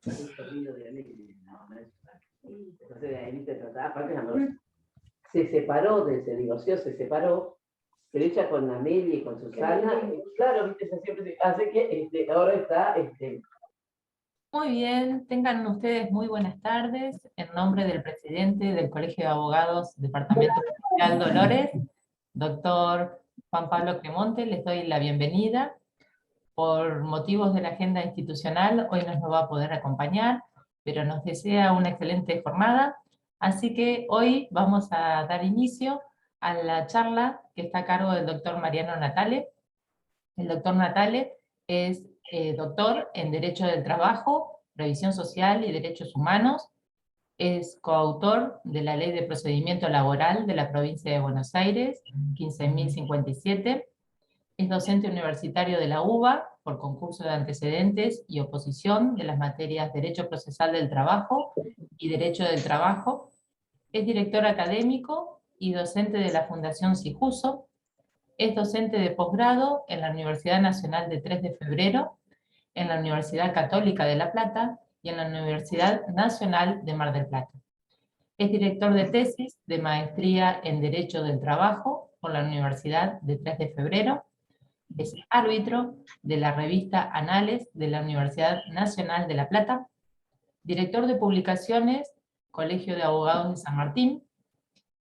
un sobrino de Amelia, no es entonces Amelia te trataba, aparte se separó, se divorció, se separó, pero ella con Amelia y con Susana, claro, viste, eso siempre hace que ahora está. Muy bien, tengan ustedes muy buenas tardes. En nombre del presidente del Colegio de Abogados, Departamento Fiscal Dolores, doctor Juan Pablo Cremonte, les doy la bienvenida. Por motivos de la agenda institucional, hoy no nos va a poder acompañar, pero nos desea una excelente jornada. Así que hoy vamos a dar inicio a la charla que está a cargo del doctor Mariano Natale. El doctor Natale es doctor en Derecho del Trabajo, Previsión Social y Derechos Humanos. Es coautor de la Ley de Procedimiento Laboral de la Provincia de Buenos Aires, 15.057. Es docente universitario de la UBA por concurso de antecedentes y oposición de las materias Derecho Procesal del Trabajo y Derecho del Trabajo. Es director académico y docente de la Fundación Sijuso. Es docente de posgrado en la Universidad Nacional de 3 de Febrero, en la Universidad Católica de La Plata y en la Universidad Nacional de Mar del Plata. Es director de tesis de maestría en Derecho del Trabajo por la Universidad de 3 de Febrero. Es árbitro de la revista Anales de la Universidad Nacional de La Plata. Director de publicaciones, Colegio de Abogados de San Martín.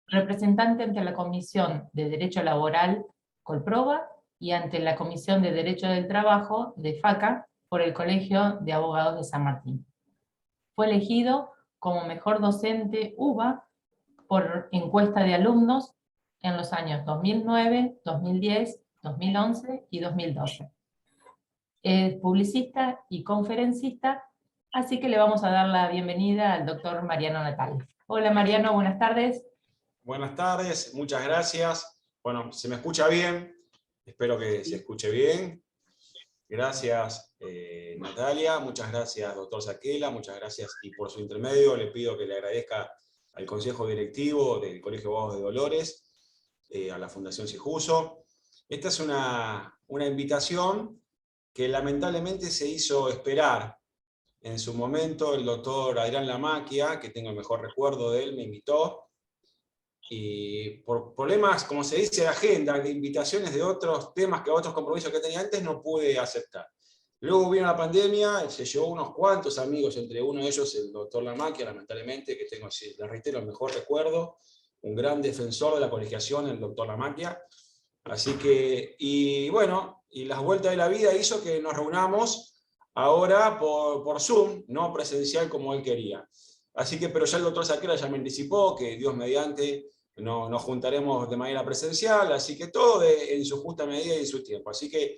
Representante ante la Comisión de Derecho Laboral Colproba y ante la Comisión de Derecho del Trabajo de FACA por el Colegio de Abogados de San Martín. Fue elegido como mejor docente UBA por encuesta de alumnos en los años 2009, 2010, 2011 y 2012. Es publicista y conferencista, así que le vamos a dar la bienvenida al doctor Mariano Natale. Hola Mariano, buenas tardes. Buenas tardes, muchas gracias. Bueno, ¿se me escucha bien? Espero que se escuche bien. Gracias, Natalia. Muchas gracias, doctor Saquela. Muchas gracias. Y por su intermedio le pido que le agradezca al Consejo Directivo del Colegio de Abogados de Dolores, a la Fundación Sijuso. Esta es una invitación que lamentablemente se hizo esperar. En su momento, el doctor Adrián Lamacchia, que tengo el mejor recuerdo de él, me invitó. Y por problemas, como se dice, de agenda, de invitaciones de otros temas, que otros compromisos que tenía antes, no pude aceptar. Luego vino la pandemia, se llevó unos cuantos amigos, entre uno de ellos el doctor Lamacchia, lamentablemente, que tengo, le reitero, el mejor recuerdo, un gran defensor de la colegiación, el doctor Lamacchia. Así que, y bueno, y las vueltas de la vida hizo que nos reunamos ahora por Zoom, no presencial como él quería. Así que, pero ya el doctor Saquera ya me anticipó que Dios mediante nos juntaremos de manera presencial, así que todo en su justa medida y en su tiempo. Así que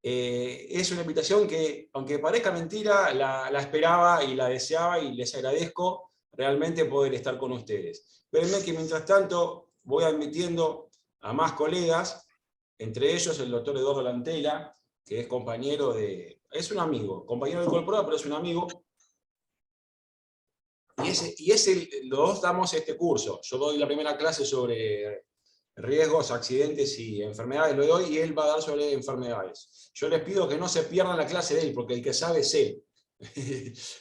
es una invitación que, aunque parezca mentira, la esperaba y la deseaba, y les agradezco realmente poder estar con ustedes. Espérenme que mientras tanto voy admitiendo a más colegas, entre ellos el doctor Eduardo Lantela, que es compañero es un amigo, compañero del Colproba, pero es un amigo. Y los dos damos este curso. Yo doy la primera clase sobre riesgos, accidentes y enfermedades, lo doy, y él va a dar sobre enfermedades. Yo les pido que no se pierdan la clase de él, porque el que sabe es él.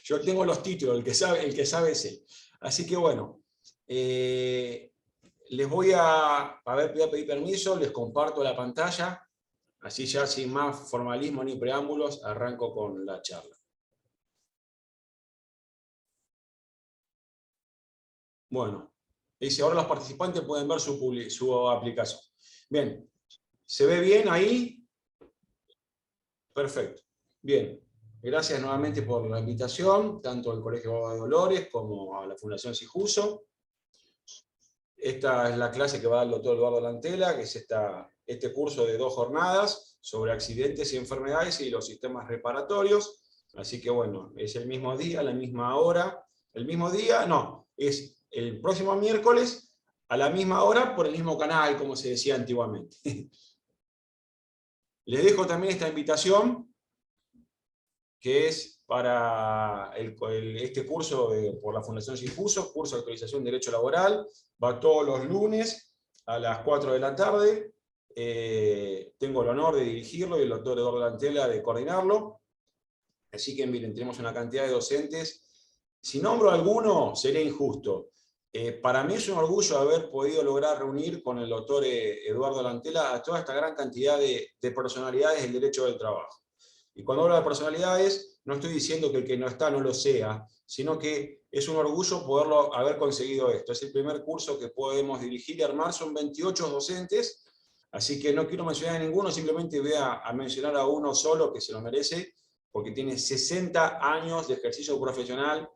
Yo tengo los títulos, el que sabe es él. Así que bueno, les voy a pedir permiso, les comparto la pantalla, así ya sin más formalismo ni preámbulos, arranco con la charla. Bueno, dice, ahora los participantes pueden ver su aplicación. Bien, ¿se ve bien ahí? Perfecto. Bien, gracias nuevamente por la invitación, tanto al Colegio de Abogados de Dolores como a la Fundación Sijuso. Esta es la clase que va a dar el doctor Eduardo Lantela, que es este curso de 2 jornadas sobre accidentes y enfermedades y los sistemas reparatorios. Así que bueno, es el mismo día, la misma hora. El mismo día, no, es el próximo miércoles a la misma hora por el mismo canal, como se decía antiguamente. Les dejo también esta invitación, que es para este curso por la Fundación Sijuso, curso de actualización de Derecho Laboral. Va todos los lunes a las 4 de la tarde. Tengo el honor de dirigirlo y el doctor Eduardo Lantela de coordinarlo. Así que miren, tenemos una cantidad de docentes. Si nombro alguno, sería injusto. Para mí es un orgullo haber podido lograr reunir con el doctor Eduardo Lantela a toda esta gran cantidad de personalidades del derecho del trabajo. Y cuando hablo de personalidades, no estoy diciendo que el que no está no lo sea, sino que es un orgullo poderlo haber conseguido esto. Es el primer curso que podemos dirigir y armar, son 28 docentes, así que no quiero mencionar a ninguno, simplemente voy a mencionar a uno solo que se lo merece, porque tiene 60 años de ejercicio profesional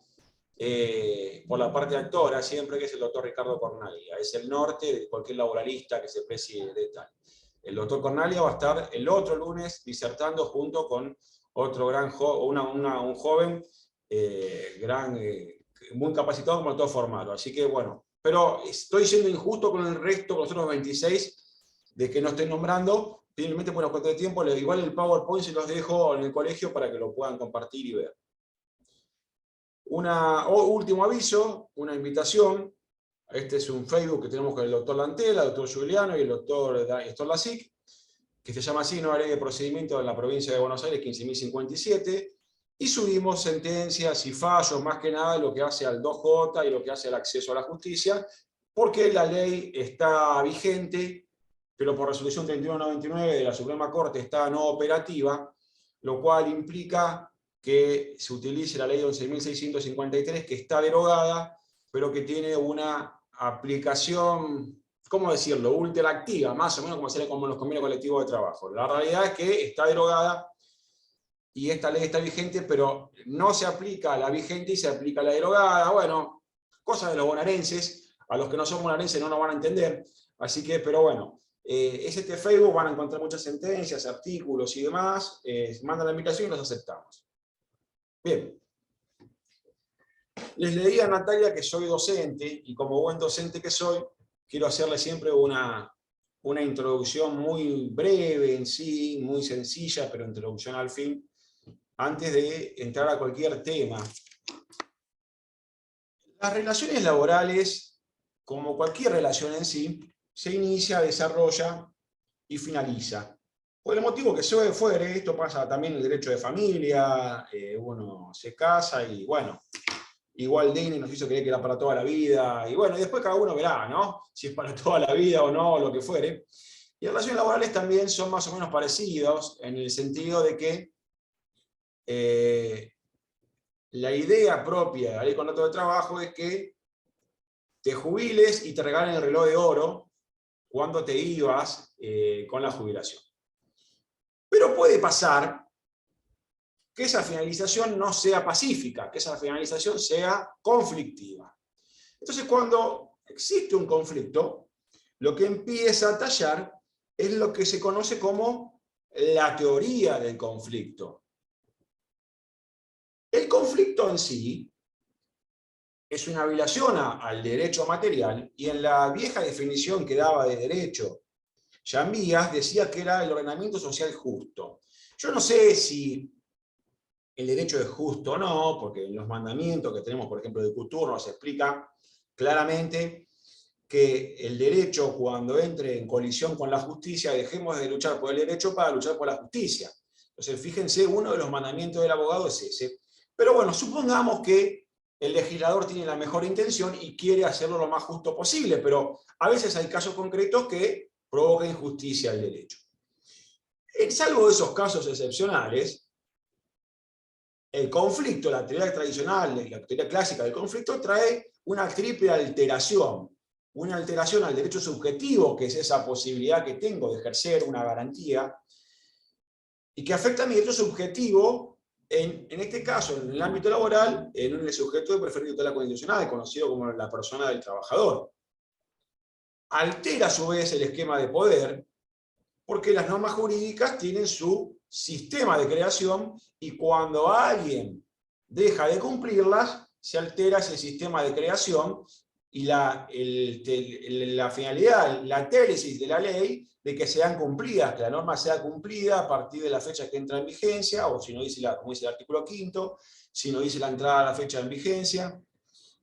por la parte actora, siempre, que es el doctor Ricardo Cornaglia. Es el norte de cualquier laboralista que se precie de tal. El doctor Cornaglia va a estar el otro lunes disertando junto con otro gran un joven muy capacitado como el doctor Formalo. Así que bueno, pero estoy siendo injusto con el resto, con los otros 26, de que no estoy nombrando, simplemente por una cuestión de tiempo. Igual el PowerPoint se los dejo en el colegio para que lo puedan compartir y ver. Último aviso, una invitación. Este es un Facebook que tenemos con el doctor Lantela, el doctor Giuliano y el doctor Lasic, que se llama así, Nueva Ley de Procedimiento en la provincia de Buenos Aires, 15.057, y subimos sentencias y fallos, más que nada lo que hace al 2J y lo que hace al acceso a la justicia, porque la ley está vigente, pero por resolución 3199 de la Suprema Corte está no operativa, lo cual implica que se utilice la ley 11.653, que está derogada, pero que tiene una aplicación, ¿cómo decirlo?, ultraactiva, más o menos como sería como en los convenios colectivos de trabajo. La realidad es que está derogada y esta ley está vigente, pero no se aplica a la vigente y se aplica a la derogada. Bueno, cosas de los bonaerenses, a los que no son bonaerenses no nos van a entender, así que, pero bueno, es este Facebook, van a encontrar muchas sentencias, artículos y demás, mandan la invitación y los aceptamos. Bien. Les leí a Natalia que soy docente, y como buen docente que soy, quiero hacerle siempre una introducción muy breve en sí, muy sencilla, pero introducción al fin, antes de entrar a cualquier tema. Las relaciones laborales, como cualquier relación en sí, se inicia, desarrolla y finaliza. Por el motivo que fuere, esto pasa también en el derecho de familia, uno se casa y bueno, igual Disney nos hizo creer que era para toda la vida, y bueno, y después cada uno verá, ¿no?, si es para toda la vida o no, lo que fuere. Y las relaciones laborales también son más o menos parecidos, en el sentido de que la idea propia de la ley de contrato de trabajo es que te jubiles y te regalen el reloj de oro cuando te ibas con la jubilación. Pero puede pasar que esa finalización no sea pacífica, que esa finalización sea conflictiva. Entonces, cuando existe un conflicto, lo que empieza a tallar es lo que se conoce como la teoría del conflicto. El conflicto en sí es una violación al derecho material, y en la vieja definición que daba de derecho Jean Vías decía que era el ordenamiento social justo. Yo no sé si el derecho es justo o no, porque en los mandamientos que tenemos, por ejemplo, de Couture, nos explica claramente que el derecho, cuando entre en colisión con la justicia, dejemos de luchar por el derecho para luchar por la justicia. Entonces, fíjense, uno de los mandamientos del abogado es ese. Pero bueno, supongamos que el legislador tiene la mejor intención y quiere hacerlo lo más justo posible, pero a veces hay casos concretos que provocan injusticia al derecho. Salvo esos casos excepcionales, el conflicto, la teoría tradicional, la teoría clásica del conflicto, trae una triple alteración. Una alteración al derecho subjetivo, que es esa posibilidad que tengo de ejercer una garantía, y que afecta a mi derecho subjetivo, en este caso, en el ámbito laboral, en el sujeto de preferido tutela constitucional, conocido como la persona del trabajador. Altera a su vez el esquema de poder, porque las normas jurídicas tienen su sistema de creación, y cuando alguien deja de cumplirlas, se altera ese sistema de creación, y la finalidad, la télesis de la ley, de que sean cumplidas, que la norma sea cumplida a partir de la fecha que entra en vigencia, o si no dice, como dice el artículo 5º, si no dice la entrada a la fecha en vigencia,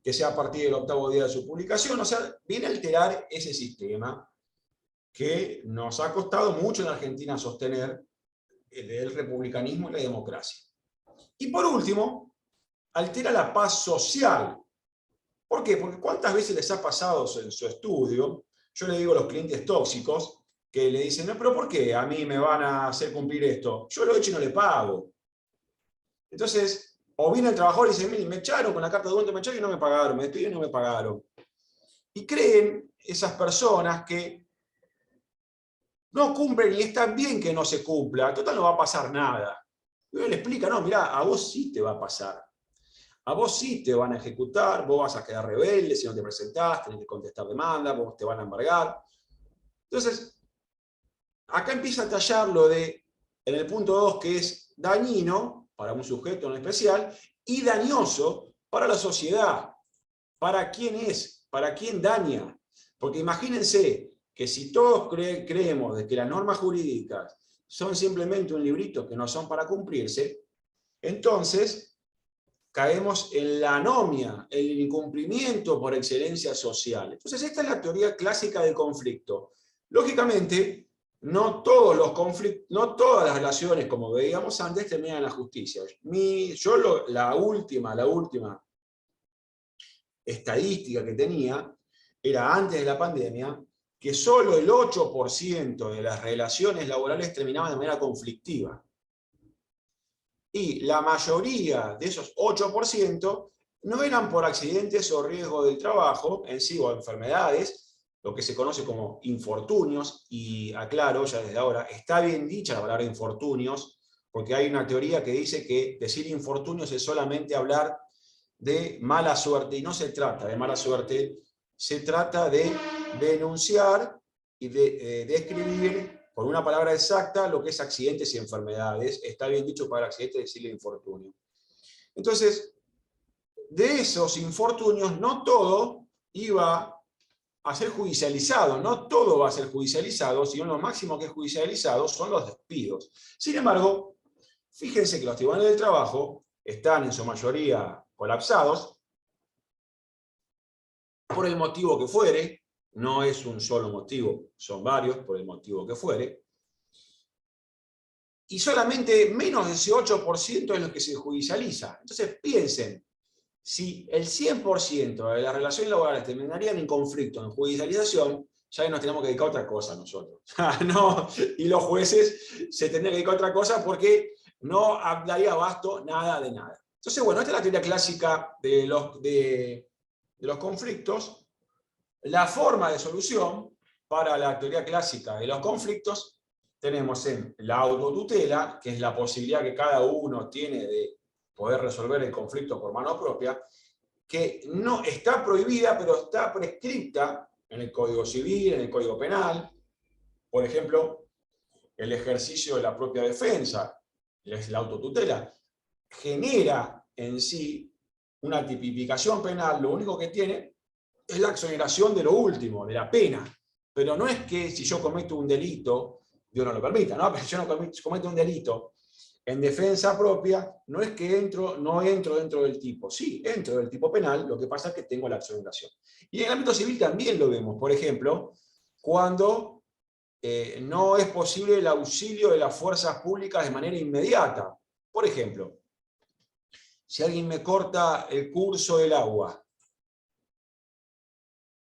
que sea a partir del 8º día de su publicación. O sea, viene a alterar ese sistema que nos ha costado mucho en Argentina sostener, el republicanismo y la democracia. Y por último, altera la paz social. ¿Por qué? Porque ¿cuántas veces les ha pasado en su estudio? Yo le digo a los clientes tóxicos que le dicen, no, pero ¿por qué a mí me van a hacer cumplir esto? Yo lo he hecho y no le pago. Entonces, o viene el trabajador y dice, mire, me echaron con la carta de documento, me echaron y no me pagaron, me despidieron y no me pagaron. Y creen esas personas que no cumplen y están bien que no se cumpla, total no va a pasar nada. Y uno le explica, no, mirá, a vos sí te va a pasar. A vos sí te van a ejecutar, vos vas a quedar rebelde si no te presentás, tenés que contestar demandas, vos te van a embargar. Entonces, acá empieza a tallar lo de, en el punto 2, que es dañino para un sujeto en especial y dañoso para la sociedad. ¿Para quién es? ¿Para quién daña? Porque imagínense que si todos creemos de que las normas jurídicas son simplemente un librito que no son para cumplirse, entonces caemos en la anomia, el incumplimiento por excelencia social. Entonces esta es la teoría clásica del conflicto. Lógicamente, no todos los conflictos, no todas las relaciones, como veíamos antes, terminan en la justicia. La última estadística que tenía era antes de la pandemia, que solo el 8% de las relaciones laborales terminaban de manera conflictiva. Y la mayoría de esos 8% no eran por accidentes o riesgo del trabajo en sí o enfermedades, lo que se conoce como infortunios, y aclaro ya desde ahora, está bien dicha la palabra infortunios, porque hay una teoría que dice que decir infortunios es solamente hablar de mala suerte, y no se trata de mala suerte, se trata de denunciar y de describir por una palabra exacta lo que es accidentes y enfermedades. Está bien dicho para accidentes decirle infortunio. Entonces, de esos infortunios no todo iba a ser judicializado, no todo va a ser judicializado, sino lo máximo que es judicializado son los despidos. Sin embargo, fíjense que los tribunales del trabajo están en su mayoría colapsados, por el motivo que fuere, no es un solo motivo, son varios, por el motivo que fuere, y solamente menos de ese 8% es lo que se judicializa. Entonces piensen, si el 100% de las relaciones laborales terminarían en conflicto, en judicialización, ya nos tenemos que dedicar a otra cosa nosotros. No, y los jueces se tendrían que dedicar a otra cosa porque no daría abasto nada de nada. Entonces, bueno, esta es la teoría clásica de los conflictos. La forma de solución para la teoría clásica de los conflictos tenemos en la autotutela, que es la posibilidad que cada uno tiene de poder resolver el conflicto por mano propia, que no está prohibida, pero está prescripta en el Código Civil, en el Código Penal. Por ejemplo, el ejercicio de la propia defensa, es la autotutela, genera en sí una tipificación penal, lo único que tiene es la exoneración de lo último, de la pena. Pero no es que si yo cometo un delito, Dios no lo permita, ¿no? Pero si yo no cometo un delito en defensa propia, no es que no entro dentro del tipo. Sí, entro del tipo penal, lo que pasa es que tengo la exoneración. Y en el ámbito civil también lo vemos. Por ejemplo, cuando no es posible el auxilio de las fuerzas públicas de manera inmediata. Por ejemplo, si alguien me corta el curso del agua,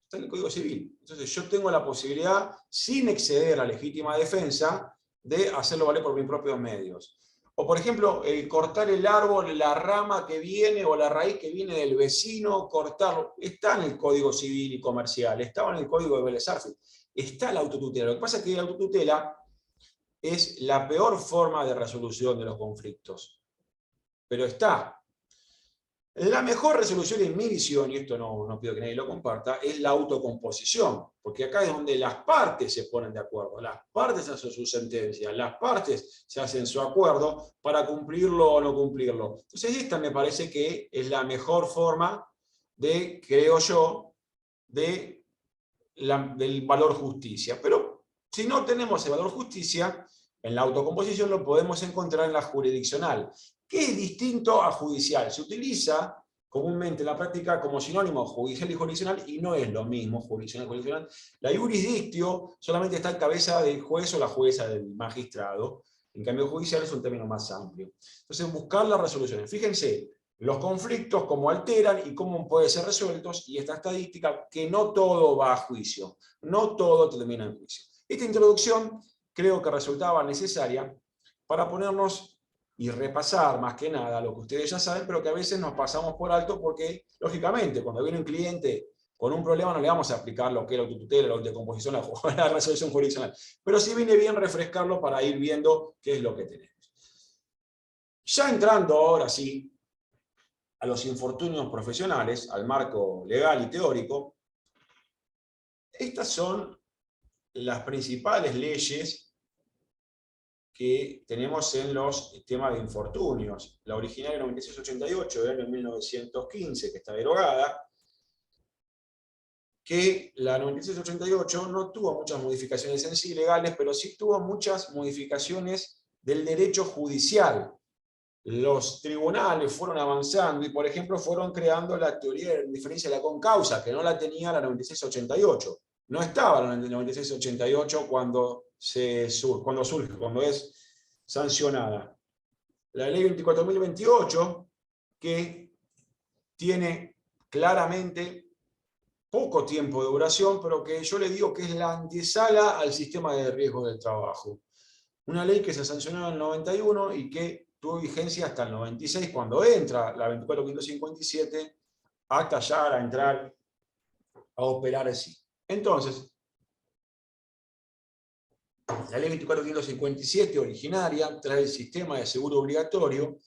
está en el Código Civil. Entonces yo tengo la posibilidad, sin exceder la legítima defensa, de hacerlo valer por mis propios medios. O por ejemplo, el cortar el árbol, la rama que viene o la raíz que viene del vecino, cortarlo, está en el Código Civil y Comercial, estaba en el Código de Vélez Sarsfield, está la autotutela. Lo que pasa es que la autotutela es la peor forma de resolución de los conflictos, pero está. La mejor resolución en mi visión, y esto no pido que nadie lo comparta, es la autocomposición, porque acá es donde las partes se ponen de acuerdo, las partes hacen su sentencia, las partes se hacen su acuerdo para cumplirlo o no cumplirlo. Entonces esta me parece que es la mejor forma de, creo yo, del valor justicia. Pero si no tenemos el valor justicia, en la autocomposición lo podemos encontrar en la jurisdiccional, que es distinto a judicial. Se utiliza comúnmente en la práctica como sinónimo judicial y jurisdiccional, y no es lo mismo jurisdiccional y jurisdiccional. La jurisdictio solamente está en cabeza del juez o la jueza del magistrado, En cambio, judicial es un término más amplio. Entonces, buscar las resoluciones. Fíjense, los conflictos, cómo alteran y cómo pueden ser resueltos, y esta estadística, que no todo va a juicio, no todo termina en juicio. Esta introducción creo que resultaba necesaria para ponernos y repasar más que nada lo que ustedes ya saben, pero que a veces nos pasamos por alto porque, lógicamente, cuando viene un cliente con un problema no le vamos a aplicar lo que es la autotutela, la autocomposición, la resolución jurisdiccional. Pero sí viene bien refrescarlo para ir viendo qué es lo que tenemos. Ya entrando ahora sí a los infortunios profesionales, al marco legal y teórico, estas son las principales leyes que tenemos en los temas de infortunios. La originaria 9688 del año 1915, que está derogada, que la 9688 no tuvo muchas modificaciones en sí legales, pero sí tuvo muchas modificaciones del derecho judicial. Los tribunales fueron avanzando y, por ejemplo, fueron creando la teoría de diferencia de la concausa, que no la tenía la 9688. No estaba la 9688 cuando surge, cuando es sancionada. La ley 24.028, que tiene claramente poco tiempo de duración, pero que yo le digo que es la antesala al sistema de riesgo del trabajo. Una ley que se sancionó en el 91 y que tuvo vigencia hasta el 96, cuando entra la 24.557, hasta ya a entrar a operar así. Entonces, la ley 24.557 originaria trae el sistema de seguro obligatorio,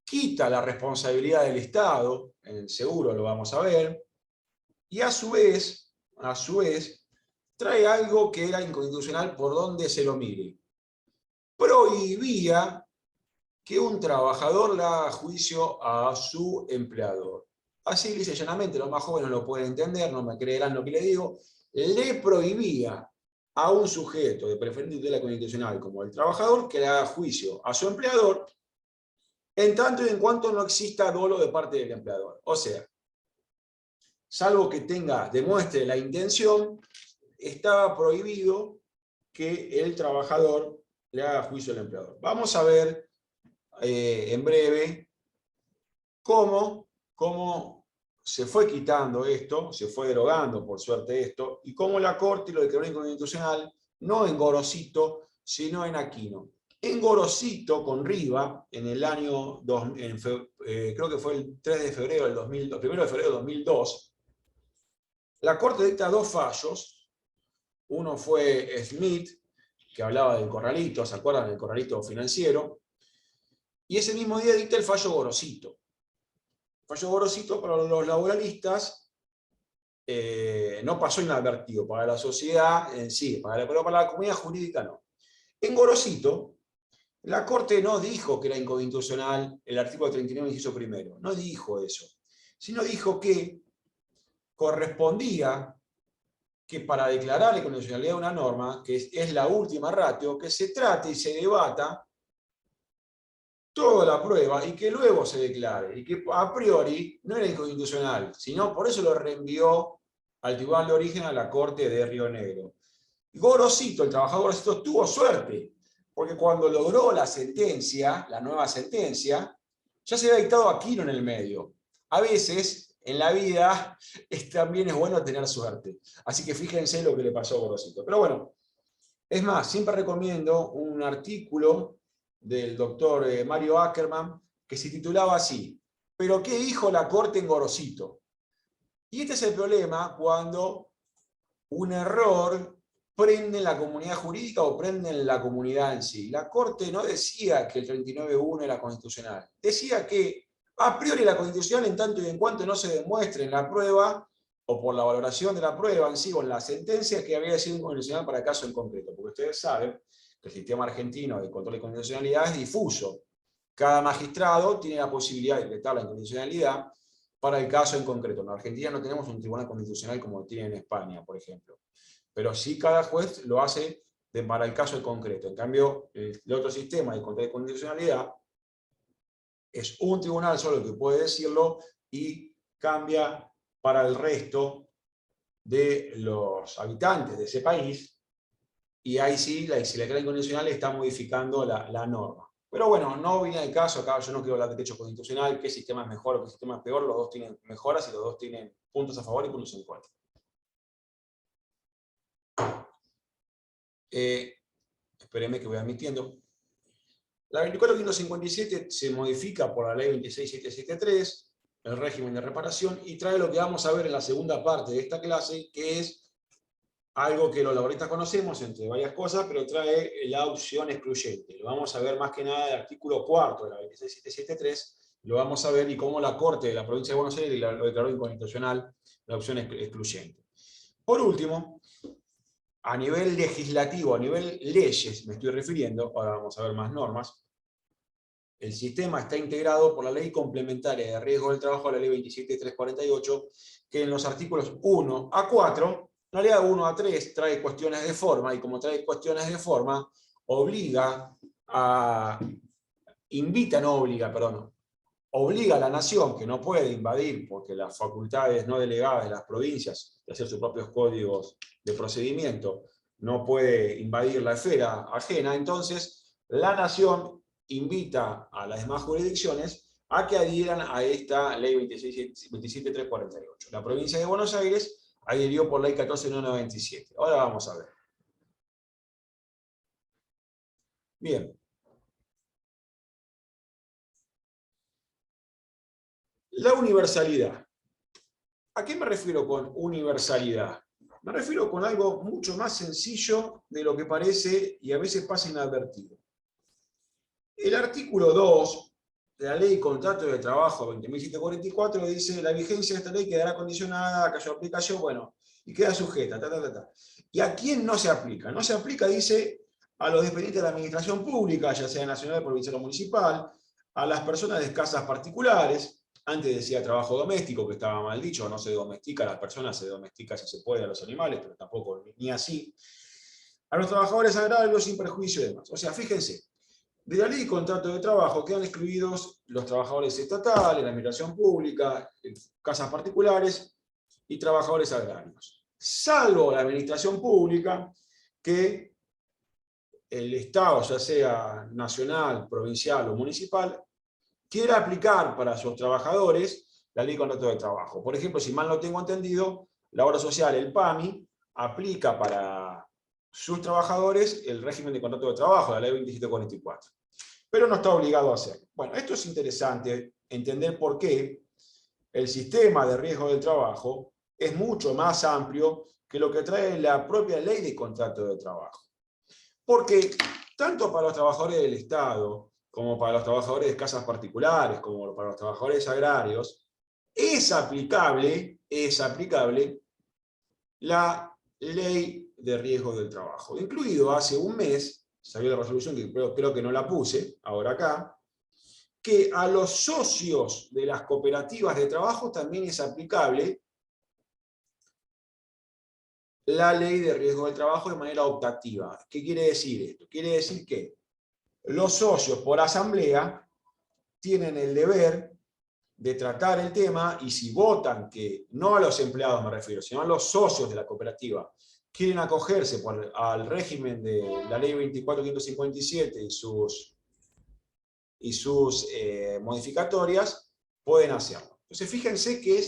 quita la responsabilidad del Estado, en el seguro lo vamos a ver, y a su vez, trae algo que era inconstitucional por donde se lo mire. Prohibía que un trabajador le haga juicio a su empleador. Así, lisa y llanamente, los más jóvenes lo pueden entender, no me creerán lo que le digo, le prohibía a un sujeto de preferente tutela constitucional como el trabajador que le haga juicio a su empleador, en tanto y en cuanto no exista dolo de parte del empleador. O sea, salvo que demuestre la intención, estaba prohibido que el trabajador le haga juicio al empleador. Vamos a ver en breve cómo se fue quitando esto, se fue derogando por suerte esto, y cómo la Corte lo declaró inconstitucional, no en Gorosito, sino en Aquino. En Gorosito, con Riva, en el año, creo que fue el 3 de febrero del 2002, 1 de febrero del 2002, la Corte dicta dos fallos. Uno fue Smith, que hablaba del corralito, ¿se acuerdan del corralito financiero? Y ese mismo día dicta el fallo Gorosito. El fallo Gorosito para los laboralistas no pasó inadvertido, para la sociedad en sí, pero para la comunidad jurídica no. En Gorosito, la Corte no dijo que era inconstitucional el artículo 39, inciso primero, no dijo eso, sino dijo que correspondía que para declarar la inconstitucionalidad de una norma, que es la última ratio, que se trate y se debata toda la prueba y que luego se declare, y que a priori no era inconstitucional, sino por eso lo reenvió al tribunal de origen a la Corte de Río Negro. Gorosito, el trabajador Gorosito, tuvo suerte, porque cuando logró la sentencia, la nueva sentencia, ya se había dictado Aquino en el medio. A veces, en la vida, también es bueno tener suerte. Así que fíjense lo que le pasó a Gorosito. Pero bueno, es más, siempre recomiendo un artículo del doctor Mario Ackerman, que se titulaba así: ¿pero qué dijo la Corte en Gorosito? Y este es el problema cuando un error prende en la comunidad jurídica o prende en la comunidad en sí. La Corte no decía que el 39.1 era constitucional, decía que a priori era constitucional en tanto y en cuanto no se demuestre en la prueba o por la valoración de la prueba en sí o en la sentencia que había sido inconstitucional para el caso en concreto. Porque ustedes saben que el sistema argentino de control de constitucionalidad es difuso. Cada magistrado tiene la posibilidad de decretar la inconstitucionalidad para el caso en concreto. En Argentina no tenemos un tribunal constitucional como tiene en España, por ejemplo. Pero sí cada juez lo hace para el caso en concreto. En cambio, el otro sistema de control de constitucionalidad es un tribunal solo el que puede decirlo y cambia para el resto de los habitantes de ese país y ahí sí, si la declara inconstitucional está modificando la norma. Pero bueno, no viene al caso, acá yo no quiero hablar de derecho constitucional, qué sistema es mejor o qué sistema es peor, los dos tienen mejoras y los dos tienen puntos a favor y puntos en contra. Espérenme que voy admitiendo. La 24.557 se modifica por la ley 26.773, el régimen de reparación, y trae lo que vamos a ver en la segunda parte de esta clase, que es algo que los laboristas conocemos, entre varias cosas, pero trae la opción excluyente. Lo vamos a ver más que nada del artículo 4 de la 26.773, lo vamos a ver y cómo la Corte de la Provincia de Buenos Aires lo declaró inconstitucional, la opción excluyente. Por último, a nivel legislativo, a nivel leyes, me estoy refiriendo, ahora vamos a ver más normas, el sistema está integrado por la Ley Complementaria de Riesgo del Trabajo, la Ley 27.348, que en los artículos 1 a 4, en realidad 1 a 3 trae cuestiones de forma, y como trae cuestiones de forma, obliga a la nación, que no puede invadir, porque las facultades no delegadas de las provincias de hacer sus propios códigos de procedimiento, no puede invadir la esfera ajena, entonces la nación invita a las demás jurisdicciones a que adhieran a esta ley 27.348. La provincia de Buenos Aires adhirió por ley 14.997. Ahora vamos a ver. Bien. La universalidad. ¿A qué me refiero con universalidad? Me refiero con algo mucho más sencillo de lo que parece y a veces pasa inadvertido. El artículo 2 de la Ley Contrato de Trabajo 20.744 dice: la vigencia de esta ley quedará condicionada a que haya aplicación, bueno, y queda sujeta, ¿Y a quién no se aplica? No se aplica, dice, a los dependientes de la administración pública, ya sea nacional, provincial o municipal, a las personas de casas particulares. Antes decía trabajo doméstico, que estaba mal dicho, no se domestica a las personas, se domestica si se puede a los animales, pero tampoco ni así. A los trabajadores agrarios sin perjuicio y demás. O sea, fíjense, de la ley y contrato de trabajo quedan excluidos los trabajadores estatales, la administración pública, casas particulares y trabajadores agrarios. Salvo la administración pública, que el Estado, ya sea nacional, provincial o municipal, quiera aplicar para sus trabajadores la ley y contrato de trabajo. Por ejemplo, si mal no tengo entendido, la obra social, el PAMI, aplica para sus trabajadores el régimen de contrato de trabajo, la ley 2744. Pero no está obligado a hacerlo. Bueno, esto es interesante, entender por qué el sistema de riesgo del trabajo es mucho más amplio que lo que trae la propia ley de contrato de trabajo. Porque tanto para los trabajadores del Estado, como para los trabajadores de casas particulares, como para los trabajadores agrarios, es aplicable la ley de riesgo del trabajo. Incluido hace un mes, salió la resolución, que creo que no la puse ahora acá, que a los socios de las cooperativas de trabajo también es aplicable la ley de riesgo del trabajo de manera optativa. ¿Qué quiere decir esto? Quiere decir que los socios por asamblea tienen el deber de tratar el tema, y si votan que, no a los empleados me refiero, sino a los socios de la cooperativa, quieren acogerse al régimen de la ley 24.557 y sus modificatorias, pueden hacerlo. Entonces fíjense que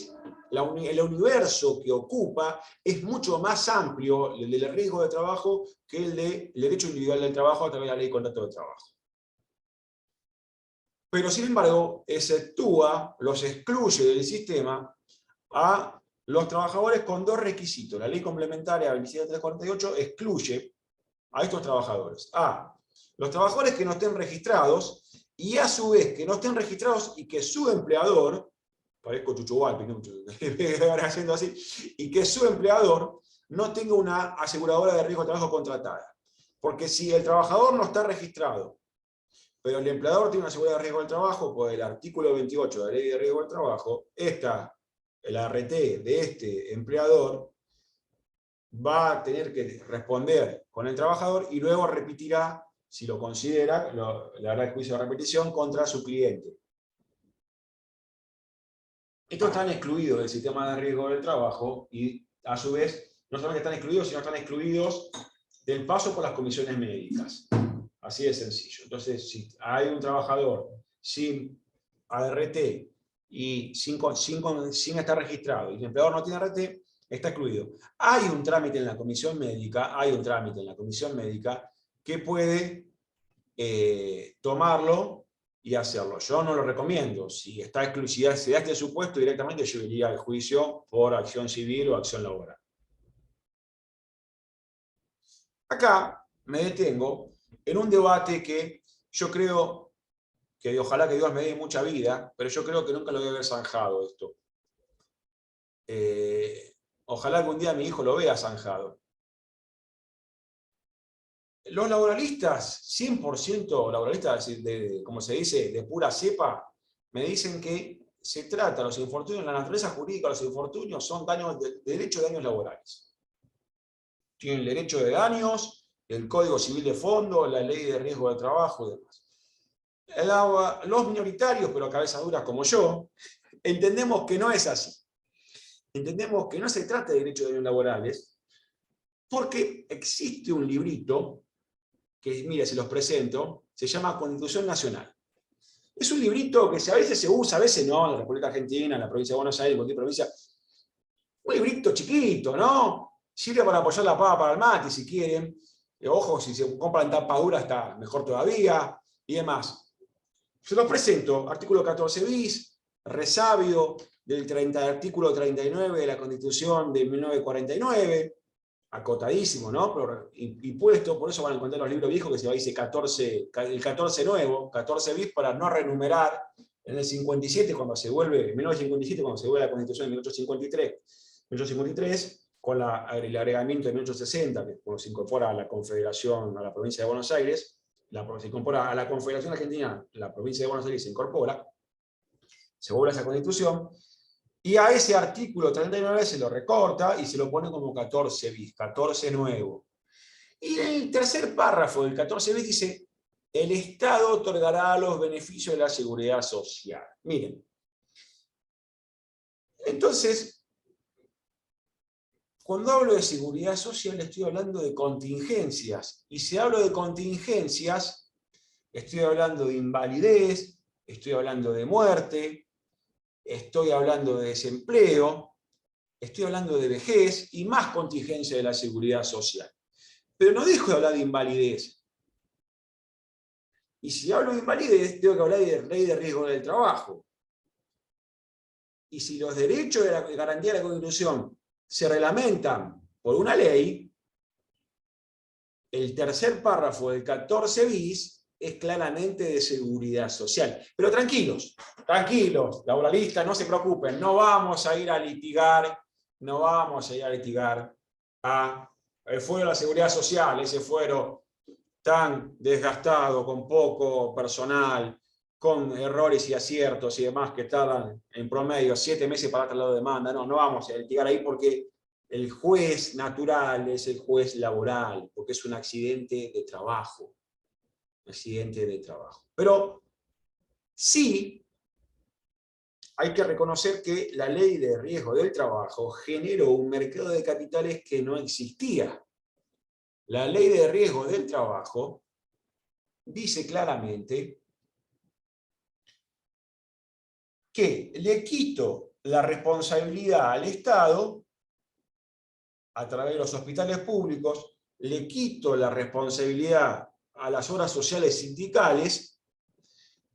el universo que ocupa es mucho más amplio, el del riesgo de trabajo, que el del derecho individual del trabajo a través de la ley de contrato de trabajo. Pero sin embargo, los excluye del sistema a los trabajadores con dos requisitos. La ley complementaria 27.348 excluye a estos trabajadores: a los trabajadores que no estén registrados, y a su vez que no estén registrados y que su empleador, parezco Chuchuhualpi, ¿no? Haciendo así, y que su empleador no tenga una aseguradora de riesgo de trabajo contratada. Porque si el trabajador no está registrado, pero el empleador tiene una seguridad de riesgo del trabajo, pues el artículo 28 de la ley de riesgo del trabajo, el ART de este empleador va a tener que responder con el trabajador y luego repetirá, si lo considera, le hará el juicio de repetición contra su cliente. Estos están excluidos del sistema de riesgo del trabajo y, a su vez, no solamente están excluidos, sino están excluidos del paso por las comisiones médicas. Así de sencillo. Entonces, si hay un trabajador sin ART y sin estar registrado y el empleador no tiene ART, está excluido. Hay un trámite en la comisión médica, que puede tomarlo y hacerlo. Yo no lo recomiendo. Si está exclusividad, si da este supuesto, directamente yo iría al juicio por acción civil o acción laboral. Acá me detengo en un debate que yo creo que ojalá que Dios me dé mucha vida, pero yo creo que nunca lo voy a haber zanjado esto. Ojalá algún día mi hijo lo vea zanjado. Los laboralistas, 100% laboralistas, como se dice, de pura cepa, me dicen que se trata, los infortunios, en la naturaleza jurídica, los infortunios son daños, derecho de daños laborales. Tienen el derecho de daños, el Código Civil de fondo, la ley de riesgo de trabajo y demás. Los minoritarios, pero cabeza dura como yo, entendemos que no es así. Entendemos que no se trata de derechos de daños laborales, porque existe un librito, que mira, se los presento, se llama Constitución Nacional. Es un librito que a veces se usa, a veces no, en la República Argentina, en la provincia de Buenos Aires, en cualquier provincia. Un librito chiquito, ¿no? Sirve para apoyar la pava para el mate, si quieren. Ojo, si se compran tapadura está mejor todavía, y demás. Se los presento, artículo 14 bis, resabio del artículo 39 de la Constitución de 1949, acotadísimo, ¿no? Pero impuesto, por eso van a encontrar los libros viejos que se dice el 14 nuevo, 14 bis para no renumerar en el 57, cuando se vuelve, en 1957, cuando se vuelve la Constitución de 1853, con el agregamiento de 1860, que cuando se incorpora a la Confederación, a la provincia de Buenos Aires, se incorpora a la Confederación Argentina, la provincia de Buenos Aires se incorpora, se vuelve a esa Constitución, y a ese artículo 39 se lo recorta y se lo pone como 14 bis, 14 nuevo. Y en el tercer párrafo del 14 bis dice, el Estado otorgará los beneficios de la seguridad social. Miren. Entonces, cuando hablo de seguridad social estoy hablando de contingencias. Y si hablo de contingencias, estoy hablando de invalidez, estoy hablando de muerte, estoy hablando de desempleo, estoy hablando de vejez y más contingencia de la seguridad social. Pero no dejo de hablar de invalidez. Y si hablo de invalidez, tengo que hablar de ley de riesgo del trabajo. Y si los derechos de la garantía de la Constitución se reglamentan por una ley, el tercer párrafo del 14 bis es claramente de seguridad social. Pero tranquilos, laboralistas, no se preocupen, no vamos a ir a litigar, el fuero de la seguridad social, ese fuero tan desgastado, con poco personal, con errores y aciertos y demás que tardan en promedio 7 meses para trasladar la demanda. No vamos a litigar ahí porque el juez natural es el juez laboral, porque es un accidente de trabajo. Pero sí hay que reconocer que la ley de riesgo del trabajo generó un mercado de capitales que no existía. La ley de riesgo del trabajo dice claramente que le quito la responsabilidad al Estado a través de los hospitales públicos, le quito la responsabilidad a las obras sociales sindicales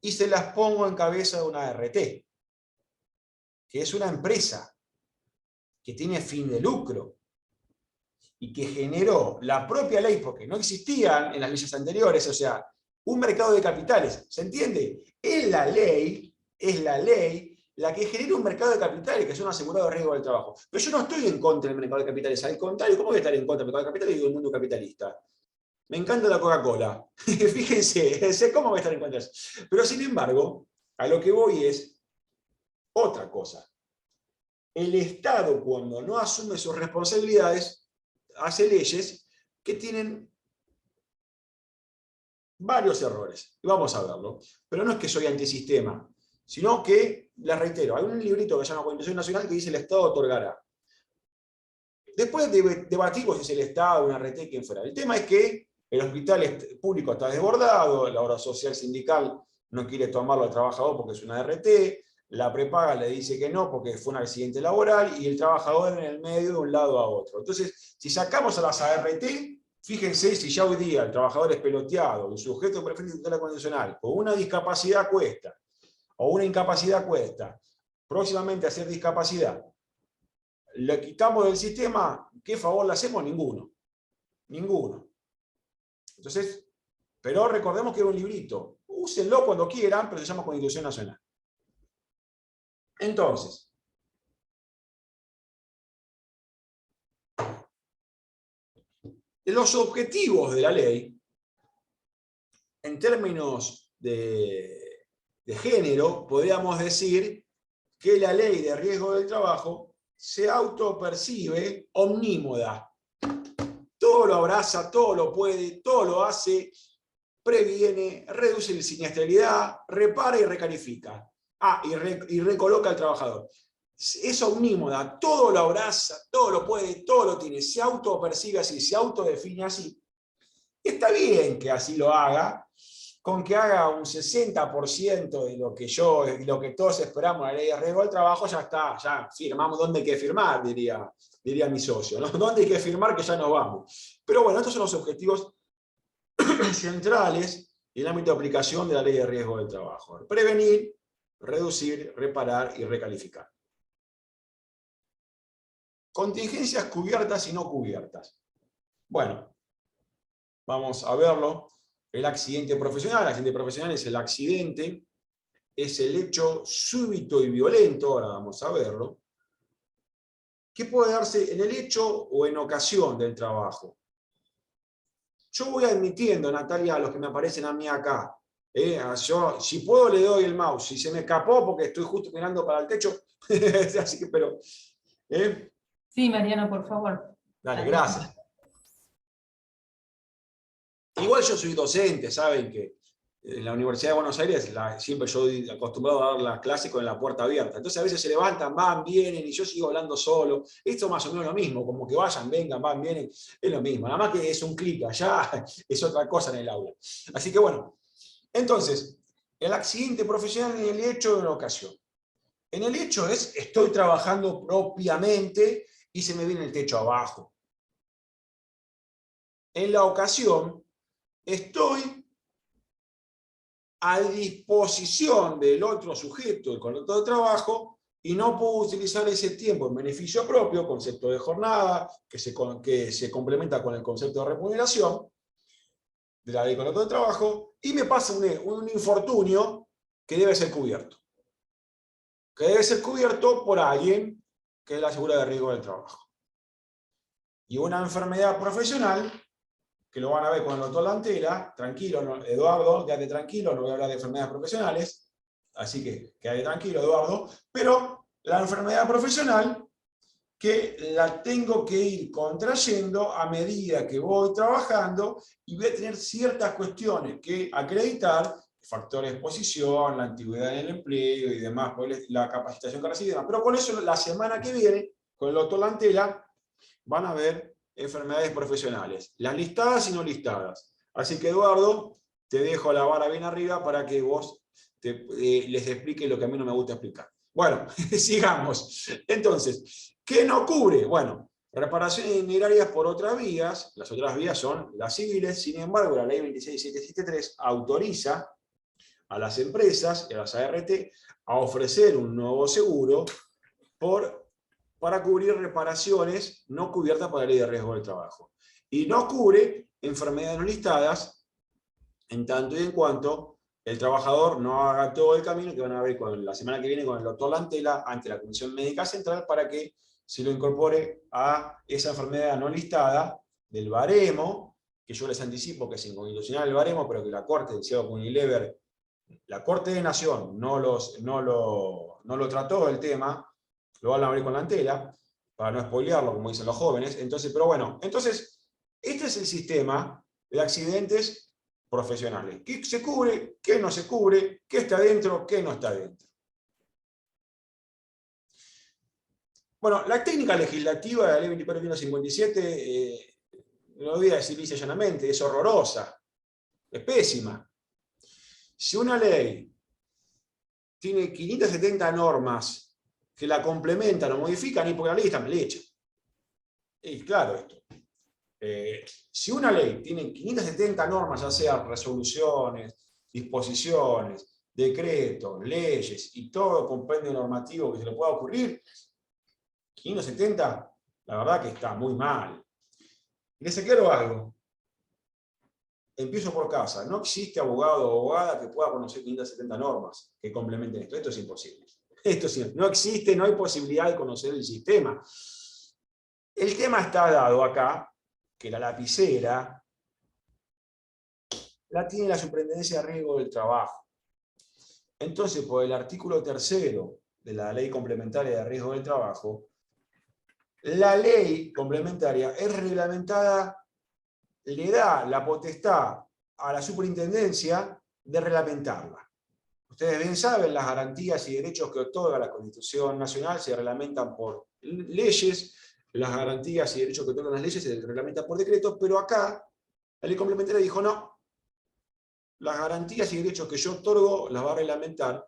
y se las pongo en cabeza de una ART, que es una empresa que tiene fin de lucro y que generó la propia ley, porque no existían en las leyes anteriores, o sea, un mercado de capitales, ¿se entiende? Es la ley la que genera un mercado de capitales que son asegurados de riesgo del trabajo. Pero yo no estoy en contra del mercado de capitales, al contrario, ¿cómo voy a estar en contra del mercado de capitales y del mundo capitalista? Me encanta la Coca-Cola. Fíjense, ¿cómo voy a estar en contra de eso? Pero sin embargo, a lo que voy es otra cosa. El Estado, cuando no asume sus responsabilidades, hace leyes que tienen varios errores. Y vamos a verlo. Pero no es que soy antisistema, sino que, les reitero, hay un librito que se llama Constitución Nacional que dice el Estado otorgará. Después debatimos si es el Estado, una RT, quien fuera. El tema es que el hospital público está desbordado, la obra social sindical no quiere tomarlo al trabajador porque es una RT, la prepaga le dice que no porque fue un accidente laboral y el trabajador en el medio de un lado a otro. Entonces, si sacamos a las ART, fíjense si ya hoy día el trabajador es peloteado, el sujeto de preferencia tutela condicional, con una discapacidad cuesta, o una incapacidad cuesta, próximamente hacer discapacidad, le quitamos del sistema, ¿qué favor le hacemos? Ninguno. Ninguno. Entonces, pero recordemos que era un librito. Úsenlo cuando quieran, pero se llama Constitución Nacional. Entonces, los objetivos de la ley, en términos de género, podríamos decir que la ley de riesgo del trabajo se autopercibe omnímoda. Todo lo abraza, todo lo puede, todo lo hace, previene, reduce la siniestralidad, repara y recalifica. Y recoloca al trabajador. Es omnímoda, todo lo abraza, todo lo puede, todo lo tiene, se autopercibe así, se autodefine así. Está bien que así lo haga, con que haga un 60% de lo que todos esperamos en la ley de riesgo del trabajo, ya está, ya firmamos donde hay que firmar, diría mi socio, ¿no? ¿Dónde hay que firmar que ya nos vamos? Pero bueno, estos son los objetivos centrales en el ámbito de aplicación de la ley de riesgo del trabajo. Prevenir, reducir, reparar y recalificar. Contingencias cubiertas y no cubiertas. Bueno, vamos a verlo. El accidente profesional. El accidente profesional es el accidente, es el hecho súbito y violento, ahora vamos a verlo, que puede darse en el hecho o en ocasión del trabajo. Yo voy admitiendo, Natalia, a los que me aparecen a mí acá. Yo, si puedo, le doy el mouse. Si se me escapó porque estoy justo mirando para el techo. Así que, pero. Sí, Mariano, por favor. Dale, gracias. Igual yo soy docente, saben que en la Universidad de Buenos Aires siempre yo estoy acostumbrado a dar la clase con la puerta abierta. Entonces a veces se levantan, van, vienen, y yo sigo hablando solo. Esto más o menos lo mismo, como que vayan, vengan, van, vienen, es lo mismo. Nada más que es un clic, allá es otra cosa en el aula. Así que bueno, entonces, el accidente profesional en el hecho de una ocasión. En el hecho es, estoy trabajando propiamente y se me viene el techo abajo. En la ocasión, estoy a disposición del otro sujeto, el contrato de trabajo, y no puedo utilizar ese tiempo en beneficio propio, concepto de jornada, que se complementa con el concepto de remuneración de la ley de contrato de trabajo, y me pasa un infortunio que debe ser cubierto. Que debe ser cubierto por alguien que es la segura de riesgo del trabajo. Y una enfermedad profesional, que lo van a ver con el doctor Lantera, tranquilo, no, Eduardo, quédate tranquilo, no voy a hablar de enfermedades profesionales, así que quédate tranquilo, Eduardo, pero la enfermedad profesional que la tengo que ir contrayendo a medida que voy trabajando y voy a tener ciertas cuestiones que acreditar, factores de exposición, la antigüedad en el empleo y demás, la capacitación que recibe, pero con eso la semana que viene, con el doctor Lantera, van a ver enfermedades profesionales, las listadas y no listadas. Así que, Eduardo, te dejo la vara bien arriba para que vos les explique lo que a mí no me gusta explicar. Bueno, sigamos. Entonces, ¿qué no cubre? Bueno, reparaciones itinerarias por otras vías. Las otras vías son las civiles. Sin embargo, la ley 26773 autoriza a las empresas y a las ART a ofrecer un nuevo seguro para cubrir reparaciones no cubiertas por la ley de riesgo del trabajo. Y no cubre enfermedades no listadas en tanto y en cuanto el trabajador no haga todo el camino que van a ver la semana que viene con el doctor Lantela ante la Comisión Médica Central para que se lo incorpore a esa enfermedad no listada del baremo, que yo les anticipo que es inconstitucional el baremo, pero que la Corte, decía con Unilever, la Corte de Nación no lo trató el tema, lo van a abrir con Lantela, para no spoilearlo, como dicen los jóvenes. Entonces, pero bueno, entonces, este es el sistema de accidentes profesionales. ¿Qué se cubre? ¿Qué no se cubre? ¿Qué está dentro? ¿Qué no está dentro? Bueno, la técnica legislativa de la ley 24.157, lo voy a decir lisa y llanamente, es horrorosa, es pésima. Si una ley tiene 570 normas que la complementan o modifican, y porque la ley está mal hecha. Y claro esto. Si una ley tiene 570 normas, ya sea resoluciones, disposiciones, decretos, leyes y todo compendio normativo que se le pueda ocurrir, 570, la verdad que está muy mal. Les aclaro algo. Empiezo por casa. No existe abogado o abogada que pueda conocer 570 normas que complementen esto. Esto es imposible. Esto sí, no existe, no hay posibilidad de conocer el sistema. El tema está dado acá, que la lapicera la tiene la Superintendencia de Riesgo del Trabajo. Entonces, por el artículo 3º de la Ley Complementaria de Riesgo del Trabajo, la ley complementaria es reglamentada, le da la potestad a la superintendencia de reglamentarla. Ustedes bien saben, las garantías y derechos que otorga la Constitución Nacional se reglamentan por leyes, las garantías y derechos que otorgan las leyes se reglamentan por decretos, pero acá la ley complementaria dijo no, las garantías y derechos que yo otorgo las va a reglamentar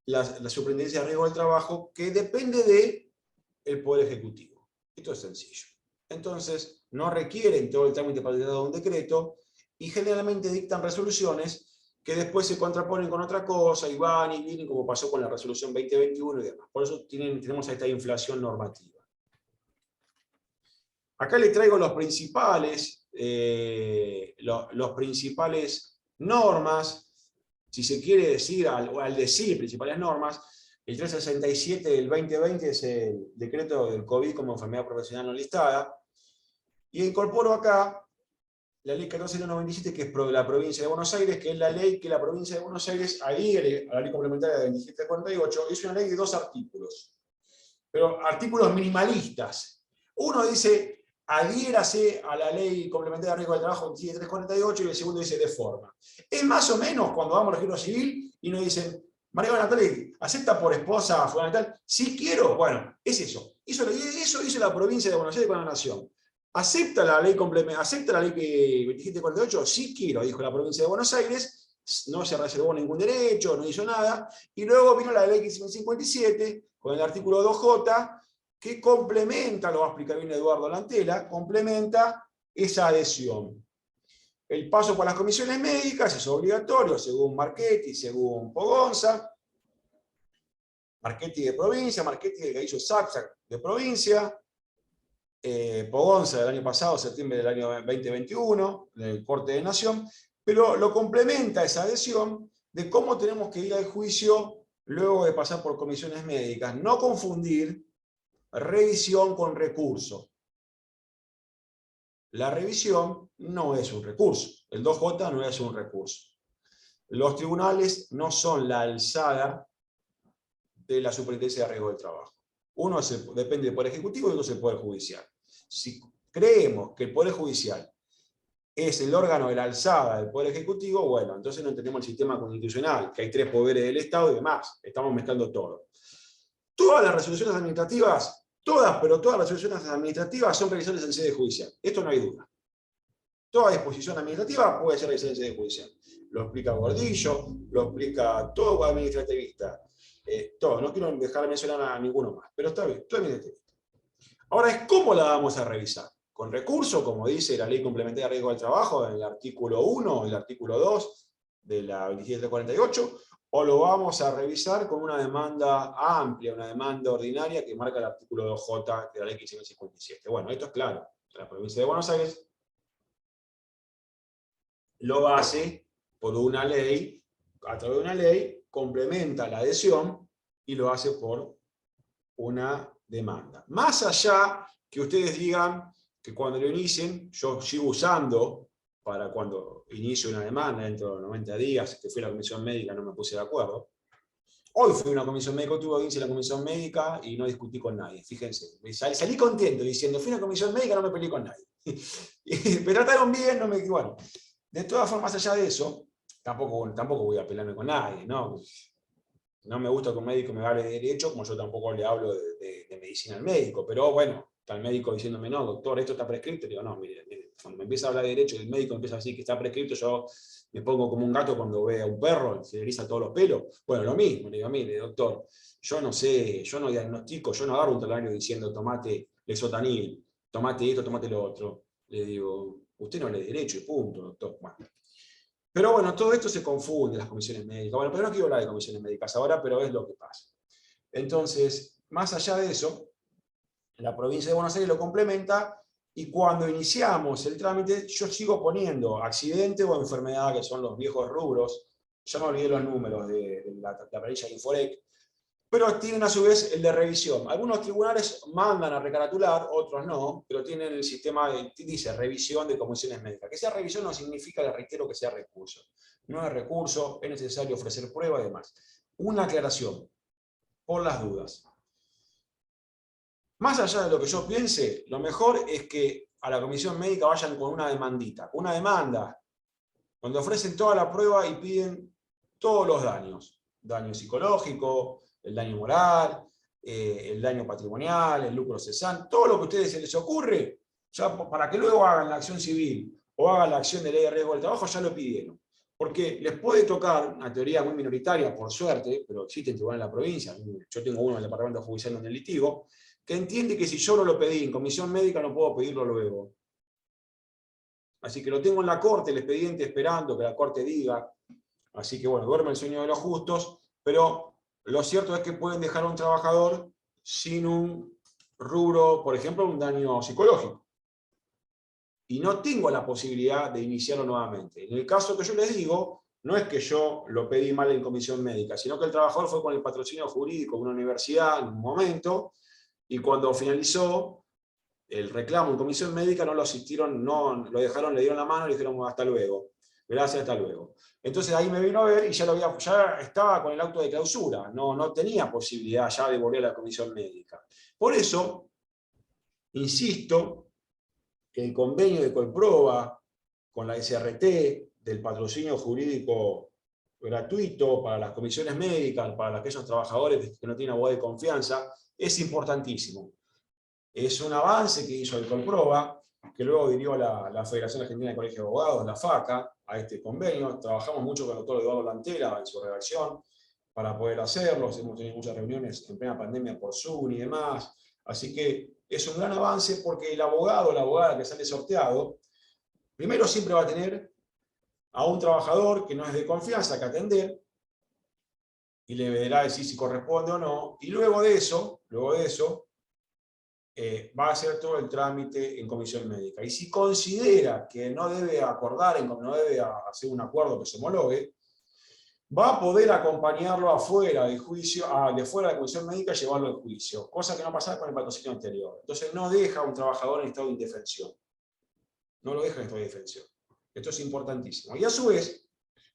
la Superintendencia de Riesgo del Trabajo, que depende del Poder Ejecutivo. Esto es sencillo. Entonces, no requieren todo el trámite para de un decreto y generalmente dictan resoluciones que después se contraponen con otra cosa y van y vienen, como pasó con la resolución 2021 y demás. Por eso tenemos esta inflación normativa. Acá les traigo los principales normas, si se quiere decir, al decir principales normas. El 367 del 2020 es el decreto del COVID como enfermedad profesional no listada. Y incorporo acá la ley 14.97, que es de la provincia de Buenos Aires, que es la ley que la provincia de Buenos Aires adhiere a la ley complementaria de 2748. Es una ley de 2 artículos, pero artículos minimalistas. Uno dice, adhiérase a la ley complementaria de riesgo del trabajo 27348, y el segundo dice, de forma. Es más o menos cuando vamos al registro civil y nos dicen, María Natalia, ¿acepta por esposa fundamental? Sí quiero. Bueno, es eso. Eso hizo la provincia de Buenos Aires con la Nación. ¿Acepta la ley 2748? Sí quiero, dijo la provincia de Buenos Aires. No se reservó ningún derecho, no hizo nada. Y luego vino la ley 1557 con el artículo 2J, que complementa, lo va a explicar bien Eduardo Lantela, complementa esa adhesión. El paso por las comisiones médicas es obligatorio, según Marchetti, según Pogonza. Marchetti de provincia, Marchetti que hizo SACSA de provincia. Pogonza del año pasado, septiembre del año 2021, del Corte de Nación, pero lo complementa esa adhesión de cómo tenemos que ir al juicio luego de pasar por comisiones médicas. No confundir revisión con recurso. La revisión no es un recurso, el 2J no es un recurso. Los tribunales no son la alzada de la Superintendencia de Riesgo del Trabajo. Uno depende del Poder Ejecutivo y otro es el Poder Judicial. Si creemos que el Poder Judicial es el órgano de la alzada del Poder Ejecutivo, bueno, entonces no entendemos el sistema constitucional, que hay 3 poderes del Estado y demás. Estamos mezclando todo. Todas las resoluciones administrativas, pero todas las resoluciones administrativas son realizables en sede judicial. Esto no hay duda. Toda disposición administrativa puede ser realizada en sede judicial. Lo explica Gordillo, lo explica todo administrativista. Todo, no quiero dejar de mencionar a ninguno más, pero está bien, todo administrativista. Ahora es cómo la vamos a revisar. Con recurso, como dice la Ley Complementaria de Riesgo del Trabajo, en el artículo 1, el artículo 2 de la 2748, o lo vamos a revisar con una demanda amplia, una demanda ordinaria que marca el artículo 2J de la Ley 1557. Bueno, esto es claro. La provincia de Buenos Aires lo hace por una ley, a través de una ley, complementa la adhesión y lo hace por una demanda. Más allá que ustedes digan que cuando lo inicien, yo sigo usando para cuando inicio una demanda dentro de 90 días, que fui a la comisión médica, no me puse de acuerdo. Hoy fui a una comisión médica, tuve audiencia en la comisión médica y no discutí con nadie, fíjense. Salí contento diciendo, fui a una comisión médica, no me peleé con nadie. Me trataron bien, no me... Bueno, de todas formas, allá de eso, tampoco voy a pelearme con nadie, ¿no? No me gusta que un médico me hable de derecho, como yo tampoco le hablo de medicina al médico, pero bueno, está el médico diciéndome, no, doctor, esto está prescripto, y digo, no, mire, cuando me empieza a hablar de derecho y el médico empieza a decir que está prescripto, yo me pongo como un gato cuando ve a un perro, se le eriza todos los pelos. Bueno, lo mismo, le digo, mire, doctor, yo no sé, yo no diagnostico, yo no agarro un talonario diciendo, tomate Lexotanil, tomate esto, tomate lo otro. Le digo, usted no lee derecho y punto, doctor. Bueno. Pero bueno, todo esto se confunde en las comisiones médicas. Bueno, pero no quiero hablar de comisiones médicas ahora, pero es lo que pasa. Entonces, más allá de eso, la provincia de Buenos Aires lo complementa y cuando iniciamos el trámite, yo sigo poniendo accidente o enfermedad, que son los viejos rubros. Ya me olvidé los números de la planilla de Inforec, pero tienen a su vez el de revisión. Algunos tribunales mandan a recaratular, otros no, pero tienen el sistema de, dice, revisión de comisiones médicas. Que sea revisión no significa, le reitero, que sea recurso. No es recurso, es necesario ofrecer prueba y demás. Una aclaración, por las dudas. Más allá de lo que yo piense, lo mejor es que a la comisión médica vayan con una demandita, con una demanda, donde ofrecen toda la prueba y piden todos los daños. Daño psicológico, el daño moral, el daño patrimonial, el lucro cesante, todo lo que a ustedes se les ocurre, ya para que luego hagan la acción civil o hagan la acción de ley de riesgo del trabajo, ya lo pidieron. Porque les puede tocar, una teoría muy minoritaria, por suerte, pero existen tribunales en la provincia, yo tengo uno en el departamento judicial en el litigo, que entiende que si yo no lo pedí en comisión médica no puedo pedirlo luego. Así que lo tengo en la corte, el expediente, esperando que la corte diga. Así que bueno, duerme el sueño de los justos, pero lo cierto es que pueden dejar a un trabajador sin un rubro, por ejemplo, un daño psicológico. Y no tengo la posibilidad de iniciarlo nuevamente. En el caso que yo les digo, no es que yo lo pedí mal en comisión médica, sino que el trabajador fue con el patrocinio jurídico de una universidad en un momento, y cuando finalizó el reclamo en comisión médica no lo asistieron, no lo dejaron, le dieron la mano y le dijeron hasta luego. Gracias, hasta luego. Entonces ahí me vino a ver y ya estaba con el auto de clausura, no tenía posibilidad ya de volver a la comisión médica. Por eso, insisto, que el convenio de Colproba con la SRT del patrocinio jurídico gratuito para las comisiones médicas, para aquellos trabajadores que no tienen abogado de confianza, es importantísimo. Es un avance que hizo el Colproba, que luego dirigió la Federación Argentina de Colegios de Abogados, la FACA, a este convenio. Trabajamos mucho con el doctor Eduardo Lantela en su redacción para poder hacerlo. Hemos tenido muchas reuniones en plena pandemia por Zoom y demás. Así que es un gran avance porque el abogado o la abogada que sale sorteado, primero siempre va a tener a un trabajador que no es de confianza que atender y le deberá decir si corresponde o no. Y luego de eso, va a hacer todo el trámite en comisión médica. Y si considera que no debe acordar, no debe hacer un acuerdo que se homologue, va a poder acompañarlo afuera del juicio, de fuera de la comisión médica y llevarlo al juicio, cosa que no pasaba con el patrocinio anterior. Entonces no deja a un trabajador en estado de indefensión. No lo deja en estado de indefensión. Esto es importantísimo. Y a su vez,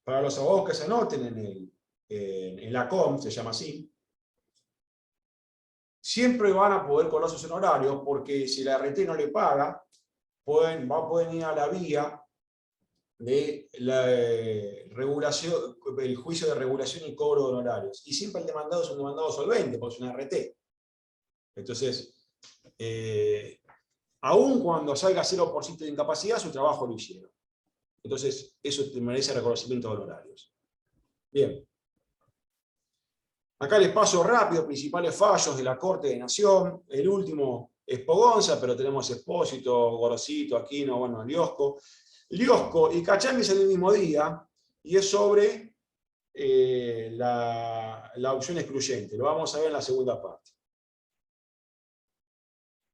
para los abogados que se anoten en la COM, se llama así, siempre van a poder cobrar sus honorarios, porque si la RT no le paga, pueden ir a la vía de la regulación, el juicio de regulación y cobro de honorarios. Y siempre el demandado es un demandado solvente, porque es una RT. Entonces, aun cuando salga 0% de incapacidad, su trabajo lo hicieron. Entonces, eso te merece reconocimiento de honorarios. Bien. Acá les paso rápido, principales fallos de la Corte de Nación. El último es Pogonza, pero tenemos Espósito, Gorosito, Aquino, bueno, Liosco. Liosco y Cachán es el mismo día, y es sobre la opción excluyente. Lo vamos a ver en la segunda parte.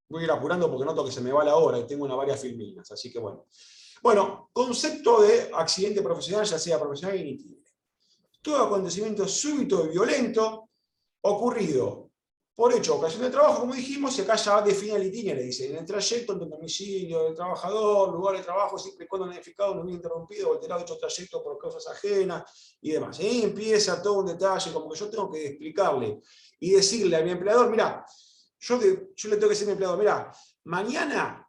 Voy a ir apurando porque noto que se me va la hora y tengo varias filminas, así que bueno. Bueno, concepto de accidente profesional, ya sea profesional y initial. Todo acontecimiento súbito y violento ocurrido por hecho o ocasión de trabajo, como dijimos, y acá ya define el itinerario, dice, en el trayecto entre el domicilio del trabajador, lugar de trabajo, siempre y cuando no identificado, no bien interrumpido o alterado dicho trayecto por causas ajenas y demás. Y ahí empieza todo un detalle, como que yo tengo que explicarle y decirle a mi empleador, mirá, yo le tengo que decir a mi empleador, mirá, mañana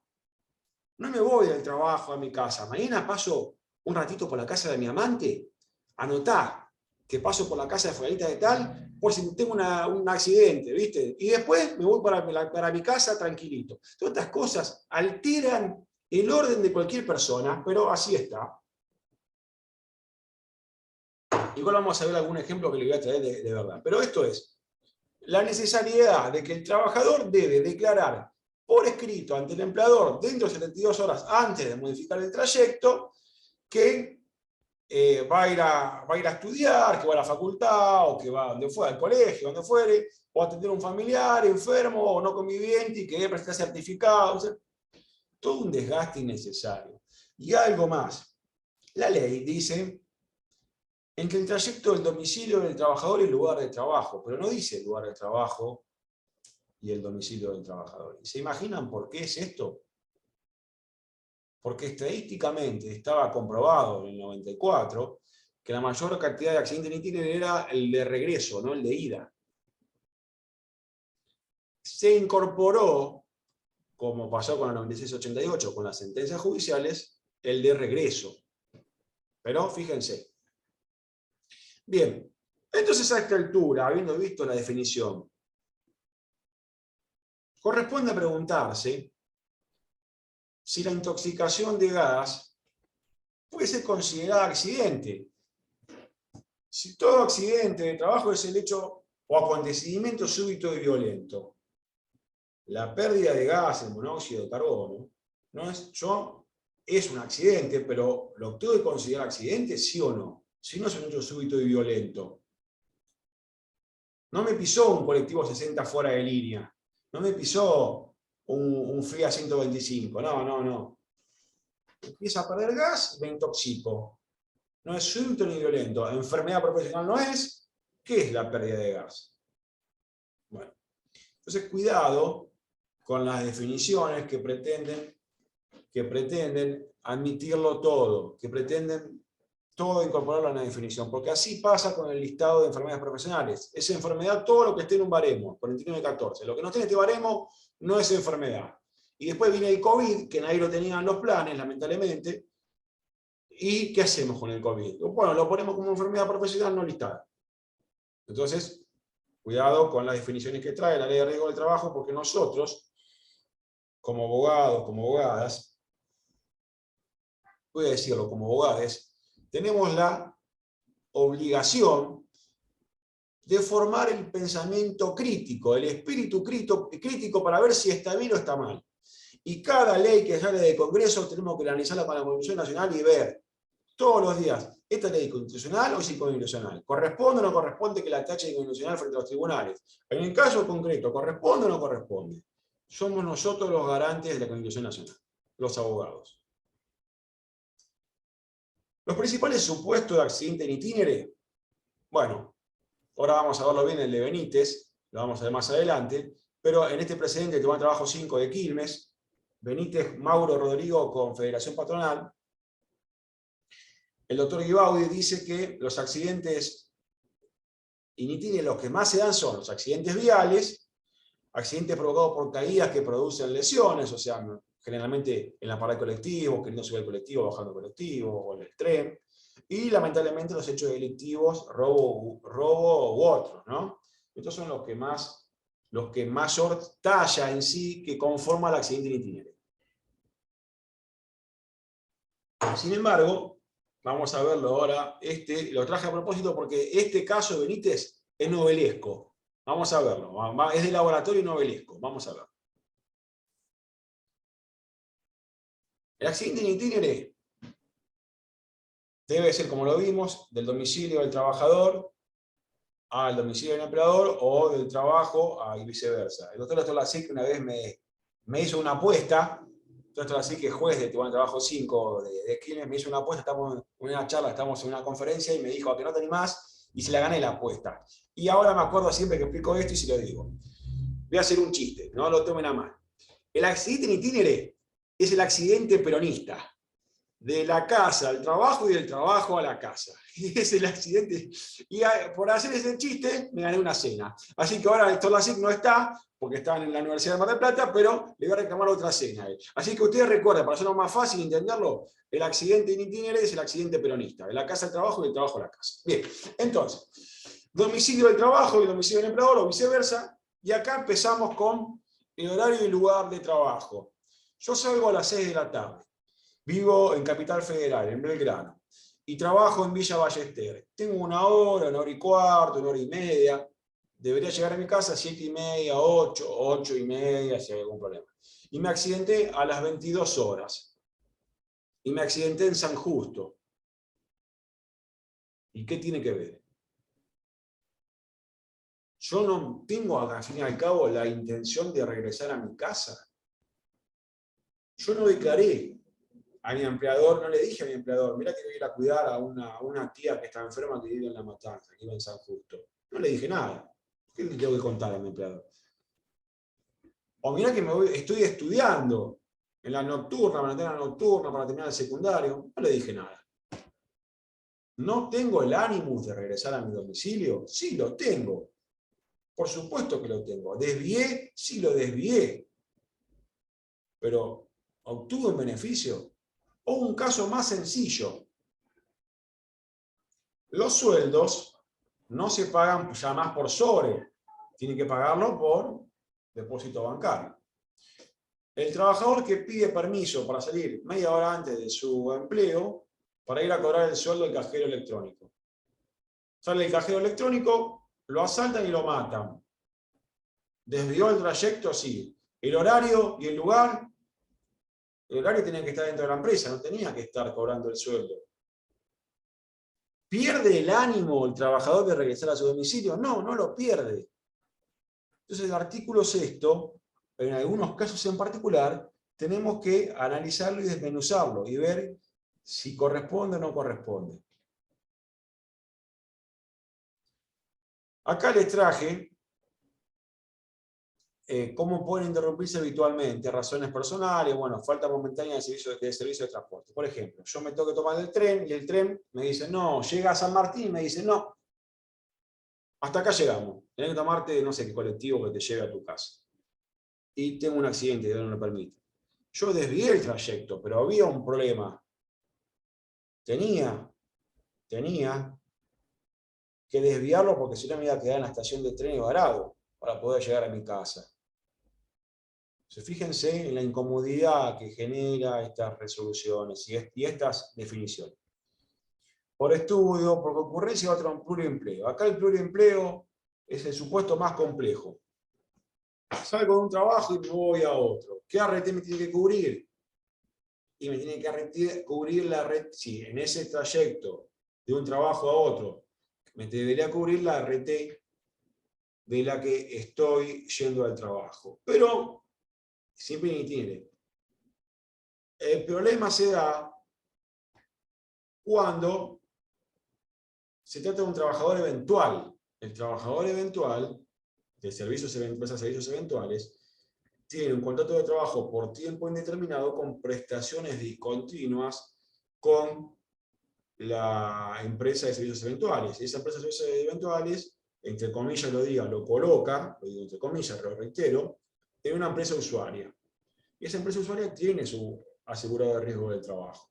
no me voy del trabajo a mi casa, mañana paso un ratito por la casa de mi amante, anotá, que paso por la casa de fulanita de tal, por si tengo un accidente, ¿viste? Y después me voy para mi casa tranquilito. Todas estas cosas alteran el orden de cualquier persona, pero así está. Igual vamos a ver algún ejemplo que le voy a traer de verdad. Pero esto es la necesariedad de que el trabajador debe declarar por escrito ante el empleador dentro de 72 horas antes de modificar el trayecto que va a ir a estudiar, que va a la facultad, o que va donde fue, al colegio, donde fuere, o a atender a un familiar enfermo o no conviviente y que debe presentar certificado. O sea, todo un desgaste innecesario. Y algo más. La ley dice en que el trayecto del domicilio del trabajador es el lugar de trabajo, pero no dice el lugar de trabajo y el domicilio del trabajador. ¿Se imaginan por qué es esto? Porque estadísticamente estaba comprobado en el 94 que la mayor cantidad de accidentes en itinerario era el de regreso, no el de ida. Se incorporó, como pasó con la 96-88, con las sentencias judiciales, el de regreso. Pero fíjense. Bien, entonces a esta altura, habiendo visto la definición, corresponde preguntarse si la intoxicación de gas puede ser considerada accidente. Si todo accidente de trabajo es el hecho o acontecimiento súbito y violento, la pérdida de gas, el monóxido de carbono, es un accidente, pero ¿lo tengo que considerar accidente, sí o no? Si no es un hecho súbito y violento. No me pisó un colectivo 60 fuera de línea. No me pisó un Fiat 125. No. Empieza a perder gas y me intoxico. No es súbito ni violento. Enfermedad profesional no es. ¿Qué es la pérdida de gas? Bueno, entonces cuidado con las definiciones que pretenden admitirlo todo, que pretenden todo incorporarlo a una definición, porque así pasa con el listado de enfermedades profesionales. Es enfermedad todo lo que esté en un baremo, 49-14. Lo que no esté en este baremo no es enfermedad. Y después viene el COVID, que nadie lo tenía en los planes, lamentablemente. ¿Y qué hacemos con el COVID? Bueno, lo ponemos como enfermedad profesional no listada. Entonces, cuidado con las definiciones que trae la Ley de Riesgo del Trabajo, porque nosotros, como abogados, como abogadas, voy a decirlo, como abogadas, tenemos la obligación de formar el pensamiento crítico, el espíritu crítico para ver si está bien o está mal. Y cada ley que sale del Congreso tenemos que analizarla con la Constitución Nacional y ver todos los días, ¿esta ley es constitucional o es inconstitucional? ¿Corresponde o no corresponde que la tache de inconstitucional frente a los tribunales? En el caso concreto, ¿corresponde o no corresponde? Somos nosotros los garantes de la Constitución Nacional, los abogados. Los principales supuestos de accidente en itinere, bueno, ahora vamos a verlo bien el de Benítez, lo vamos a ver más adelante, pero en este precedente que va en trabajo 5 de Quilmes, Benítez, Mauro, Rodrigo, Confederación Patronal, el doctor Guibaudi dice que los accidentes in itinere los que más se dan son los accidentes viales, accidentes provocados por caídas que producen lesiones, o sea, generalmente en la parada del colectivo, queriendo subir el colectivo, bajando el colectivo, o en el tren, y lamentablemente los hechos delictivos, robo u otros, ¿no? Estos son los que mayor talla en sí que conforma el accidente in itinere. Sin embargo, vamos a verlo ahora, lo traje a propósito porque este caso de Benítez es novelesco. Vamos a verlo, es de laboratorio novelesco, vamos a verlo. El accidente in itinere debe ser, como lo vimos, del domicilio del trabajador al domicilio del empleador o del trabajo y viceversa. El doctor Stolacek una vez me hizo una apuesta, el doctor Stolacek, que es juez de Tribunal de Trabajo 5 de Quilmes, me hizo una apuesta, estamos en una charla, estamos en una conferencia y me dijo que no te animás y se la gané la apuesta. Y ahora me acuerdo siempre que explico esto y se lo digo. Voy a hacer un chiste, no lo tomen a mal. El accidente in itinere es el accidente peronista. de la casa al trabajo y del trabajo a la casa. Y es el accidente. Y por hacer ese chiste, me gané una cena. Así que ahora Héctor Lassic no está, porque está en la Universidad de Mar del Plata, pero le voy a reclamar otra cena a él. Así que ustedes recuerden, para hacerlo más fácil entenderlo, el accidente in itinere es el accidente peronista, de la casa al trabajo y del trabajo a la casa. Bien, entonces, domicilio del trabajo y domicilio del empleador o viceversa, y acá empezamos con el horario y lugar de trabajo. Yo salgo a las 6 de la tarde. Vivo en Capital Federal, en Belgrano, y trabajo en Villa Ballester. Tengo una hora y cuarto, una hora y media. Debería llegar a mi casa a 7:30, 8, 8:30, si hay algún problema. Y me accidenté a las 22 horas. Y me accidenté en San Justo. ¿Y qué tiene que ver? Yo no tengo, al fin y al cabo, la intención de regresar a mi casa. Yo no declaré a mi empleador, no le dije a mi empleador, mirá que voy a ir a cuidar a una tía que está enferma que vive en La Matanza, que vive en San Justo. No le dije nada. ¿Qué le tengo que contar a mi empleador? O mirá que estoy estudiando en la nocturna, para tener la nocturna, para terminar el secundario. No le dije nada. ¿No tengo el ánimo de regresar a mi domicilio? Sí, lo tengo. Por supuesto que lo tengo. ¿Desvié? Sí, lo desvié. Pero, ¿obtuve un beneficio? O un caso más sencillo. Los sueldos no se pagan ya más por sobre. Tienen que pagarlo por depósito bancario. El trabajador que pide permiso para salir media hora antes de su empleo para ir a cobrar el sueldo del cajero electrónico. Sale el cajero electrónico, lo asaltan y lo matan. ¿Desvió el trayecto? Sí. ¿El horario y el lugar? El horario tenía que estar dentro de la empresa, no tenía que estar cobrando el sueldo. ¿Pierde el ánimo el trabajador de regresar a su domicilio? No, no lo pierde. Entonces el artículo 6º, en algunos casos en particular, tenemos que analizarlo y desmenuzarlo y ver si corresponde o no corresponde. Acá les traje cómo pueden interrumpirse habitualmente, razones personales, bueno, falta momentánea de servicio de transporte. Por ejemplo, yo me tengo que tomar el tren y el tren me dice, no, llega a San Martín y me dice, no, hasta acá llegamos, tenés que tomarte, no sé qué colectivo que te lleve a tu casa. Y tengo un accidente que no lo permite. Yo desvié el trayecto, pero había un problema. Tenía que desviarlo porque si no me iba a quedar en la estación de tren y varado para poder llegar a mi casa. Entonces, fíjense en la incomodidad que genera estas resoluciones y estas definiciones. Por estudio, por concurrencia, otro pluriempleo. Acá el pluriempleo es el supuesto más complejo. Salgo de un trabajo y me voy a otro. ¿Qué ART me tiene que cubrir? Y me tiene que cubrir la red, sí, en ese trayecto de un trabajo a otro, me debería cubrir la RT de la que estoy yendo al trabajo. Pero siempre tiene. El problema se da cuando se trata de un trabajador eventual. El trabajador eventual de servicios eventuales tiene un contrato de trabajo por tiempo indeterminado con prestaciones discontinuas con la empresa de servicios eventuales. Esa empresa de servicios eventuales, entre comillas lo coloca, lo digo entre comillas, lo reitero, en una empresa usuaria. Y esa empresa usuaria tiene su asegurado de riesgo del trabajo.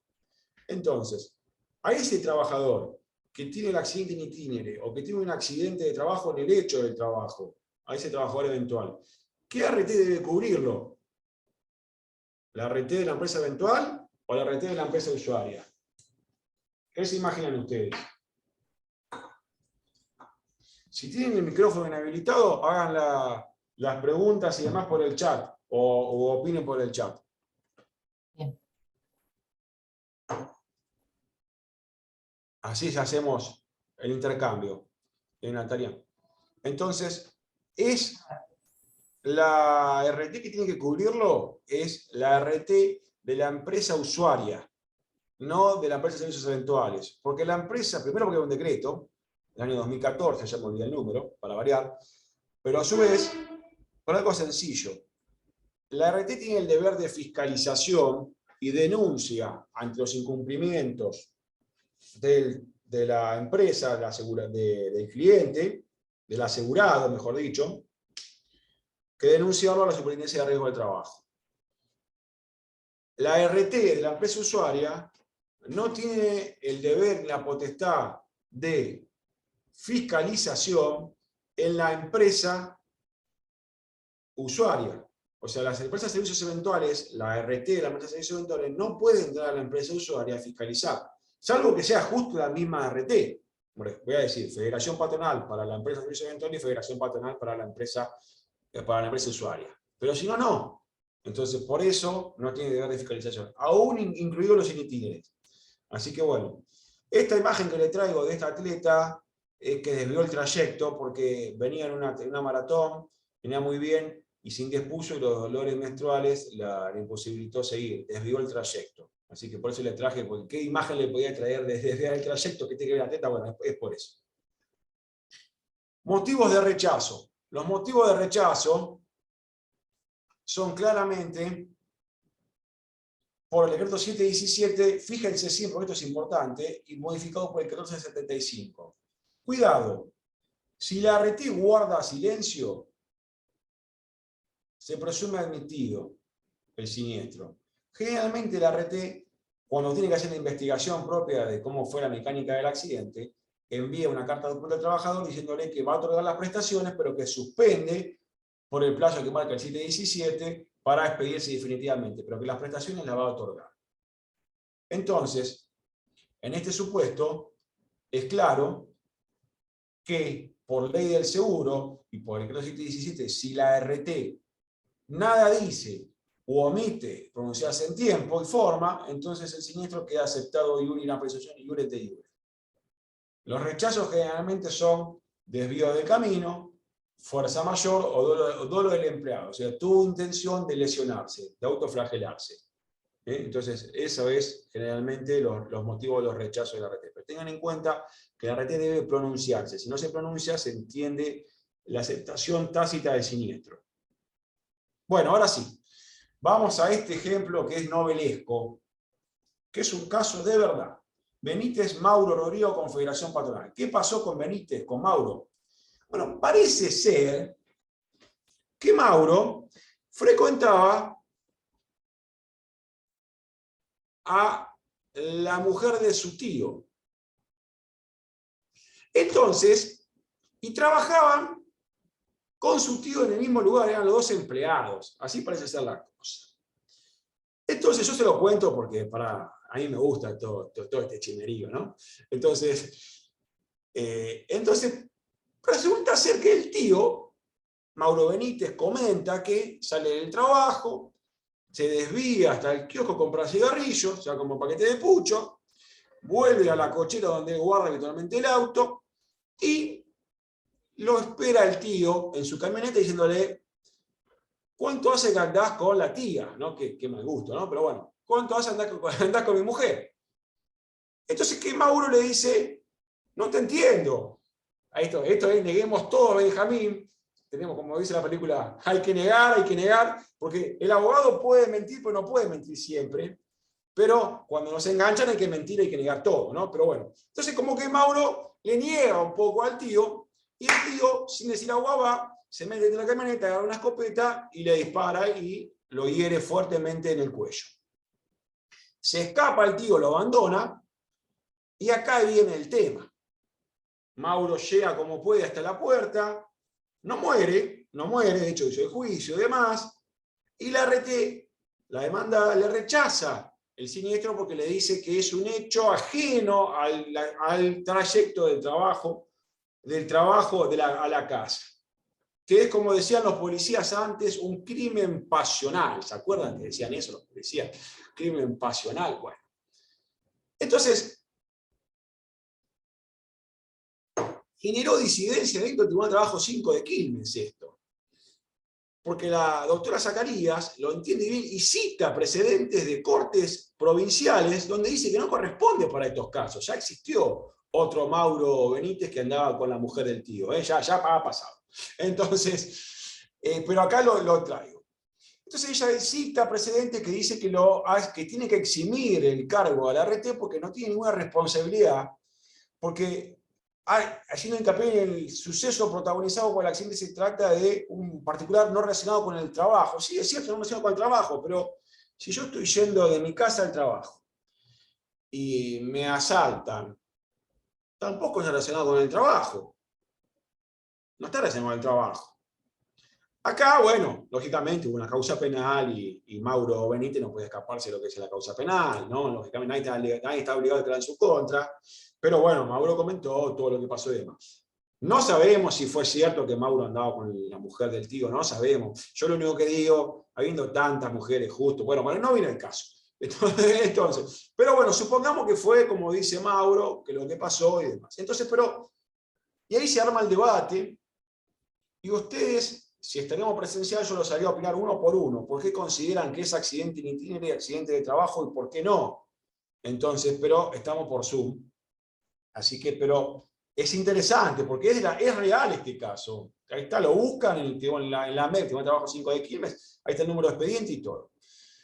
Entonces, a ese trabajador que tiene el accidente in itinere o que tiene un accidente de trabajo en el hecho del trabajo, a ese trabajador eventual, ¿qué ART debe cubrirlo? ¿La ART de la empresa eventual o la ART de la empresa usuaria? ¿Qué se imaginan ustedes? Si tienen el micrófono inhabilitado, hagan las preguntas y demás por el chat, o opinen por el chat. Bien. Así hacemos el intercambio, Natalia. Entonces, es la RT que tiene que cubrirlo, es la RT de la empresa usuaria, no de la empresa de servicios eventuales. Porque la empresa, primero porque es un decreto, del año 2014, ya me olvidé el número, para variar, pero a su vez, por algo sencillo. La RT tiene el deber de fiscalización y denuncia ante los incumplimientos de la empresa, del cliente, del asegurado, mejor dicho, que denunciarlo a la Superintendencia de Riesgo del Trabajo. La RT de la empresa usuaria no tiene el deber ni la potestad de fiscalización en la empresa usuaria. O sea, las empresas de servicios eventuales, la RT de la empresa de servicios eventuales, no puede entrar a la empresa usuaria a fiscalizar, salvo que sea justo la misma RT. Voy a decir, federación patronal para la empresa de servicios eventuales y federación patronal para la empresa usuaria. Pero si no, no. Entonces, por eso no tiene deber de fiscalización, aún incluidos los itinerantes. Así que bueno, esta imagen que le traigo de esta atleta que desvió el trayecto porque venía en una maratón, venía muy bien y se indispuso y los dolores menstruales la imposibilitó seguir, desvió el trayecto. Así que por eso le traje, porque ¿qué imagen le podía traer de desviar el trayecto que tiene que ver la atleta? Bueno, es por eso. Motivos de rechazo. Los motivos de rechazo son claramente por el decreto 717, fíjense siempre, porque esto es importante, y modificado por el 1475. Cuidado, si la RT guarda silencio, se presume admitido el siniestro. Generalmente la RT, cuando tiene que hacer la investigación propia de cómo fue la mecánica del accidente, envía una carta al trabajador diciéndole que va a otorgar las prestaciones, pero que suspende por el plazo que marca el 717 para expedirse definitivamente, pero que las prestaciones las va a otorgar. Entonces, en este supuesto, es claro que por ley del seguro y por el decreto 717, si la RT nada dice o omite pronunciarse en tiempo y forma, entonces el siniestro queda aceptado iure in apreciación y iure te iure. Los rechazos generalmente son desvío de camino, fuerza mayor o dolo del empleado. O sea, tuvo intención de lesionarse, de autoflagelarse. Entonces, eso es generalmente los motivos de los rechazos de la RT. Pero tengan en cuenta que la RT debe pronunciarse. Si no se pronuncia, se entiende la aceptación tácita del siniestro. Bueno, ahora sí. Vamos a este ejemplo que es novelesco, que es un caso de verdad. Benítez, Mauro, Rodrigo, Confederación Patronal. ¿Qué pasó con Benítez, con Mauro? Bueno, parece ser que Mauro frecuentaba a la mujer de su tío. Entonces, y trabajaban con su tío en el mismo lugar, eran los dos empleados. Así parece ser la cosa. Entonces, yo se lo cuento porque a mí me gusta todo este chimerío, ¿no? Entonces, resulta ser que el tío, Mauro Benítez, comenta que sale del trabajo, se desvía hasta el kiosco a comprar cigarrillos, o sea, como paquete de pucho, vuelve a la cochera donde guarda habitualmente el auto y lo espera el tío en su camioneta diciéndole: ¿cuánto hace que andás con la tía? ¿No? Qué mal gusto, ¿no? Pero bueno, ¿cuánto hace andás con mi mujer? Entonces, que Mauro le dice: no te entiendo. Esto es, neguemos todo, Benjamín. Tenemos, como dice la película, hay que negar, porque el abogado puede mentir, pero no puede mentir siempre. Pero cuando nos enganchan hay que mentir, hay que negar todo, ¿no? Pero bueno, entonces como que Mauro le niega un poco al tío, y el tío, sin decir agua va, se mete en la camioneta, agarra una escopeta y le dispara y lo hiere fuertemente en el cuello. Se escapa el tío, lo abandona, y acá viene el tema. Mauro llega como puede hasta la puerta, no muere, de hecho hizo el juicio y demás, y la demanda le rechaza el siniestro porque le dice que es un hecho ajeno al trayecto del trabajo a la casa. Que es, como decían los policías antes, un crimen pasional. ¿Se acuerdan que decían eso los policías? Crimen pasional, bueno. Entonces, generó disidencia dentro del Tribunal de Trabajo 5 de Quilmes esto. Porque la doctora Zacarías lo entiende bien y cita precedentes de cortes provinciales donde dice que no corresponde para estos casos. Ya existió otro Mauro Benítez que andaba con la mujer del tío. Ya ha pasado. Entonces, pero acá lo traigo. Entonces ella cita precedentes que dice que tiene que eximir el cargo al ART porque no tiene ninguna responsabilidad, porque haciendo hincapié en el suceso protagonizado por el accidente, se trata de un particular no relacionado con el trabajo. Sí, es cierto, no relacionado con el trabajo, pero si yo estoy yendo de mi casa al trabajo y me asaltan, tampoco es relacionado con el trabajo. No está relacionado con el trabajo. Acá, bueno, lógicamente hubo una causa penal y Mauro Benítez no puede escaparse de lo que es la causa penal, ¿no? Lógicamente nadie está obligado a declarar en su contra, pero bueno, Mauro comentó todo lo que pasó y demás. No sabemos si fue cierto que Mauro andaba con la mujer del tío, no sabemos. Yo lo único que digo, habiendo tantas mujeres justo, bueno, no viene el caso. Entonces, pero bueno, supongamos que fue como dice Mauro, que lo que pasó y demás. Entonces, y ahí se arma el debate, y ustedes, si estaríamos presenciales, yo los haría opinar uno por uno. ¿Por qué consideran que es accidente in itinere, accidente de trabajo y por qué no? Entonces, pero estamos por Zoom. Así que, pero es interesante porque es real este caso. Ahí está, lo buscan en la MEP, que trabajo 5 de Quilmes, ahí está el número de expediente y todo.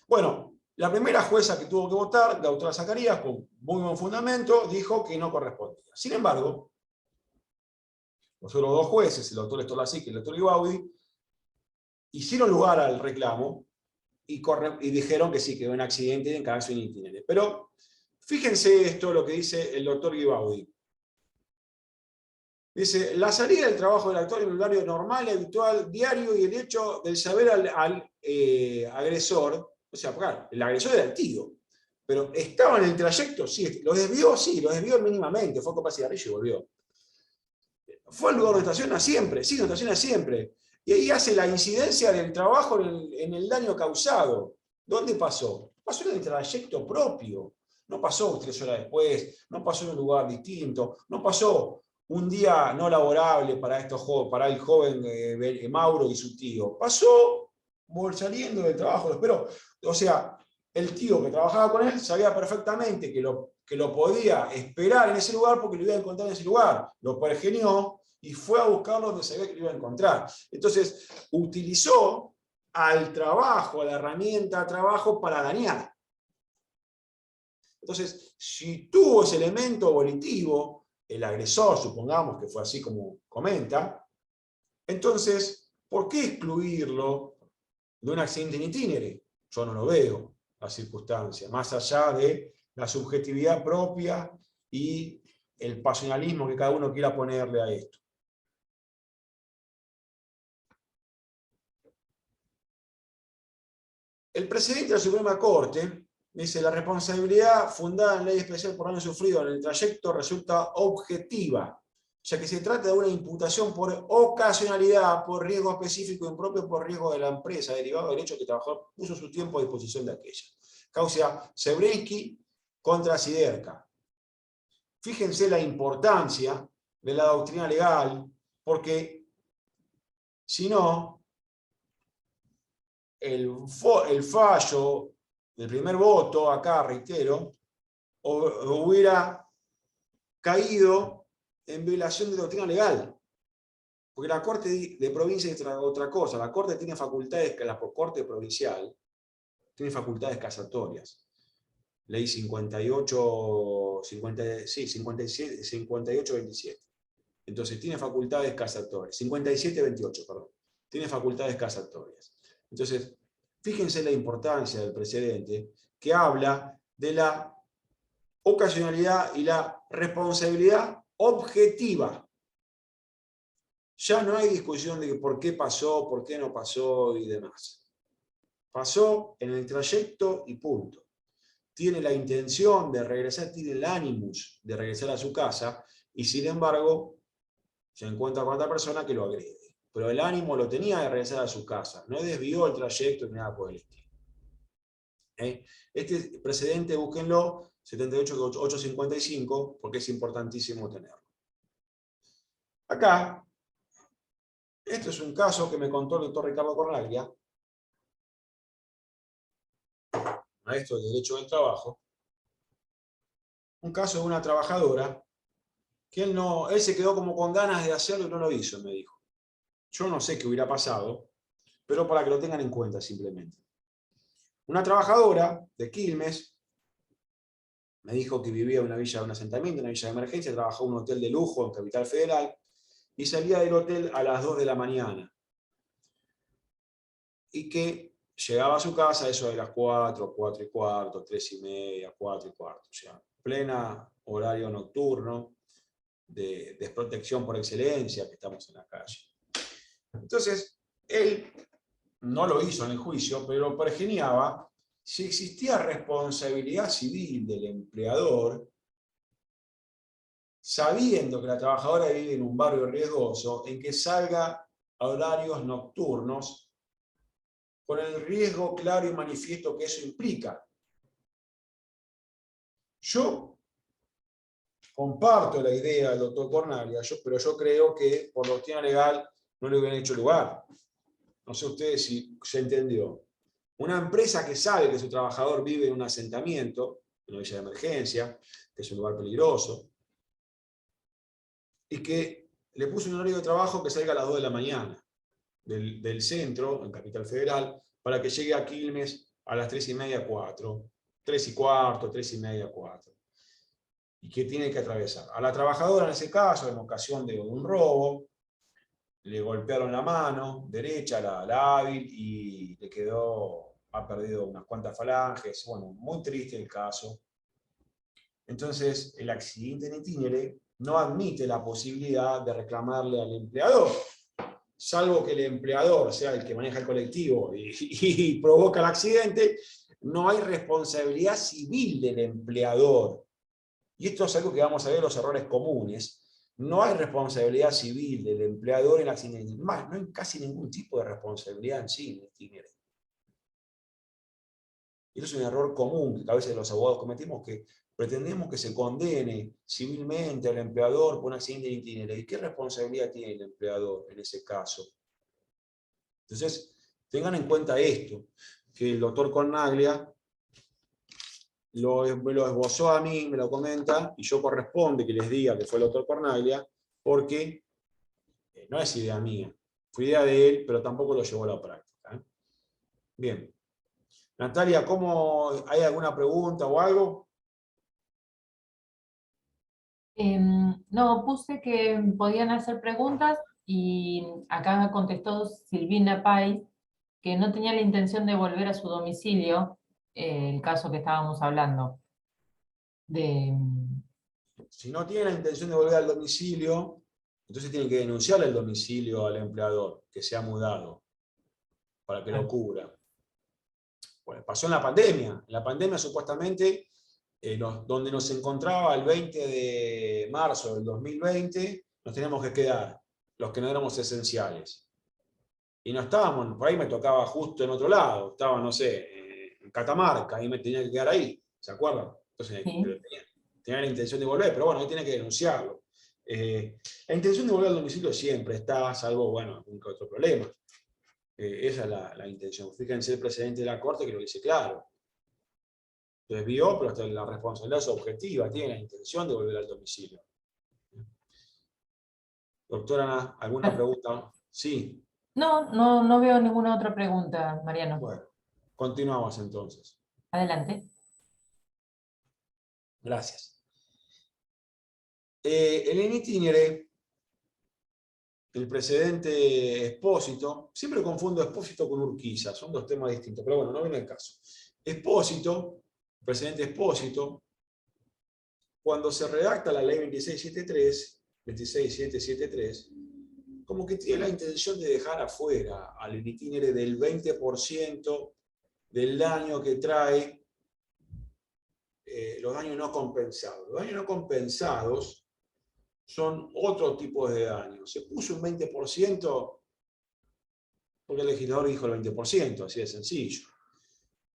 Bueno, la primera jueza que tuvo que votar, la doctora Zacarías, con muy buen fundamento, dijo que no correspondía. Sin embargo, los otros dos jueces, el doctor Estolasic y el doctor Ibaudi, hicieron lugar al reclamo y dijeron que sí, que era un accidente en caso in itinere. Pero fíjense esto, lo que dice el doctor Ibaudi. Dice, la salida del trabajo del actor en el horario normal y habitual, diario, y el hecho del saber al agresor, o sea, claro, el agresor era el tío, pero estaba en el trayecto, sí, lo desvió mínimamente, fue con cigarrillo y volvió. Fue al lugar donde estaciona siempre, sí, donde estaciona siempre. Y ahí hace la incidencia del trabajo en el daño causado. ¿Dónde pasó? Pasó en el trayecto propio. No pasó 3 horas después, no pasó en un lugar distinto, no pasó un día no laborable para el joven Mauro y su tío. Pasó saliendo del trabajo. Pero, o sea, el tío que trabajaba con él sabía perfectamente que lo podía esperar en ese lugar porque lo iba a encontrar en ese lugar. Lo pergenió y fue a buscarlo donde sabía que lo iba a encontrar. Entonces, utilizó al trabajo, a la herramienta trabajo para dañar. Entonces, si tuvo ese elemento volitivo, el agresor, supongamos que fue así como comenta, entonces, ¿por qué excluirlo de un accidente in itinere? Yo no lo veo, la circunstancia, más allá de la subjetividad propia y el pasionalismo que cada uno quiera ponerle a esto. El presidente de la Suprema Corte dice, la responsabilidad fundada en ley especial por daño sufrido en el trayecto resulta objetiva, ya que se trata de una imputación por ocasionalidad, por riesgo específico impropio, por riesgo de la empresa, derivado del hecho que el trabajador puso su tiempo a disposición de aquella. Causa Sebrinsky contra Siderca. Fíjense la importancia de la doctrina legal, porque si no, el fallo del primer voto, acá reitero, hubiera caído en violación de doctrina legal. Porque la Corte de Provincia es otra cosa. La Corte tiene facultades, la Corte Provincial tiene facultades casatorias. Ley 58-27. Entonces tiene facultades casatorias. 57-28, perdón. Tiene facultades casatorias. Entonces, fíjense la importancia del precedente que habla de la ocasionalidad y la responsabilidad objetiva. Ya no hay discusión de por qué pasó, por qué no pasó y demás. Pasó en el trayecto y punto. Tiene la intención de regresar, tiene el ánimos de regresar a su casa y sin embargo se encuentra con otra persona que lo agrede. Pero el ánimo lo tenía de regresar a su casa, no desvió el trayecto ni nada por el estilo. Este precedente, búsquenlo, 78.855, porque es importantísimo tenerlo. Acá, esto es un caso que me contó el doctor Ricardo Cornaglia, maestro de Derecho del Trabajo, un caso de una trabajadora que él se quedó como con ganas de hacerlo y no lo hizo, me dijo. Yo no sé qué hubiera pasado, pero para que lo tengan en cuenta simplemente. Una trabajadora de Quilmes me dijo que vivía en una villa de un asentamiento, una villa de emergencia, trabajaba en un hotel de lujo en Capital Federal, y salía del hotel a las 2 de la mañana. Y que llegaba a su casa eso de las 4, 4 y cuarto, 3 y media, 4 y cuarto. O sea, plena horario nocturno, de desprotección por excelencia, que estamos en la calle. Entonces, él no lo hizo en el juicio, pero lo pergeniaba si existía responsabilidad civil del empleador, sabiendo que la trabajadora vive en un barrio riesgoso, en que salga a horarios nocturnos, con el riesgo claro y manifiesto que eso implica. Yo comparto la idea del doctor Cornaglia, pero yo creo que por doctrina legal no le hubieran hecho lugar. No sé ustedes si se entendió. Una empresa que sabe que su trabajador vive en un asentamiento, en una villa de emergencia, que es un lugar peligroso, y que le puso un horario de trabajo que salga a las 2 de la mañana del centro, en Capital Federal, para que llegue a Quilmes a las 3 y media, 4, 3 y cuarto, 3 y media, 4. Y que tiene que atravesar. A la trabajadora en ese caso, en ocasión de un robo, le golpearon la mano derecha, la hábil, y le quedó, ha perdido unas cuantas falanges. Bueno, muy triste el caso. Entonces, el accidente en itinere no admite la posibilidad de reclamarle al empleador, salvo que el empleador sea el que maneja el colectivo y provoca el accidente. No hay responsabilidad civil del empleador. Y esto es algo que vamos a ver en los errores comunes. No hay responsabilidad civil del empleador en accidentes. Más, no hay casi ningún tipo de responsabilidad en sí en el itinere. Y esto es un error común que a veces los abogados cometimos, que pretendemos que se condene civilmente al empleador por un accidente en itinere. ¿Y qué responsabilidad tiene el empleador en ese caso? Entonces, tengan en cuenta esto, que el doctor Cornaglia me lo esbozó a mí, me lo comenta, y yo corresponde que les diga que fue el doctor Cornaglia, porque no es idea mía, fue idea de él, pero tampoco lo llevó a la práctica. Bien. Natalia, ¿hay alguna pregunta o algo? No, puse que podían hacer preguntas y acá me contestó Silvina Pais que no tenía la intención de volver a su domicilio, el caso que estábamos hablando. Si no tiene la intención de volver al domicilio, entonces tienen que denunciarle el domicilio al empleador que se ha mudado para que lo cubra. Bueno, pasó en la pandemia. En la pandemia supuestamente, donde nos encontraba el 20 de marzo del 2020, nos teníamos que quedar, los que no éramos esenciales. Y no estábamos, por ahí me tocaba justo en otro lado, estaba, no sé, en Catamarca, y me tenía que quedar ahí, ¿se acuerdan? Entonces ¿Sí? tenía la intención de volver, pero bueno, ahí tiene que denunciarlo. La intención de volver al domicilio siempre está, salvo, bueno, algún que otro problema. Esa es la intención. Fíjense el precedente de la Corte que lo dice claro. Desvió, pero hasta la responsabilidad es objetiva, tiene la intención de volver al domicilio. Doctora Ana, ¿alguna pregunta? Sí. No veo ninguna otra pregunta, Mariano. Bueno, continuamos entonces. Adelante. Gracias. El in itinere, el precedente Espósito, siempre confundo Espósito con Urquiza, son dos temas distintos, pero bueno, no viene el caso. Espósito, precedente Espósito, cuando se redacta la ley 26773, como que tiene la intención de dejar afuera al in itinere del 20% del daño que trae los daños no compensados. Los daños no compensados son otro tipo de daños. Se puso un 20% porque el legislador dijo el 20%, así de sencillo.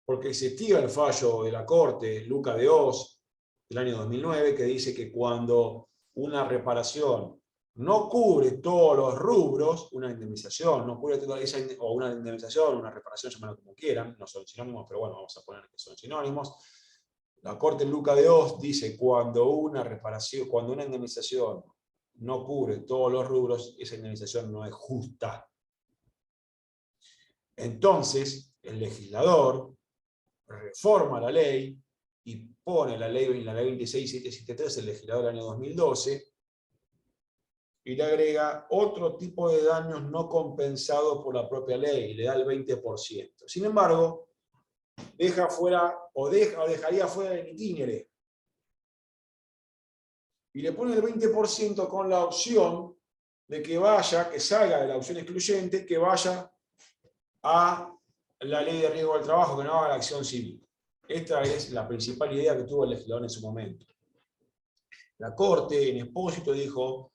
Porque existía el fallo de la Corte, Luca de Oz, del año 2009, que dice que cuando una reparación no cubre todos los rubros, una indemnización, no cubre toda esa, o una indemnización, una reparación, llámalo como quieran, no son sinónimos, pero bueno, vamos a poner que son sinónimos. La Corte Luca de Oz dice cuando una reparación, cuando una indemnización no cubre todos los rubros, esa indemnización no es justa. Entonces, el legislador reforma la ley y pone la ley 26773, el legislador del año 2012, y le agrega otro tipo de daños no compensados por la propia ley, y le da el 20%. Sin embargo, deja fuera, o dejaría fuera el itinere. Y le pone el 20% con la opción de que vaya, que salga de la opción excluyente, que vaya a la ley de riesgo del trabajo, que no haga la acción civil. Esta es la principal idea que tuvo el legislador en su momento. La Corte, en Expósito, dijo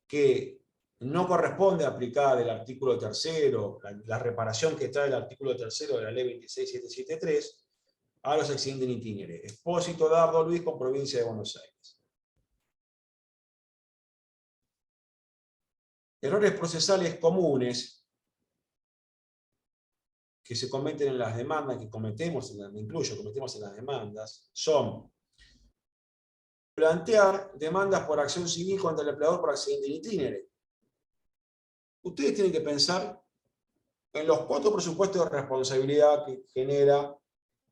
que no corresponde aplicar el artículo 3º, la reparación que trae el artículo 3º de la ley 26773, a los accidentes en itinere. Expósito, Dardo, Luis, con Provincia de Buenos Aires. Errores procesales comunes que se cometen en las demandas, que cometemos, cometemos en las demandas, son plantear demandas por acción civil contra el empleador por accidente en itinere. Ustedes tienen que pensar en los 4 presupuestos de responsabilidad que genera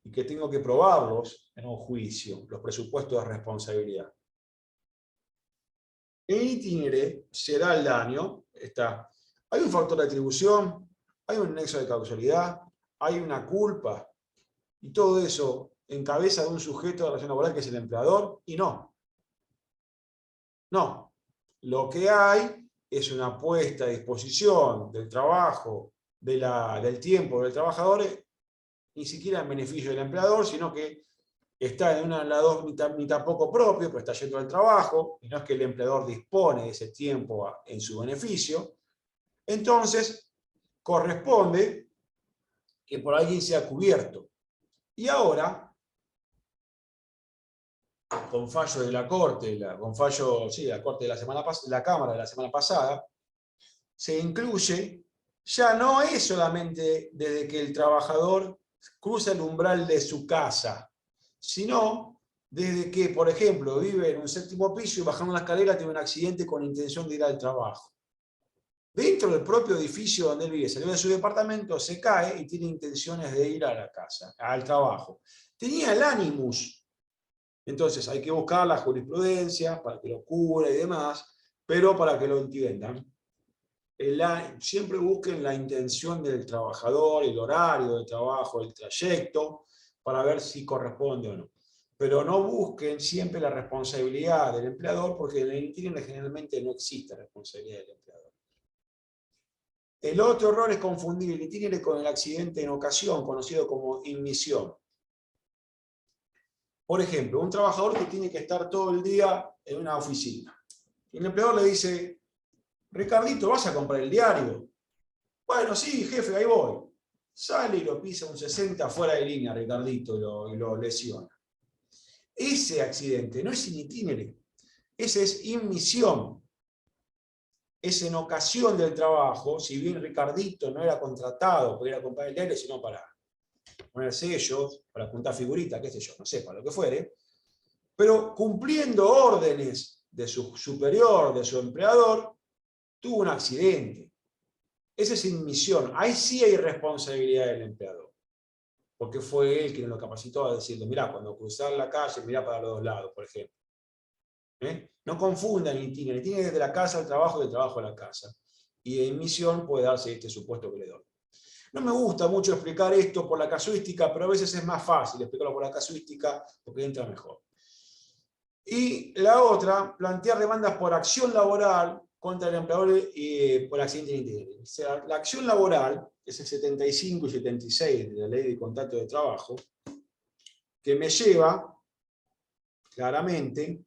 y que tengo que probarlos en un juicio, los presupuestos de responsabilidad. En itinere se da el daño, hay un factor de atribución, hay un nexo de causalidad, hay una culpa, y todo eso en cabeza de un sujeto de relación laboral que es el empleador, y no. No. Lo que hay es una puesta a disposición del trabajo, del tiempo del trabajador, ni siquiera en beneficio del empleador, sino que está en una de las dos ni tampoco propio, pero está yendo al trabajo, y no es que el empleador dispone de ese tiempo en su beneficio. Entonces, corresponde que por alguien sea cubierto. Y ahora, con fallo de la Corte, con fallo, sí, la Corte de la Cámara de la semana pasada, se incluye, ya no es solamente desde que el trabajador cruza el umbral de su casa, sino desde que, por ejemplo, vive en un 7º piso y bajando una escalera tiene un accidente con intención de ir al trabajo. Dentro del propio edificio donde él vive, salió de su departamento, se cae y tiene intenciones de ir a la casa, al trabajo. Tenía el animus. Entonces hay que buscar la jurisprudencia para que lo cubra y demás, pero para que lo entiendan, siempre busquen la intención del trabajador, el horario de trabajo, el trayecto, para ver si corresponde o no. Pero no busquen siempre la responsabilidad del empleador, porque en el itinere generalmente no existe responsabilidad del empleador. El otro error es confundir el itinere con el accidente en ocasión, conocido como inmisión. Por ejemplo, un trabajador que tiene que estar todo el día en una oficina. Y el empleador le dice: Ricardito, ¿vas a comprar el diario? Bueno, sí, jefe, ahí voy. Sale y lo pisa un 60 fuera de línea, Ricardito, y lo lesiona. Ese accidente no es in itinere, ese es inmisión. Es en ocasión del trabajo, si bien Ricardito no era contratado para ir a comprar el diario, sino para poner sellos, para apuntar figuritas, qué sé yo, no sé, para lo que fuere, pero cumpliendo órdenes de su superior, de su empleador, tuvo un accidente. Esa es inmisión. Ahí sí hay responsabilidad del empleador, porque fue él quien lo capacitó a decirle: mirá, cuando cruzar la calle, mirá para los 2 lados, por ejemplo. No confundan el itinere. El itinere desde la casa al trabajo y del trabajo a la casa. Y en misión puede darse este supuesto que le doy. No me gusta mucho explicar esto por la casuística, pero a veces es más fácil explicarlo por la casuística porque entra mejor. Y la otra, plantear demandas por acción laboral contra el empleador por accidente en itinere. O sea, la acción laboral, que es el 75 y 76 de la Ley de Contrato de Trabajo, que me lleva claramente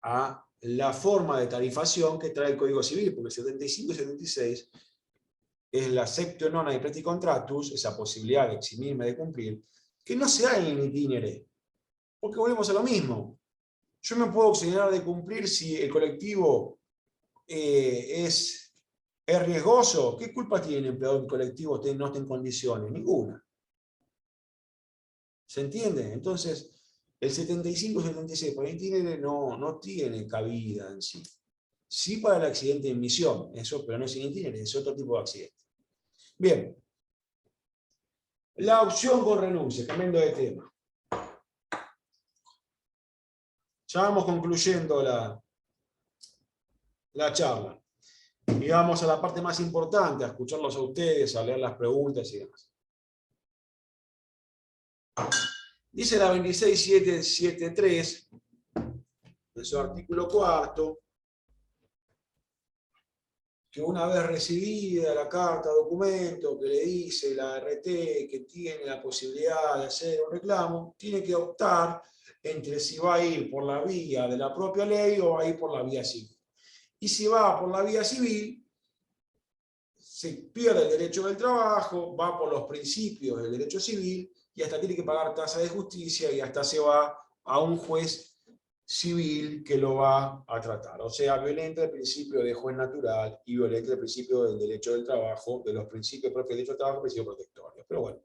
a la forma de tarifación que trae el Código Civil, porque 75 y 76 es la exceptio nona de preti contractus, esa posibilidad de eximirme de cumplir, que no se da en el itinere, porque volvemos a lo mismo. Yo me puedo exonerar de cumplir si el colectivo es riesgoso. ¿Qué culpa tiene el empleador del colectivo no esté en condiciones? Ninguna. ¿Se entiende? Entonces, el 75 y 76 para el itinere no tiene cabida en sí. Sí para el accidente de misión, eso, pero no es en itinere, es otro tipo de accidente. Bien. La opción con renuncia, cambiando de tema. Ya vamos concluyendo la charla. Y vamos a la parte más importante, a escucharlos a ustedes, a leer las preguntas y demás. Dice la 26773, en su artículo 4, que una vez recibida la carta documento que le dice la RT que tiene la posibilidad de hacer un reclamo, tiene que optar entre si va a ir por la vía de la propia ley o va a ir por la vía civil. Y si va por la vía civil, se pierde el derecho del trabajo, va por los principios del derecho civil y hasta tiene que pagar tasa de justicia y hasta se va a un juez civil que lo va a tratar. O sea, violenta el principio de juez natural y violenta el principio del derecho del trabajo, de los principios propios del derecho del trabajo, principios protectorios. Pero bueno,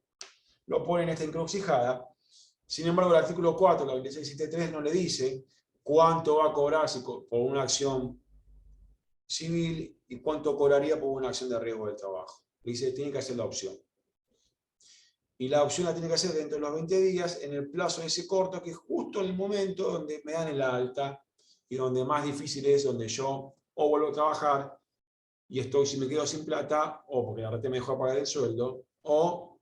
lo pone en esta encrucijada. Sin embargo, el artículo 4, la 2673, no le dice cuánto va a cobrar por una acción civil y cuánto cobraría por una acción de riesgo del trabajo. Le dice, tiene que hacer la opción. Y la opción la tiene que hacer dentro de los 20 días, en el plazo ese corto, que es justo el momento donde me dan el alta y donde más difícil es, donde yo o vuelvo a trabajar y estoy, si me quedo sin plata, o porque la RT me dejó pagar el sueldo, o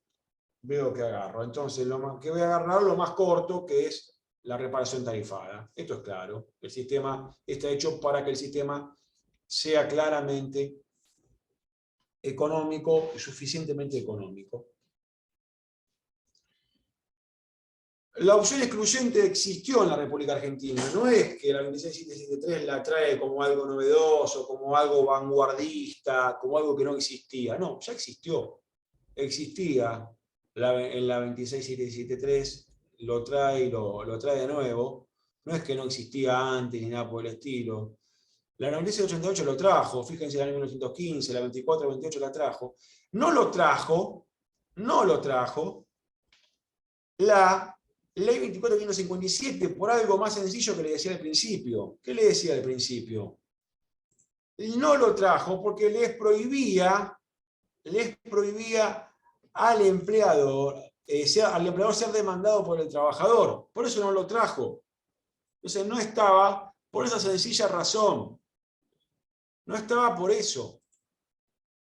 veo que agarro. Entonces, lo que voy a agarrar lo más corto, que es la reparación tarifada. Esto es claro. El sistema está hecho para que el sistema sea claramente económico y suficientemente económico. La opción excluyente existió en la República Argentina. No es que la 26773 la trae como algo novedoso, como algo vanguardista, como algo que no existía. No, ya existió. Existía en la 26773, lo trae de nuevo. No es que no existía antes ni nada por el estilo. La 9688 lo trajo, fíjense, la 1915, la 2428 la trajo. No lo trajo la Ley 2457 por algo más sencillo que le decía al principio. ¿Qué le decía al principio? No lo trajo porque les prohibía al empleador ser demandado por el trabajador. Por eso no lo trajo. Entonces no estaba por esa sencilla razón. No estaba por eso.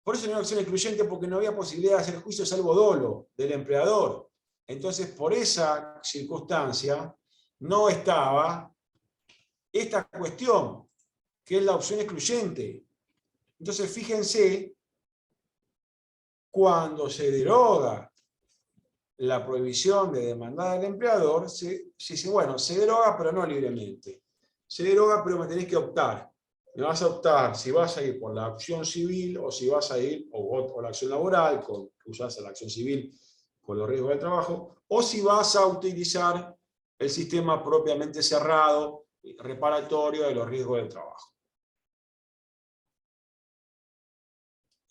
Por eso no era opción excluyente, porque no había posibilidad de hacer juicio salvo dolo del empleador. Entonces, por esa circunstancia, no estaba esta cuestión, que es la opción excluyente. Entonces, fíjense, cuando se deroga la prohibición de demandar al empleador, se dice, bueno, se deroga, pero no libremente. Se deroga, pero me tenés que optar. Me vas a optar si vas a ir por la acción civil o si vas a ir o la acción laboral, que usás la acción civil con los riesgos del trabajo, o si vas a utilizar el sistema propiamente cerrado, reparatorio de los riesgos del trabajo.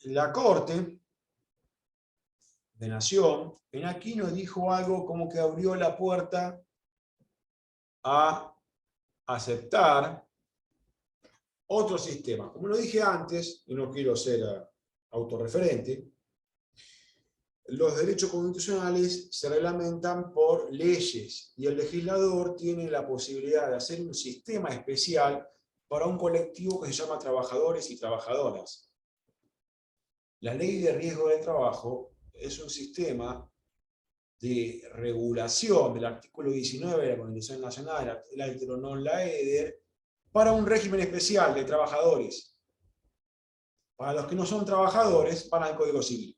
La Corte de Nación en Aquino dijo algo como que abrió la puerta a aceptar otro sistema. Como lo dije antes, y no quiero ser autorreferente, los derechos constitucionales se reglamentan por leyes y el legislador tiene la posibilidad de hacer un sistema especial para un colectivo que se llama trabajadores y trabajadoras. La ley de riesgo del trabajo es un sistema de regulación del artículo 19 de la Constitución Nacional, el altero non laeder, para un régimen especial de trabajadores. Para los que no son trabajadores, para el Código Civil.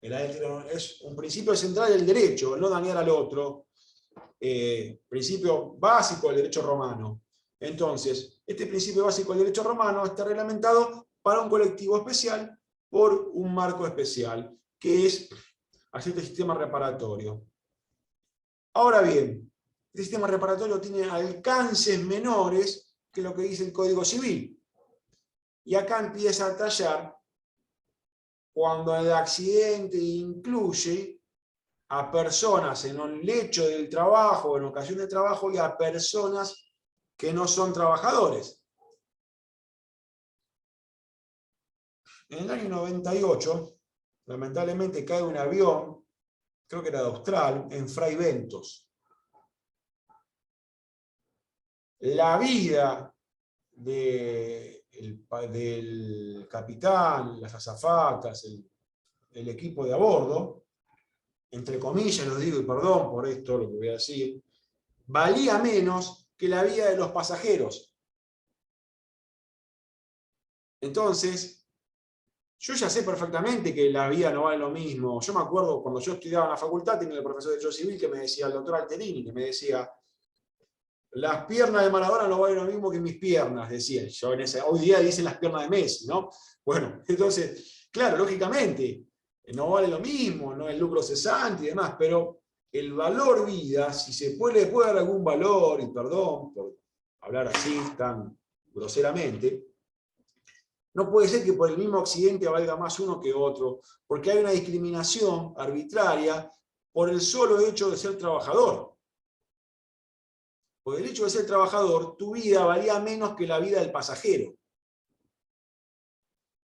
El altero es un principio central del derecho, el no dañar al otro, principio básico del derecho romano. Entonces, este principio básico del derecho romano está reglamentado para un colectivo especial por un marco especial, que es hacer este sistema reparatorio. Ahora bien, este sistema reparatorio tiene alcances menores que lo que dice el Código Civil. Y acá empieza a tallar cuando el accidente incluye a personas en el hecho del trabajo, en ocasión de trabajo, y a personas que no son trabajadores. En el año 98, lamentablemente cae un avión, creo que era de Austral, en Fray Bentos. La vida del capitán, las azafatas, el equipo de a bordo, entre comillas lo digo y perdón por esto lo que voy a decir, valía menos que la vida de los pasajeros. Entonces, yo ya sé perfectamente que la vida no vale lo mismo. Yo me acuerdo cuando yo estudiaba en la facultad, tenía el profesor de Derecho Civil que me decía, el doctor Alterini, que me decía, las piernas de Maradona no valen lo mismo que mis piernas, decía. Yo hoy día dicen las piernas de Messi, ¿no? Bueno, entonces, claro, lógicamente, no vale lo mismo, no el lucro cesante y demás, pero el valor vida, si se le puede dar algún valor, y perdón por hablar así tan groseramente, no puede ser que por el mismo accidente valga más uno que otro, porque hay una discriminación arbitraria por el solo hecho de ser trabajador. Por el hecho de ser trabajador, tu vida valía menos que la vida del pasajero.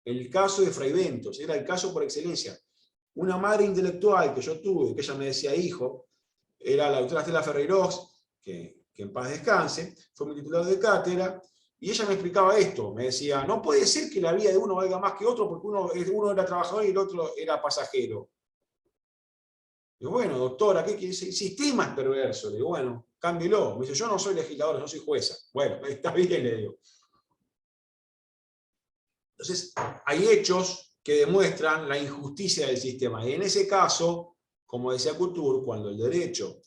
El caso de Fray Bentos era el caso por excelencia. Una madre intelectual que yo tuve, que ella me decía hijo, era la doctora Estela Ferreiros, que en paz descanse, fue mi titular de cátedra, y ella me explicaba esto, me decía, no puede ser que la vida de uno valga más que otro porque uno era trabajador y el otro era pasajero. Digo, bueno, doctora, ¿qué quiere decir? El sistema es perverso. Le digo, bueno, cámbielo. Me dice, yo no soy legisladora, yo soy jueza. Bueno, está bien, le digo. Entonces, hay hechos que demuestran la injusticia del sistema. Y en ese caso, como decía Couture, cuando el derecho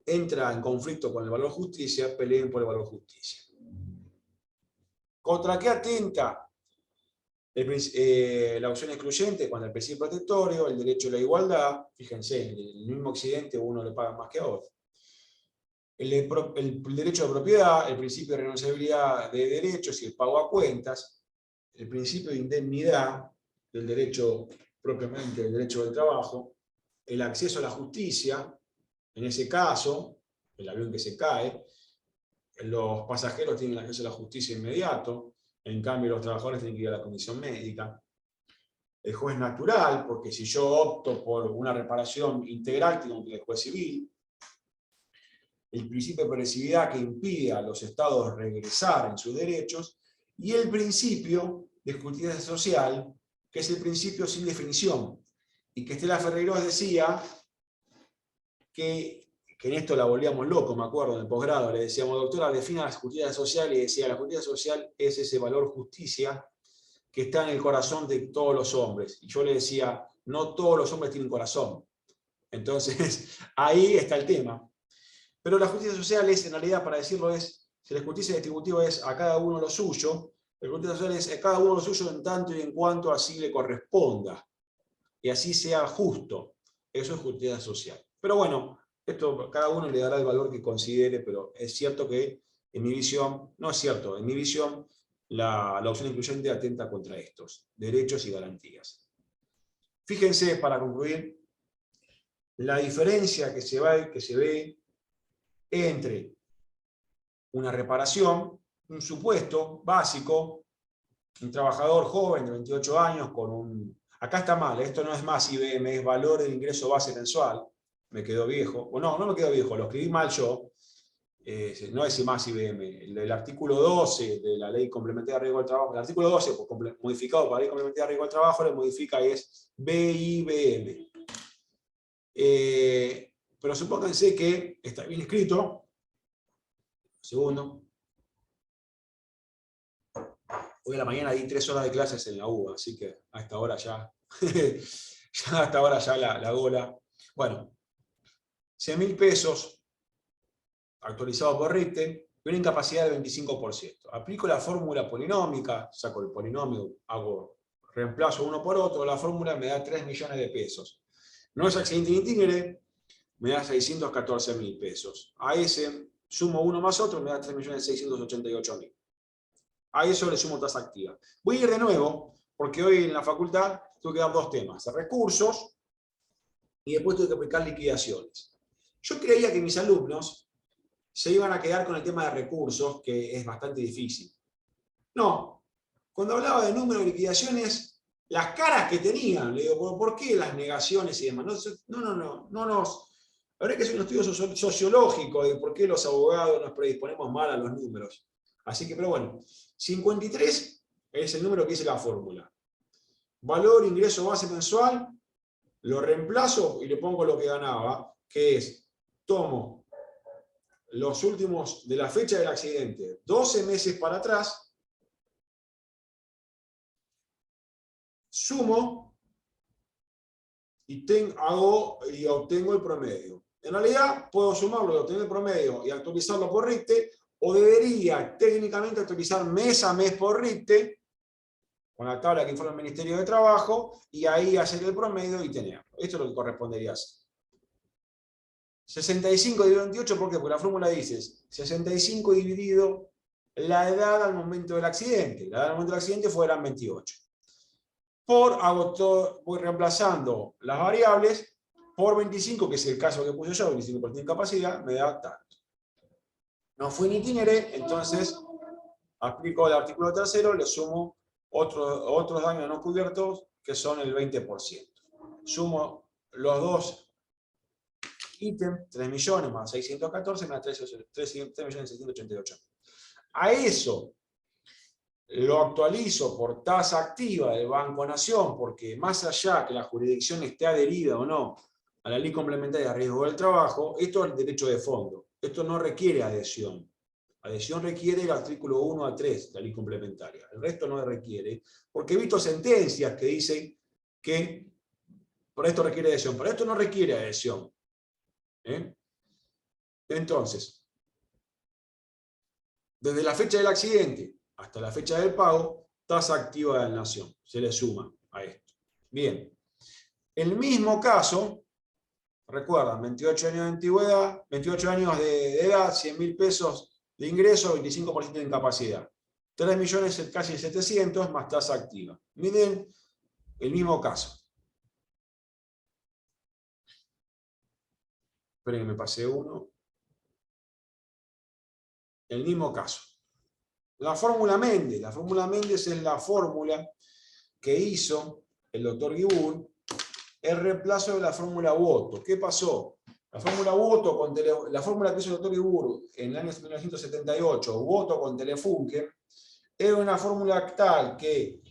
entra en conflicto con el valor justicia, peleen por el valor justicia. ¿Contra qué atenta la opción excluyente? Cuando el principio protectorio, el derecho a la igualdad, fíjense, en el mismo accidente uno le paga más que a otro. El derecho de propiedad, el principio de renunciabilidad de derechos y el pago a cuentas, el principio de indemnidad del derecho propiamente, del derecho del trabajo, el acceso a la justicia, en ese caso, el avión que se cae, los pasajeros tienen acceso a la justicia inmediato, en cambio los trabajadores tienen que ir a la comisión médica. El juez natural, porque si yo opto por una reparación integral, tengo que ir al juez civil. El principio de progresividad que impide a los estados regresar en sus derechos, y el principio de justicia social, que es el principio sin definición, y que Estela Ferreiros decía que en esto la volvíamos loco, me acuerdo, en el posgrado, le decíamos, doctora, defina la justicia social, y decía, la justicia social es ese valor justicia que está en el corazón de todos los hombres. Y yo le decía, no todos los hombres tienen corazón. Entonces, ahí está el tema. Pero la justicia social es, en realidad, para decirlo, si la justicia distributiva es a cada uno lo suyo, la justicia social es a cada uno lo suyo en tanto y en cuanto así le corresponda. Y así sea justo. Eso es justicia social. Pero bueno, esto cada uno le dará el valor que considere, pero es cierto que en mi visión, no es cierto, en mi visión la opción incluyente atenta contra estos derechos y garantías. Fíjense, para concluir, la diferencia que se ve entre una reparación, un supuesto básico, un trabajador joven de 28 años con un... Acá está mal, esto no es más IBM, es valor del ingreso base mensual. Me quedó viejo. O no me quedó viejo, lo escribí mal yo. No es más IBM. El artículo 12 de la Ley Complementaria de Riesgo del Trabajo, el artículo 12, modificado para la Ley Complementaria de Riesgo del Trabajo, le modifica y es BIBM. Pero supónganse que está bien escrito. Segundo. Hoy a la mañana di 3 horas de clases en la UBA, así que a esta hora ya, hasta ahora ya la gola. Bueno, 100.000 pesos actualizado por Richter, y una incapacidad del 25%. Aplico la fórmula polinómica, saco el polinomio, reemplazo uno por otro, la fórmula me da 3 millones de pesos. No es accidente ni tigre, me da 614.000 pesos. A ese sumo uno más otro, me da 3.688.000. A eso le sumo tasa activa. Voy a ir de nuevo, porque hoy en la facultad tengo que dar 2 temas, recursos, y después tengo que aplicar liquidaciones. Yo creía que mis alumnos se iban a quedar con el tema de recursos, que es bastante difícil. No, cuando hablaba de número de liquidaciones, las caras que tenían. Le digo, ¿por qué las negaciones y demás? Habría que hacer un estudio sociológico de por qué los abogados nos predisponemos mal a los números. Así que, pero bueno, 53 es el número que dice la fórmula. Valor, ingreso base mensual, lo reemplazo y le pongo lo que ganaba, que es, tomo los últimos de la fecha del accidente, 12 meses para atrás, sumo y obtengo el promedio. En realidad puedo sumarlo y obtener el promedio y actualizarlo por RIPTE, o debería técnicamente actualizar mes a mes por RIPTE, con la tabla que informa el Ministerio de Trabajo, y ahí hacer el promedio y tenerlo. Esto es lo que correspondería hacer. 65 dividido 28, ¿por qué? Porque la fórmula dice 65 dividido la edad al momento del accidente. La edad al momento del accidente eran 28. Voy reemplazando las variables por 25, que es el caso que puse yo, 25% de incapacidad, me da tanto. No fui ni itinere, entonces aplico el artículo tercero, le sumo otros daños no cubiertos, que son el 20%. Sumo los dos ítems, 3 millones más 614, más 3.688.000. A eso lo actualizo por tasa activa del Banco Nación, porque más allá que la jurisdicción esté adherida o no a la ley complementaria de riesgo del trabajo, esto es el derecho de fondo. Esto no requiere adhesión. Adhesión requiere el artículo 1 a 3 de la ley complementaria. El resto no requiere, porque he visto sentencias que dicen que por esto requiere adhesión. Por esto no requiere adhesión. Entonces, desde la fecha del accidente hasta la fecha del pago, tasa activa de la nación. Se le suma a esto. Bien. El mismo caso, recuerdan, 28 años de antigüedad, 28 años de edad, 100.000 pesos de ingreso, 25% de incapacidad. 3 millones casi 700 más tasa activa. Miren el mismo caso. Esperen que me pasé uno. El mismo caso. La fórmula Méndez. La fórmula Méndez es la fórmula que hizo el doctor Guibur, el reemplazo de la fórmula Woto. ¿Qué pasó? La fórmula Woto, la fórmula que hizo el doctor Guibur en el año 1978, Woto con Telefunken, era una fórmula tal que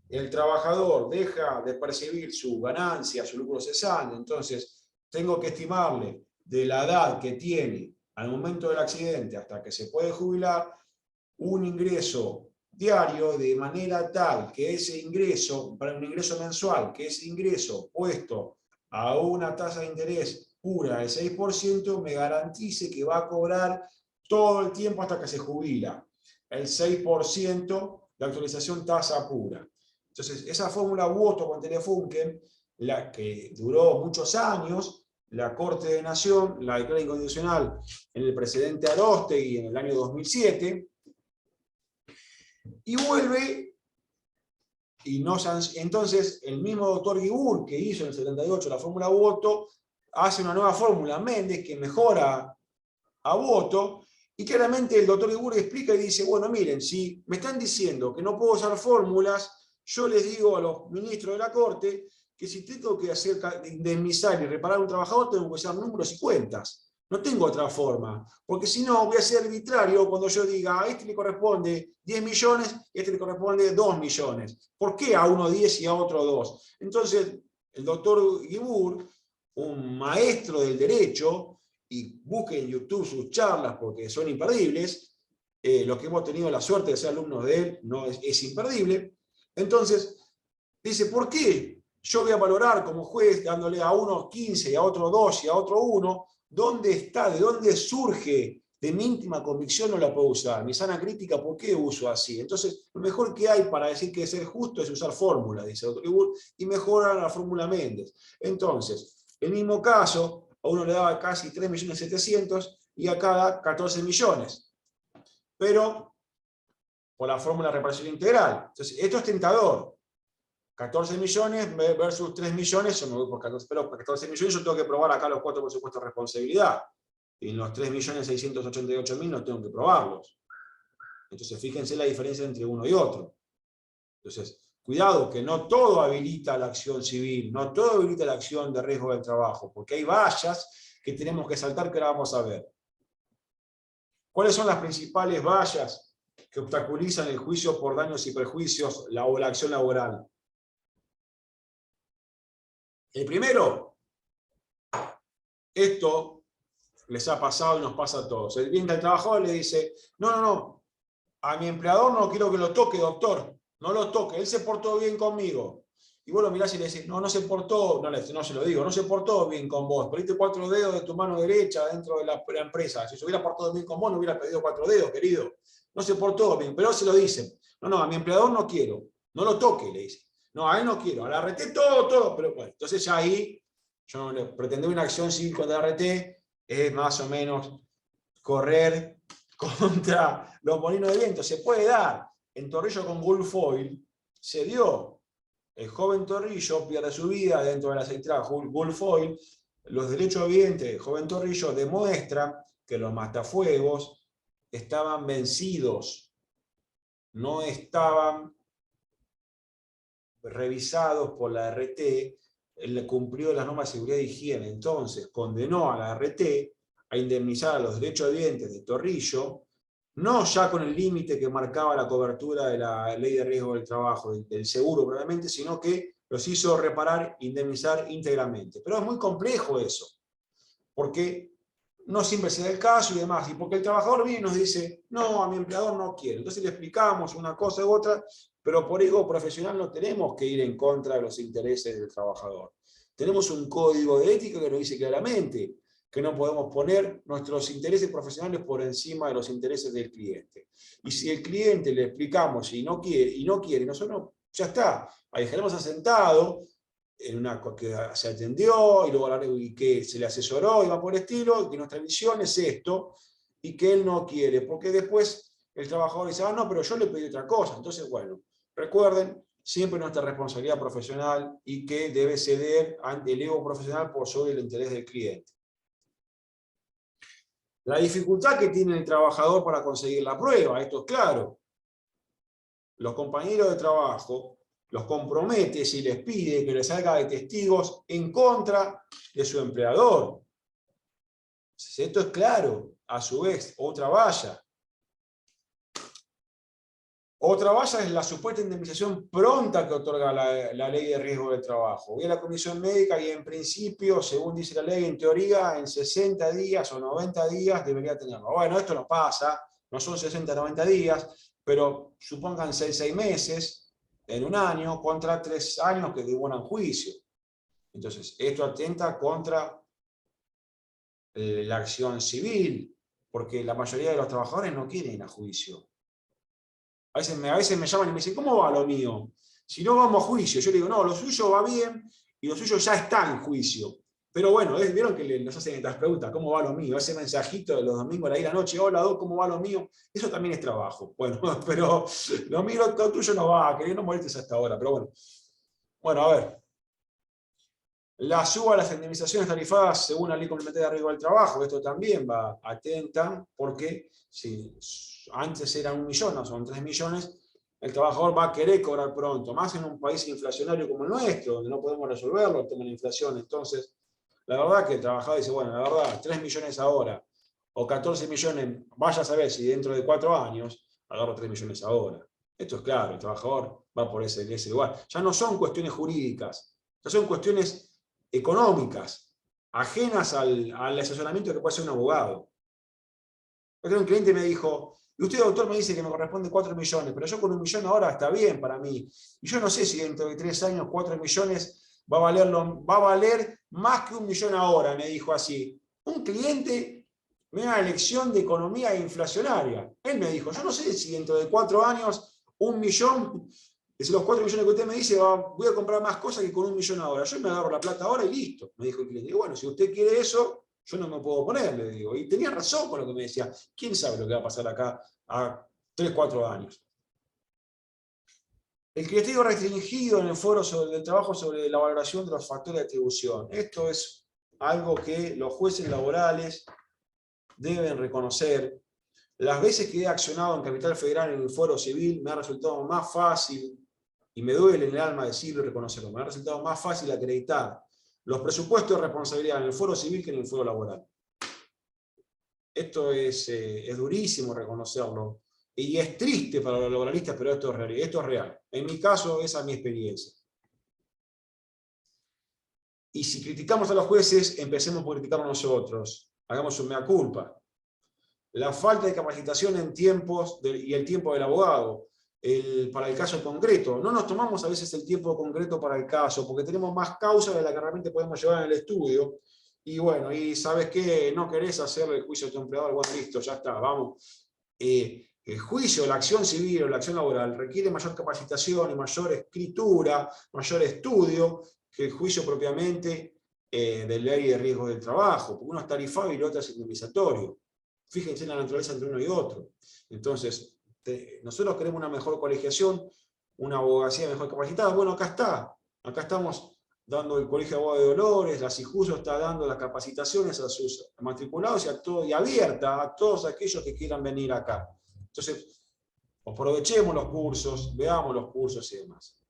el trabajador deja de percibir su ganancia, su lucro cesante, entonces tengo que estimarle de la edad que tiene al momento del accidente hasta que se puede jubilar, un ingreso diario de manera tal que ese ingreso, para un ingreso mensual, que ese ingreso puesto a una tasa de interés pura del 6%, me garantice que va a cobrar todo el tiempo hasta que se jubila. El 6% de actualización tasa pura. Entonces, esa fórmula Woto con Telefunken, la que duró muchos años, la Corte de Nación la declara inconstitucional en el precedente Aróstegui en el año 2007, y vuelve, entonces el mismo doctor Guibur que hizo en el 78 la fórmula Woto, hace una nueva fórmula Méndez que mejora a Woto, y claramente el doctor Guibur explica y dice, bueno, miren, si me están diciendo que no puedo usar fórmulas, yo les digo a los ministros de la Corte que si tengo que hacer indemnizar y reparar a un trabajador, tengo que usar números y cuentas. No tengo otra forma, porque si no voy a ser arbitrario cuando yo diga a este le corresponde 10 millones y a este le corresponde 2 millones. ¿Por qué a uno 10 y a otro 2? Entonces, el doctor Guibur, un maestro del derecho, y busquen en YouTube sus charlas porque son imperdibles, los que hemos tenido la suerte de ser alumnos de él, no es imperdible. Entonces, dice, ¿por qué yo voy a valorar como juez dándole a uno 15 y a otro 2 y a otro 1? ¿Dónde está? ¿De dónde surge? De mi íntima convicción no la puedo usar. Mi sana crítica, ¿por qué uso así? Entonces, lo mejor que hay para decir que ser justo es usar fórmulas, dice el doctor Guibur, y mejorar la fórmula Méndez. Entonces, el mismo caso, a uno le daba casi 3.700.000 y a cada 14 millones. Pero, por la fórmula de reparación integral. Entonces, esto es tentador. 14 millones versus 3 millones, yo me voy por 14, pero por 14 millones yo tengo que probar acá los 4 presupuestos de responsabilidad. Y en los 3.688.000 no tengo que probarlos. Entonces fíjense la diferencia entre uno y otro. Entonces, cuidado, que no todo habilita la acción civil, no todo habilita la acción de riesgo del trabajo, porque hay vallas que tenemos que saltar, que ahora vamos a ver. ¿Cuáles son las principales vallas que obstaculizan el juicio por daños y perjuicios o la acción laboral? El primero, esto les ha pasado y nos pasa a todos. El bien del trabajador le dice, no, a mi empleador no quiero que lo toque, doctor, no lo toque, él se portó bien conmigo. Y vos lo mirás y le decís, no se portó, no se lo digo, no se portó bien con vos, perdiste 4 dedos de tu mano derecha dentro de la empresa. Si se hubiera portado bien con vos, no hubiera pedido 4 dedos, querido. No se portó bien, pero se lo dicen. No, a mi empleador no quiero, no lo toque, le dice. No, a él no quiero, a la RT todo, pero bueno, entonces ya ahí, yo no le pretendí una acción civil contra la RT, es más o menos correr contra los molinos de viento. Se puede dar. En Torrillo con Gulfoil se dio. El joven Torrillo pierde su vida dentro de la central Gulfoil. Los derechos evidentes del joven Torrillo demuestran que los matafuegos estaban vencidos, no estaban revisados por la RT, él cumplió las normas de seguridad y higiene. Entonces condenó a la RT a indemnizar a los derechos evidentes de Torrillo, no ya con el límite que marcaba la cobertura de la ley de riesgo del trabajo, del seguro probablemente, sino que los hizo reparar, indemnizar íntegramente. Pero es muy complejo eso, porque no siempre se da el caso y demás, y porque el trabajador viene y nos dice, no, a mi empleador no quiere. Entonces le explicamos una cosa u otra, pero por ego profesional no tenemos que ir en contra de los intereses del trabajador. Tenemos un código de ética que nos dice claramente que no podemos poner nuestros intereses profesionales por encima de los intereses del cliente. Y si el cliente le explicamos y no quiere, nosotros ya está, ahí dejaremos asentado en una que se atendió y luego y que se le asesoró y va por el estilo, y que nuestra visión es esto, y que él no quiere, porque después el trabajador dice, no, pero yo le pedí otra cosa. Entonces, bueno, recuerden, siempre nuestra responsabilidad profesional y que debe ceder ante el ego profesional por sobre el interés del cliente. La dificultad que tiene el trabajador para conseguir la prueba, esto es claro. Los compañeros de trabajo los compromete si les pide que les salga de testigos en contra de su empleador. Entonces, esto es claro. A su vez, otra valla. Otra valla es la supuesta indemnización pronta que otorga la ley de riesgo del trabajo. Voy a la comisión médica y en principio, según dice la ley, en teoría, en 60 días o 90 días debería tenerlo. Bueno, esto no pasa, no son 60 o 90 días, pero supongan 6 meses en un año contra 3 años que demoran juicio. Entonces, esto atenta contra la acción civil, porque la mayoría de los trabajadores no quieren ir a juicio. A veces me llaman y me dicen, ¿cómo va lo mío? Si no vamos a juicio. Yo le digo, no, lo suyo va bien y lo suyo ya está en juicio. Pero bueno, vieron que nos hacen estas preguntas, ¿cómo va lo mío? Ese mensajito de los domingos a la noche, hola, Doc, ¿cómo va lo mío? Eso también es trabajo. Bueno, pero lo mío, lo tuyo no va, que no molestes hasta ahora, pero bueno. Bueno, a ver. La suba a las indemnizaciones tarifadas según la ley complementaria de riesgo del trabajo, esto también va atenta, porque si antes eran 1 millón, o son 3 millones, el trabajador va a querer cobrar pronto, más en un país inflacionario como el nuestro, donde no podemos resolverlo el tema de la inflación. Entonces, la verdad que el trabajador dice, bueno, la verdad, 3 millones ahora, o 14 millones, vaya a saber si dentro de 4 años, agarro 3 millones ahora. Esto es claro, el trabajador va por ese lugar. Ya no son cuestiones jurídicas, ya son cuestiones económicas, ajenas al asesoramiento que puede hacer un abogado. Porque un cliente me dijo, y usted, doctor, me dice que me corresponde 4 millones, pero yo con 1 millón ahora está bien para mí. Y yo no sé si dentro de 3 años 4 millones va a valer más que 1 millón ahora, me dijo así. Un cliente me da una lección de economía inflacionaria. Él me dijo, yo no sé si dentro de 4 años 1 millón... Es los 4 millones que usted me dice, voy a comprar más cosas que con 1 millón ahora. Yo me agarro la plata ahora y listo, me dijo el cliente. Y bueno, si usted quiere eso, yo no me puedo oponer, le digo. Y tenía razón con lo que me decía. ¿Quién sabe lo que va a pasar acá a 3, 4 años? El criterio restringido en el foro del trabajo sobre la valoración de los factores de atribución. Esto es algo que los jueces laborales deben reconocer. Las veces que he accionado en Capital Federal en el foro civil me ha resultado más fácil y me duele en el alma decirlo y reconocerlo, me ha resultado más fácil acreditar los presupuestos de responsabilidad en el foro civil que en el foro laboral. Esto es durísimo reconocerlo, y es triste para los laboralistas, pero esto es real. En mi caso, esa es mi experiencia. Y si criticamos a los jueces, empecemos por criticarnos nosotros. Hagamos un mea culpa. La falta de capacitación en tiempos y el tiempo del abogado para el caso concreto. No nos tomamos a veces el tiempo concreto para el caso, porque tenemos más causas de las que realmente podemos llevar en el estudio. Y bueno, y ¿sabes qué? No querés hacer el juicio de tu empleador, bueno, listo, ya está, vamos. El juicio, la acción civil o la acción laboral requiere mayor capacitación y mayor escritura, mayor estudio, que el juicio propiamente de ley de riesgo del trabajo, porque uno es tarifado y el otro es indemnizatorio. Fíjense en la naturaleza entre uno y otro. Entonces, nosotros queremos una mejor colegiación, una abogacía mejor capacitada. Bueno, acá está. Acá estamos dando el Colegio de Abogados de Dolores, la CIJUSO está dando las capacitaciones a sus matriculados y abierta a todos aquellos que quieran venir acá. Entonces, aprovechemos los cursos, veamos los cursos y demás.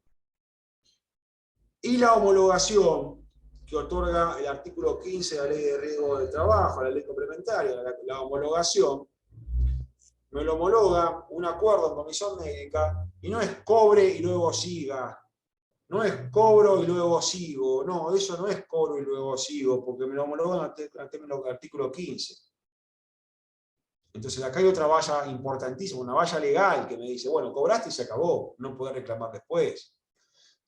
Y la homologación que otorga el artículo 15 de la Ley de Riesgo del Trabajo, la ley complementaria, la homologación, me lo homologa un acuerdo en comisión médica, y no es cobre y luego siga, no es cobro y luego sigo, no, eso no es cobro y luego sigo, porque me lo homologan al artículo 15. Entonces acá hay otra valla importantísima, una valla legal que me dice, bueno, cobraste y se acabó, no podés reclamar después.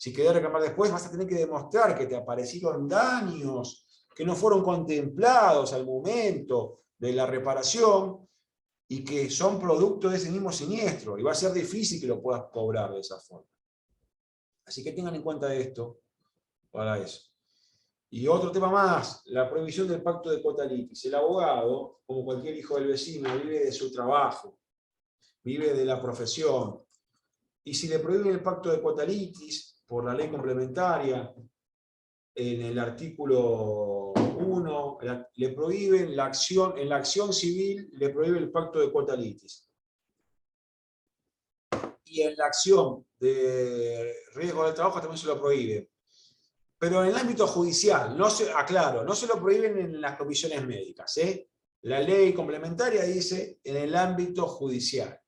Si querés reclamar después, vas a tener que demostrar que te aparecieron daños que no fueron contemplados al momento de la reparación y que son producto de ese mismo siniestro. Y va a ser difícil que lo puedas cobrar de esa forma. Así que tengan en cuenta esto para eso. Y otro tema más, la prohibición del pacto de cuota litis. El abogado, como cualquier hijo del vecino, vive de su trabajo, vive de la profesión. Y si le prohíben el pacto de cuota litis, por la ley complementaria, en el artículo 1, le prohíben la acción, en la acción civil le prohíben el pacto de cuota litis. Y en la acción de riesgo del trabajo también se lo prohíbe. Pero en el ámbito judicial, aclaro, no se lo prohíben en las comisiones médicas. La ley complementaria dice en el ámbito judicial.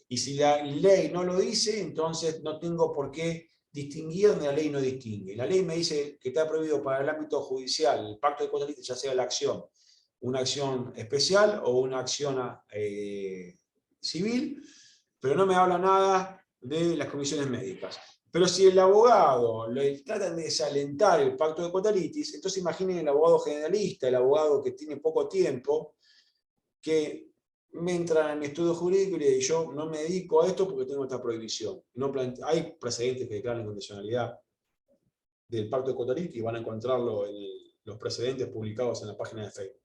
Y si la ley no lo dice, entonces no tengo por qué distinguir donde la ley no distingue. La ley me dice que está prohibido para el ámbito judicial el pacto de cuota litis, ya sea la acción, una acción especial o una acción civil, pero no me habla nada de las comisiones médicas. Pero si el abogado le tratan de desalentar el pacto de cuota litis, entonces imaginen el abogado generalista, el abogado que tiene poco tiempo, que me entra en mi estudio jurídico y le digo, yo no me dedico a esto porque tengo esta prohibición. Hay precedentes que declaran la incondicionalidad del pacto de cuota litis y van a encontrarlo en los precedentes publicados en la página de Facebook.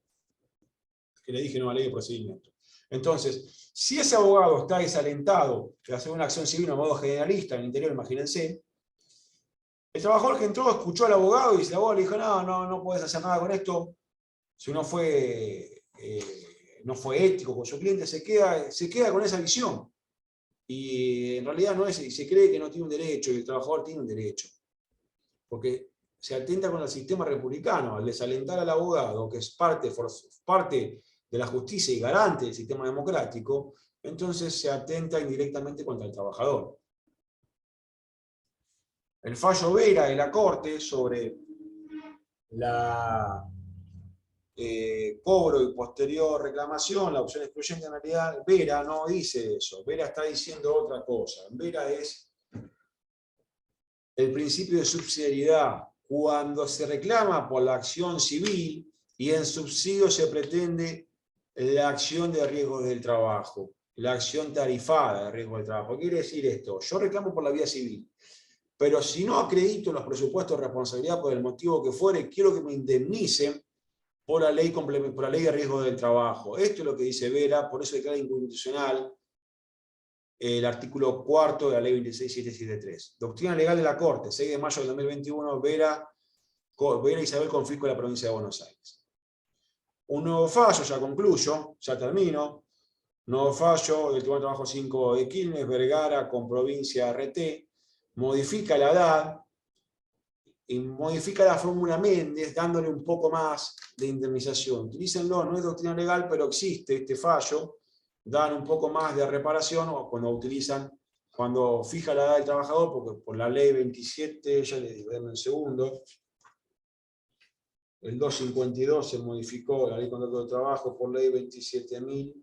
Que le dije nueva ley de procedimiento. Entonces, si ese abogado está desalentado de hacer una acción civil, un abogado generalista en el interior, imagínense, el trabajador que entró escuchó al abogado y el abogado le dijo, no puedes hacer nada con esto, si no fue ético con su cliente, se queda con esa visión. Y en realidad no es, y se cree que no tiene un derecho, y el trabajador tiene un derecho. Porque se atenta con el sistema republicano, al desalentar al abogado, que es parte de la justicia y garante del sistema democrático, entonces se atenta indirectamente contra el trabajador. El fallo Vera de la Corte sobre la cobro y posterior reclamación, la opción excluyente, en realidad Vera no dice eso, Vera está diciendo otra cosa. Vera es el principio de subsidiariedad, cuando se reclama por la acción civil y en subsidio se pretende la acción de riesgo del trabajo, la acción tarifada de riesgo del trabajo. ¿Qué quiere decir esto? Yo reclamo por la vía civil, pero si no acredito los presupuestos de responsabilidad por el motivo que fuere, quiero que me indemnicen por la ley de riesgo del trabajo. Esto es lo que dice Vera, por eso declara inconstitucional el artículo 4 de la ley 26773. Doctrina legal de la Corte, 6 de mayo del 2021, Vera Isabel Confisco de la provincia de Buenos Aires. Un nuevo fallo, ya concluyo, ya termino. Nuevo fallo del Tribunal de Trabajo 5 de Quilmes, Vergara con provincia RT, modifica la edad y modifica la fórmula Méndez dándole un poco más de indemnización. Utilícenlo, no es doctrina legal, pero existe este fallo, dan un poco más de reparación o cuando fija la edad del trabajador, porque por la ley 27, ya les digo, denme un segundo, el 252 se modificó, la ley de contrato de trabajo, por ley 27.000.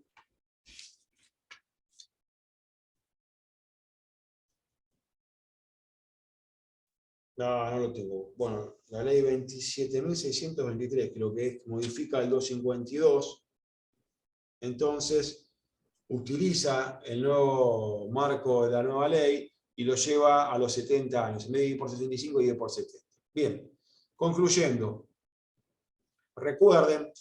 No lo tengo. Bueno, la ley 27.623 creo que es, modifica el 252. Entonces, utiliza el nuevo marco de la nueva ley y lo lleva a los 70 años. En vez de ir por 65, ir por 70. Bien, concluyendo. Recuerden,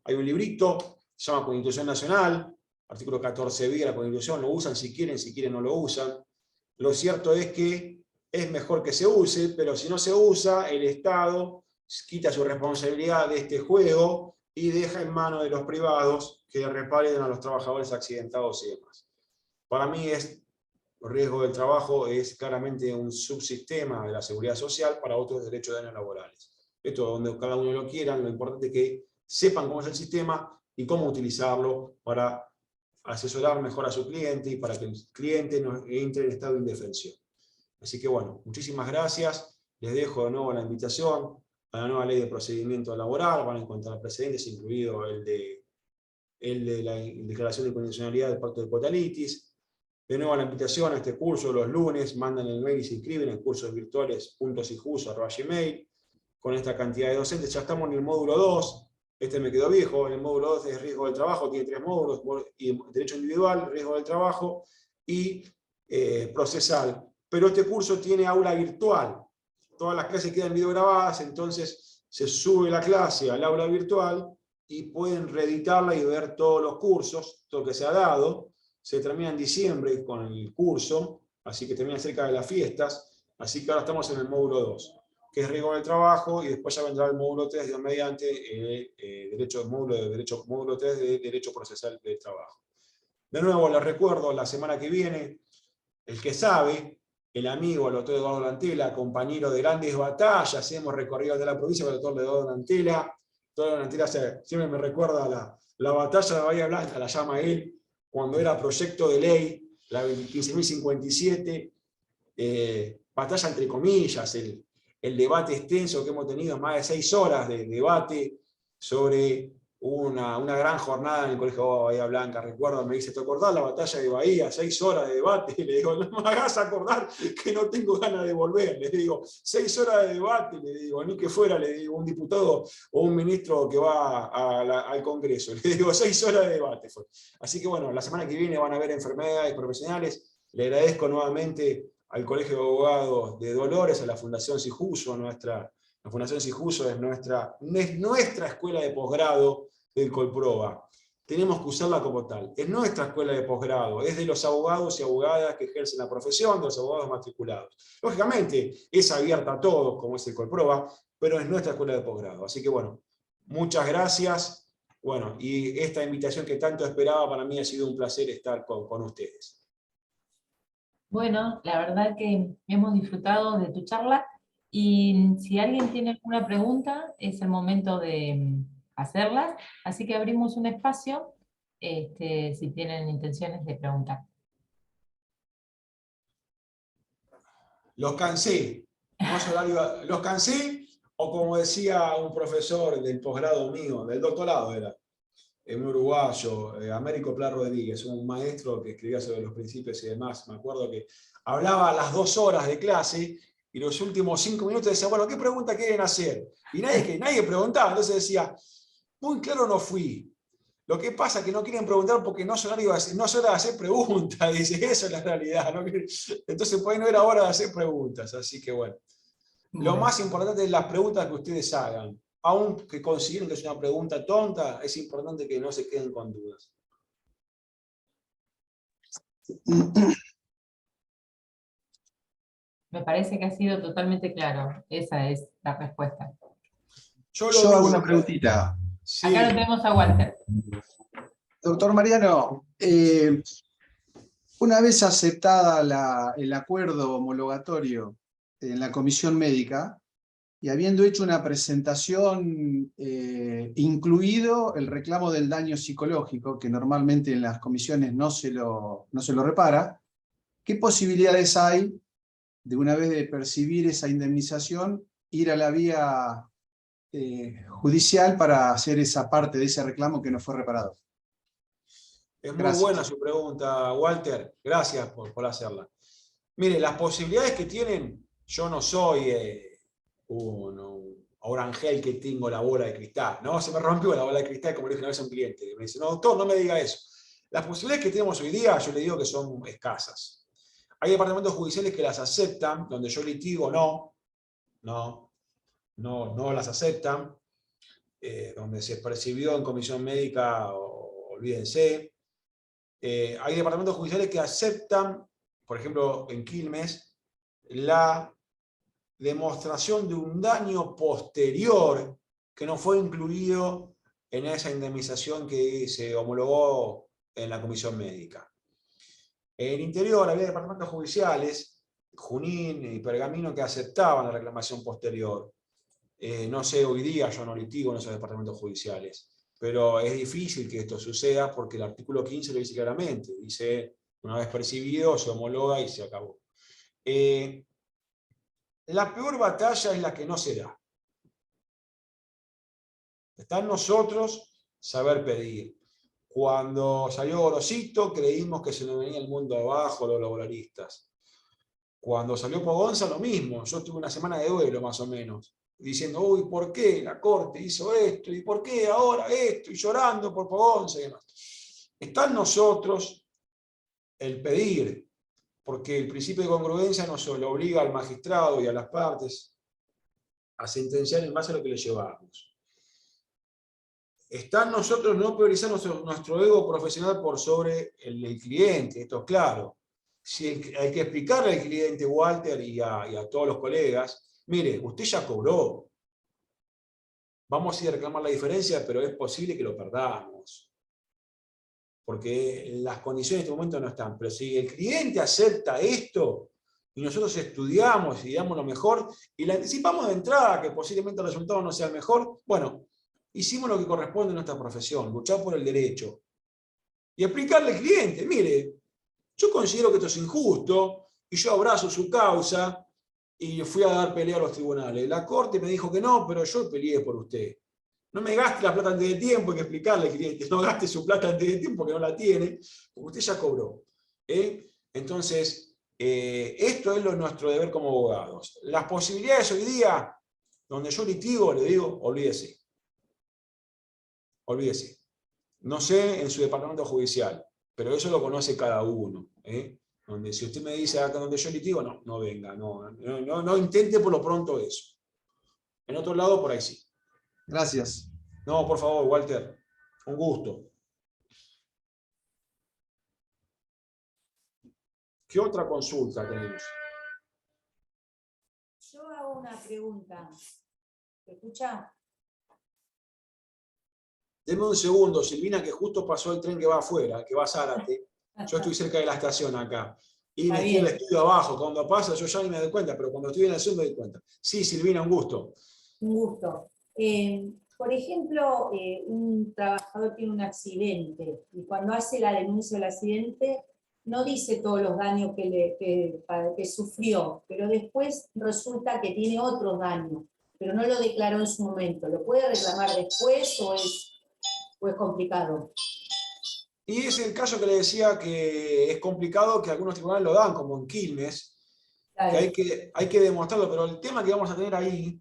hay un librito, se llama Constitución Nacional, artículo 14b de la Constitución, lo usan si quieren no lo usan. Lo cierto es que es mejor que se use, pero si no se usa, el Estado quita su responsabilidad de este juego y deja en manos de los privados que reparen a los trabajadores accidentados y demás. Para mí el riesgo del trabajo es claramente un subsistema de la seguridad social para otros derechos de daños laborales. Esto donde cada uno lo quiera, lo importante es que sepan cómo es el sistema y cómo utilizarlo para asesorar mejor a su cliente y para que el cliente no entre en estado de indefensión. Así que bueno, muchísimas gracias. Les dejo de nuevo la invitación a la nueva ley de procedimiento laboral. Van a encontrar precedentes, incluido el de la declaración de incondicionalidad del pacto de Potalitis. De nuevo la invitación a este curso los lunes. Mandan el mail y se inscriben en cursosvirtuales.sijus@gmail. Con esta cantidad de docentes. Ya estamos en el módulo 2. Este me quedó viejo. En el módulo 2 es riesgo del trabajo. Tiene 3 módulos. Y derecho individual, riesgo del trabajo y procesal. Pero este curso tiene aula virtual. Todas las clases quedan videograbadas, entonces se sube la clase al aula virtual y pueden reeditarla y ver todos los cursos, todo lo que se ha dado. Se termina en diciembre con el curso, así que termina cerca de las fiestas. Así que ahora estamos en el módulo 2, que es riesgo del trabajo, y después ya vendrá el módulo 3, Dios mediante, módulo 3 de Derecho Procesal del Trabajo. De nuevo, les recuerdo, la semana que viene, el que sabe, el amigo, el doctor Eduardo Lantela, compañero de grandes batallas, hemos recorrido de la provincia con el doctor Eduardo Lantela. El doctor Lantela siempre me recuerda la batalla de Bahía Blanca, la llama él, cuando era proyecto de ley, la 15.057, batalla entre comillas, el debate extenso que hemos tenido, más de 6 horas de debate sobre una gran jornada en el Colegio de Bahía Blanca. Recuerdo, me dice, ¿te acordás la batalla de Bahía? 6 horas de debate. Y le digo, no me hagas acordar que no tengo ganas de volver. Le digo, 6 horas de debate. Le digo, ni que fuera, le digo, un diputado o un ministro que va al Congreso. Le digo, 6 horas de debate. Así que bueno, la semana que viene van a haber enfermedades profesionales. Le agradezco nuevamente al Colegio de Abogados de Dolores, a la Fundación Sijuso. La Fundación Sijuso es nuestra escuela de posgrado del Colproba. Tenemos que usarla como tal. Es nuestra escuela de posgrado, es de los abogados y abogadas que ejercen la profesión, de los abogados matriculados. Lógicamente, es abierta a todos, como es el Colproba, pero es nuestra escuela de posgrado. Así que bueno, muchas gracias. Bueno, y esta invitación que tanto esperaba, para mí ha sido un placer estar con ustedes. Bueno, la verdad que hemos disfrutado de tu charla, y si alguien tiene alguna pregunta, es el momento de hacerlas, así que abrimos un espacio, si tienen intenciones de preguntar. Los cansé, los cansé, o como decía un profesor del posgrado mío, del doctorado era, un uruguayo, Américo Pla Rodríguez, un maestro que escribía sobre los principios y demás. Me acuerdo que hablaba a las 2 horas de clase y los últimos 5 minutos decía, bueno, ¿qué pregunta quieren hacer? Y nadie preguntaba, entonces decía, muy claro no fui. Lo que pasa es que no quieren preguntar porque no es hora de hacer preguntas, dice, esa es la realidad. ¿No? Entonces pues no era hora de hacer preguntas, así que bueno. Lo más importante es las preguntas que ustedes hagan. Aunque consideren que es una pregunta tonta, es importante que no se queden con dudas. Me parece que ha sido totalmente claro. Esa es la respuesta. Yo hago una preguntita. Sí. Acá lo tenemos a Walter. Doctor Mariano, Una vez aceptada el acuerdo homologatorio en la comisión médica, y habiendo hecho una presentación, incluido el reclamo del daño psicológico, que normalmente en las comisiones no se lo repara, ¿qué posibilidades hay de, una vez de percibir esa indemnización, ir a la vía judicial para hacer esa parte de ese reclamo que no fue reparado? Es muy Gracias. buena su pregunta, Walter. Gracias por hacerla. Mire, las posibilidades que tienen, yo no soy un orangel que tengo la bola de cristal. No, se me rompió la bola de cristal, como le dije una vez a un cliente. Me dice, no, doctor, no me diga eso. Las posibilidades que tenemos hoy día, yo le digo que son escasas. Hay departamentos judiciales que las aceptan, donde yo litigo, no las aceptan. Donde se percibió en comisión médica, olvídense. Hay departamentos judiciales que aceptan, por ejemplo, en Quilmes, la demostración de un daño posterior que no fue incluido en esa indemnización que se homologó en la comisión médica. En el interior había departamentos judiciales, Junín y Pergamino, que aceptaban la reclamación posterior. No sé, hoy día yo no litigo en esos departamentos judiciales, pero es difícil que esto suceda porque el artículo 15 lo dice claramente, dice, una vez percibido, se homologa y se acabó. La peor batalla es la que no se da. Está en nosotros saber pedir. Cuando salió Gorosito, creímos que se nos venía el mundo abajo los laboralistas. Cuando salió Pogonza, lo mismo. Yo tuve una semana de duelo, más o menos, diciendo, uy, ¿por qué la Corte hizo esto? ¿Y por qué ahora esto? Y llorando por Pogonza y demás. Está en nosotros el pedir, porque el principio de congruencia nos lo obliga al magistrado y a las partes a sentenciar en base a lo que le llevamos. Está en nosotros no priorizar nuestro ego profesional por sobre el cliente, esto es claro. Si hay que explicarle al cliente, Walter, y a todos los colegas, mire, usted ya cobró, vamos a ir a reclamar la diferencia, pero es posible que lo perdamos, porque las condiciones en este momento no están. Pero si el cliente acepta esto, y nosotros estudiamos y damos lo mejor, y le anticipamos de entrada que posiblemente el resultado no sea el mejor, bueno, hicimos lo que corresponde a nuestra profesión, luchar por el derecho. Y explicarle al cliente, mire, yo considero que esto es injusto, y yo abrazo su causa, y fui a dar pelea a los tribunales. La Corte me dijo que no, pero yo peleé por usted. No me gaste la plata antes de tiempo, hay que explicarle al cliente, no gaste su plata antes de tiempo que no la tiene, porque usted ya cobró. Entonces, esto es nuestro deber como abogados. Las posibilidades hoy día, donde yo litigo, le digo, olvídese. Olvídese. No sé en su departamento judicial, pero eso lo conoce cada uno. Donde si usted me dice acá donde yo litigo, no venga, no intente por lo pronto eso. En otro lado, por ahí sí. Gracias. No, por favor, Walter. Un gusto. ¿Qué otra consulta tenemos? Yo hago una pregunta. ¿Me escucha? Deme un segundo, Silvina, que justo pasó el tren que va afuera, que va a Zárate. Yo estoy cerca de la estación acá. Y me estoy en el estudio abajo. Cuando pasa, yo ya ni me doy cuenta, pero cuando estoy en el Zoom me doy cuenta. Sí, Silvina, un gusto. Un gusto. Por ejemplo, un trabajador tiene un accidente y cuando hace la denuncia del accidente no dice todos los daños que sufrió, pero después resulta que tiene otros daños, pero no lo declaró en su momento. ¿Lo puede reclamar después o es complicado? Y es el caso que le decía que es complicado, que algunos tribunales lo dan, como en Quilmes, claro, que hay que demostrarlo, pero el tema que vamos a tener ahí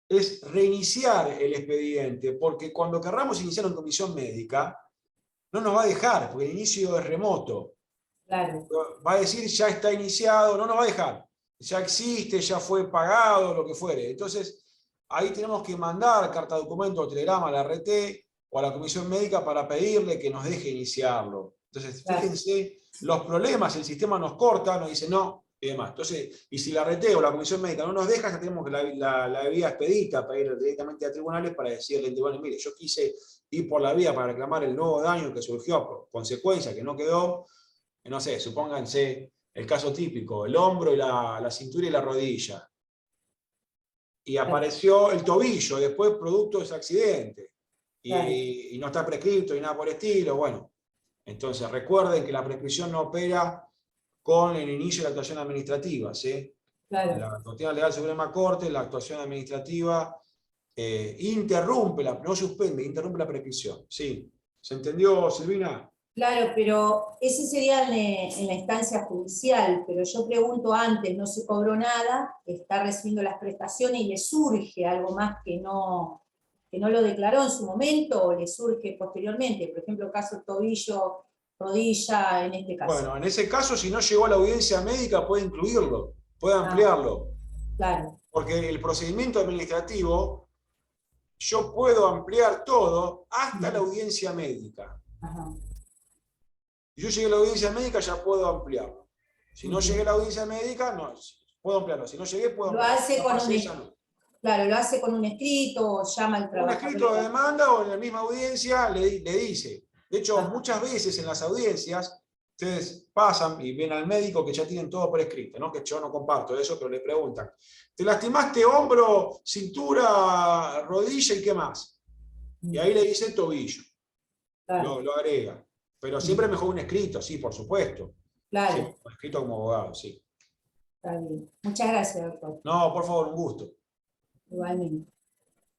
es reiniciar el expediente, porque cuando querramos iniciar en comisión médica, no nos va a dejar, porque el inicio es remoto. Claro. Va a decir, ya está iniciado, no nos va a dejar. Ya existe, ya fue pagado, lo que fuere. Entonces, ahí tenemos que mandar carta documento o telegrama a la RT o a la comisión médica para pedirle que nos deje iniciarlo. Entonces, fíjense, los problemas, el sistema nos corta, nos dice no, y demás. Entonces, y si la RT o la comisión médica no nos deja, ya tenemos que la vía expedita para ir directamente a tribunales para decirle al tribunal, mire, yo quise ir por la vía para reclamar el nuevo daño que surgió por consecuencia, que no quedó, no sé, supónganse el caso típico, el hombro, y la cintura y la rodilla. Y apareció el tobillo después producto de ese accidente. Y no está prescrito y nada por el estilo. Bueno, entonces recuerden que la prescripción no opera con el inicio de la actuación administrativa, ¿sí? Claro. La doctrina legal Suprema Corte, la actuación administrativa interrumpe, no suspende, interrumpe la prescripción. ¿Sí? ¿Se entendió, Silvina? Claro, pero ese sería en la instancia judicial, pero yo pregunto antes, no se cobró nada, está recibiendo las prestaciones y le surge algo más que no lo declaró en su momento o le surge posteriormente, por ejemplo, caso tobillo, rodilla, en este caso. Bueno, en ese caso, si no llegó a la audiencia médica, puede incluirlo, puede ampliarlo. Claro. Porque el procedimiento administrativo, yo puedo ampliar todo hasta la audiencia médica. Ajá. Si yo llegué a la audiencia médica, ya puedo ampliarlo. Si no llegué a la audiencia médica, no, puedo ampliarlo. Si no llegué, puedo ampliarlo. Lo hace claro, lo hace con un escrito, o llama al trabajador. Un escrito de demanda o en la misma audiencia le dice. De hecho, muchas veces en las audiencias, ustedes pasan y ven al médico que ya tienen todo por escrito, ¿no? Que yo no comparto eso, pero le preguntan, ¿te lastimaste hombro, cintura, rodilla y qué más? Y ahí le dice tobillo. Claro. Lo agrega. Pero siempre mejor un escrito, sí, por supuesto. Claro. Sí, un escrito como abogado, sí. Está bien. Muchas gracias, doctor. No, por favor, un gusto. Igualmente.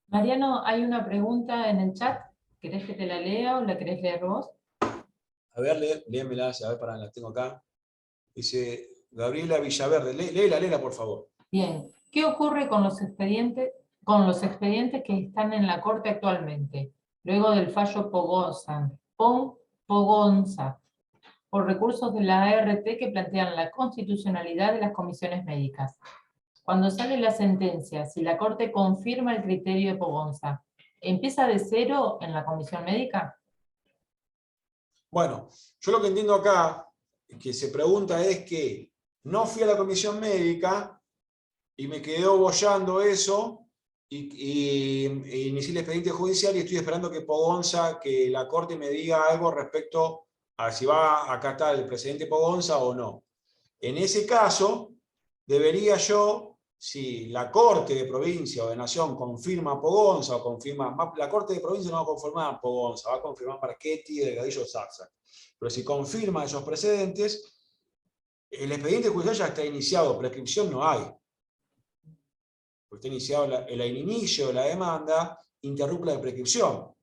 Mariano, hay una pregunta en el chat. ¿Querés que te la lea o la querés leer vos? A ver, léemela, a ver, la tengo acá. Dice Gabriela Villaverde. Léela, por favor. Bien. ¿Qué ocurre con los expedientes que están en la Corte actualmente, luego del fallo Pogonza, por recursos de la ART que plantean la constitucionalidad de las comisiones médicas? Cuando sale la sentencia, si la Corte confirma el criterio de Pogonza, ¿empieza de cero en la comisión médica? Bueno, yo lo que entiendo acá, que se pregunta es que no fui a la comisión médica y me quedó boyando eso y inicié el expediente judicial y estoy esperando que Pogonza, que la Corte me diga algo respecto a si va a acatar el presidente Pogonza o no. En ese caso, debería yo, si la Corte de Provincia o de Nación confirma Pogonza o confirma, la Corte de Provincia no va a confirmar Pogonza, va a confirmar Marchetti y Delgadillo Saxa. Pero si confirma esos precedentes, el expediente judicial ya está iniciado, prescripción no hay. Porque está iniciado el inicio de la demanda, interrumpe la prescripción.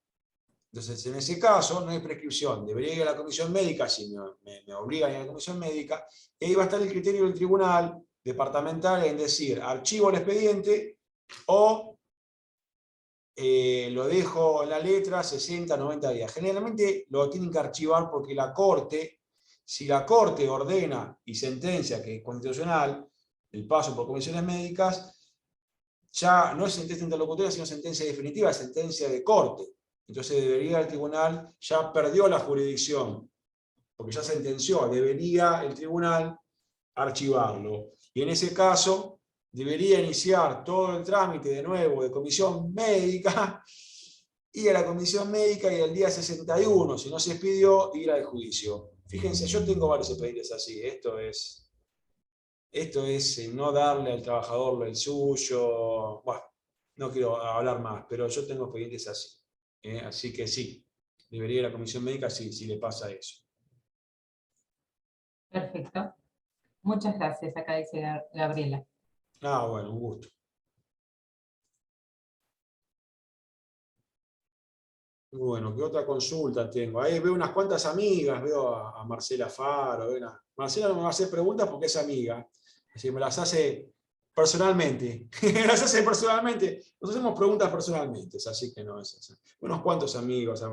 Entonces, en ese caso, no hay prescripción. Debería ir a la comisión médica, si me obligan a ir a la comisión médica, y ahí va a estar el criterio del tribunal departamental en decir, archivo el expediente o lo dejo en la letra 60, 90 días. Generalmente lo tienen que archivar porque la Corte, si la Corte ordena y sentencia que es constitucional el paso por comisiones médicas, ya no es sentencia interlocutoria, sino sentencia definitiva, es sentencia de Corte. Entonces debería el tribunal, ya perdió la jurisdicción, porque ya sentenció, debería el tribunal archivarlo. Y en ese caso, debería iniciar todo el trámite de nuevo de comisión médica, ir a la comisión médica y al día 61, si no se expidió, ir al juicio. Fíjense, yo tengo varios expedientes así, esto es no darle al trabajador el suyo, bueno, no quiero hablar más, pero yo tengo expedientes así. Así que sí, debería ir a la comisión médica si le pasa eso. Perfecto. Muchas gracias, acá dice Gabriela. Ah, bueno, un gusto. Bueno, ¿qué otra consulta tengo? Ahí veo unas cuantas amigas, veo a Marcela Faro. Marcela no me va a hacer preguntas porque es amiga, así que me las hace personalmente. Me las hace personalmente. Nos hacemos preguntas personalmente, así que no es eso. Unos cuantos amigos.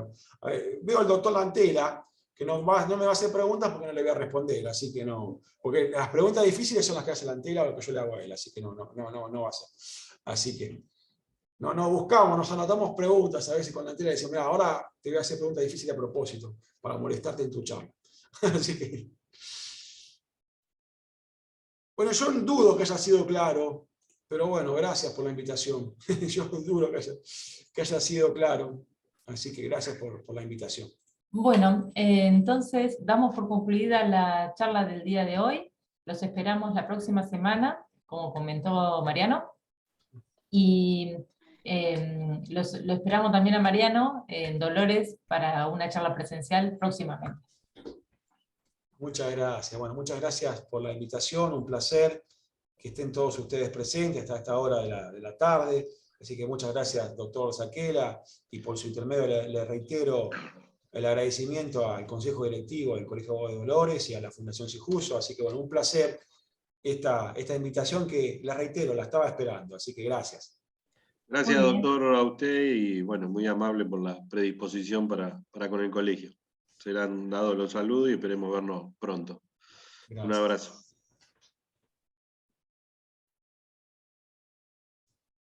Veo al doctor Lantela, que no me va a hacer preguntas porque no le voy a responder, así que no. Porque las preguntas difíciles son las que hace Lantela o lo que yo le hago a él, así que no va a ser. Así que no buscamos, nos anotamos preguntas, a veces con Lantela decimos, mira, ahora te voy a hacer preguntas difíciles a propósito, para molestarte en tu charla. Así que. Bueno, yo dudo que haya sido claro, pero bueno, gracias por la invitación. Yo dudo que haya sido claro, así que gracias por la invitación. Bueno, entonces damos por concluida la charla del día de hoy. Los esperamos la próxima semana, como comentó Mariano. Y lo esperamos también a Mariano en Dolores para una charla presencial próximamente. Muchas gracias. Bueno, muchas gracias por la invitación, un placer que estén todos ustedes presentes hasta esta hora de la tarde. Así que muchas gracias, doctor Saquela, y por su intermedio le reitero el agradecimiento al Consejo Directivo del Colegio de Abogados de Dolores y a la Fundación Sijuso. Así que bueno, un placer esta invitación que, la reitero, la estaba esperando. Así que gracias. Gracias, Muy bien. doctor, a usted y bueno, muy amable por la predisposición para con el colegio. Serán dados los saludos y esperemos vernos pronto. Gracias. Un abrazo.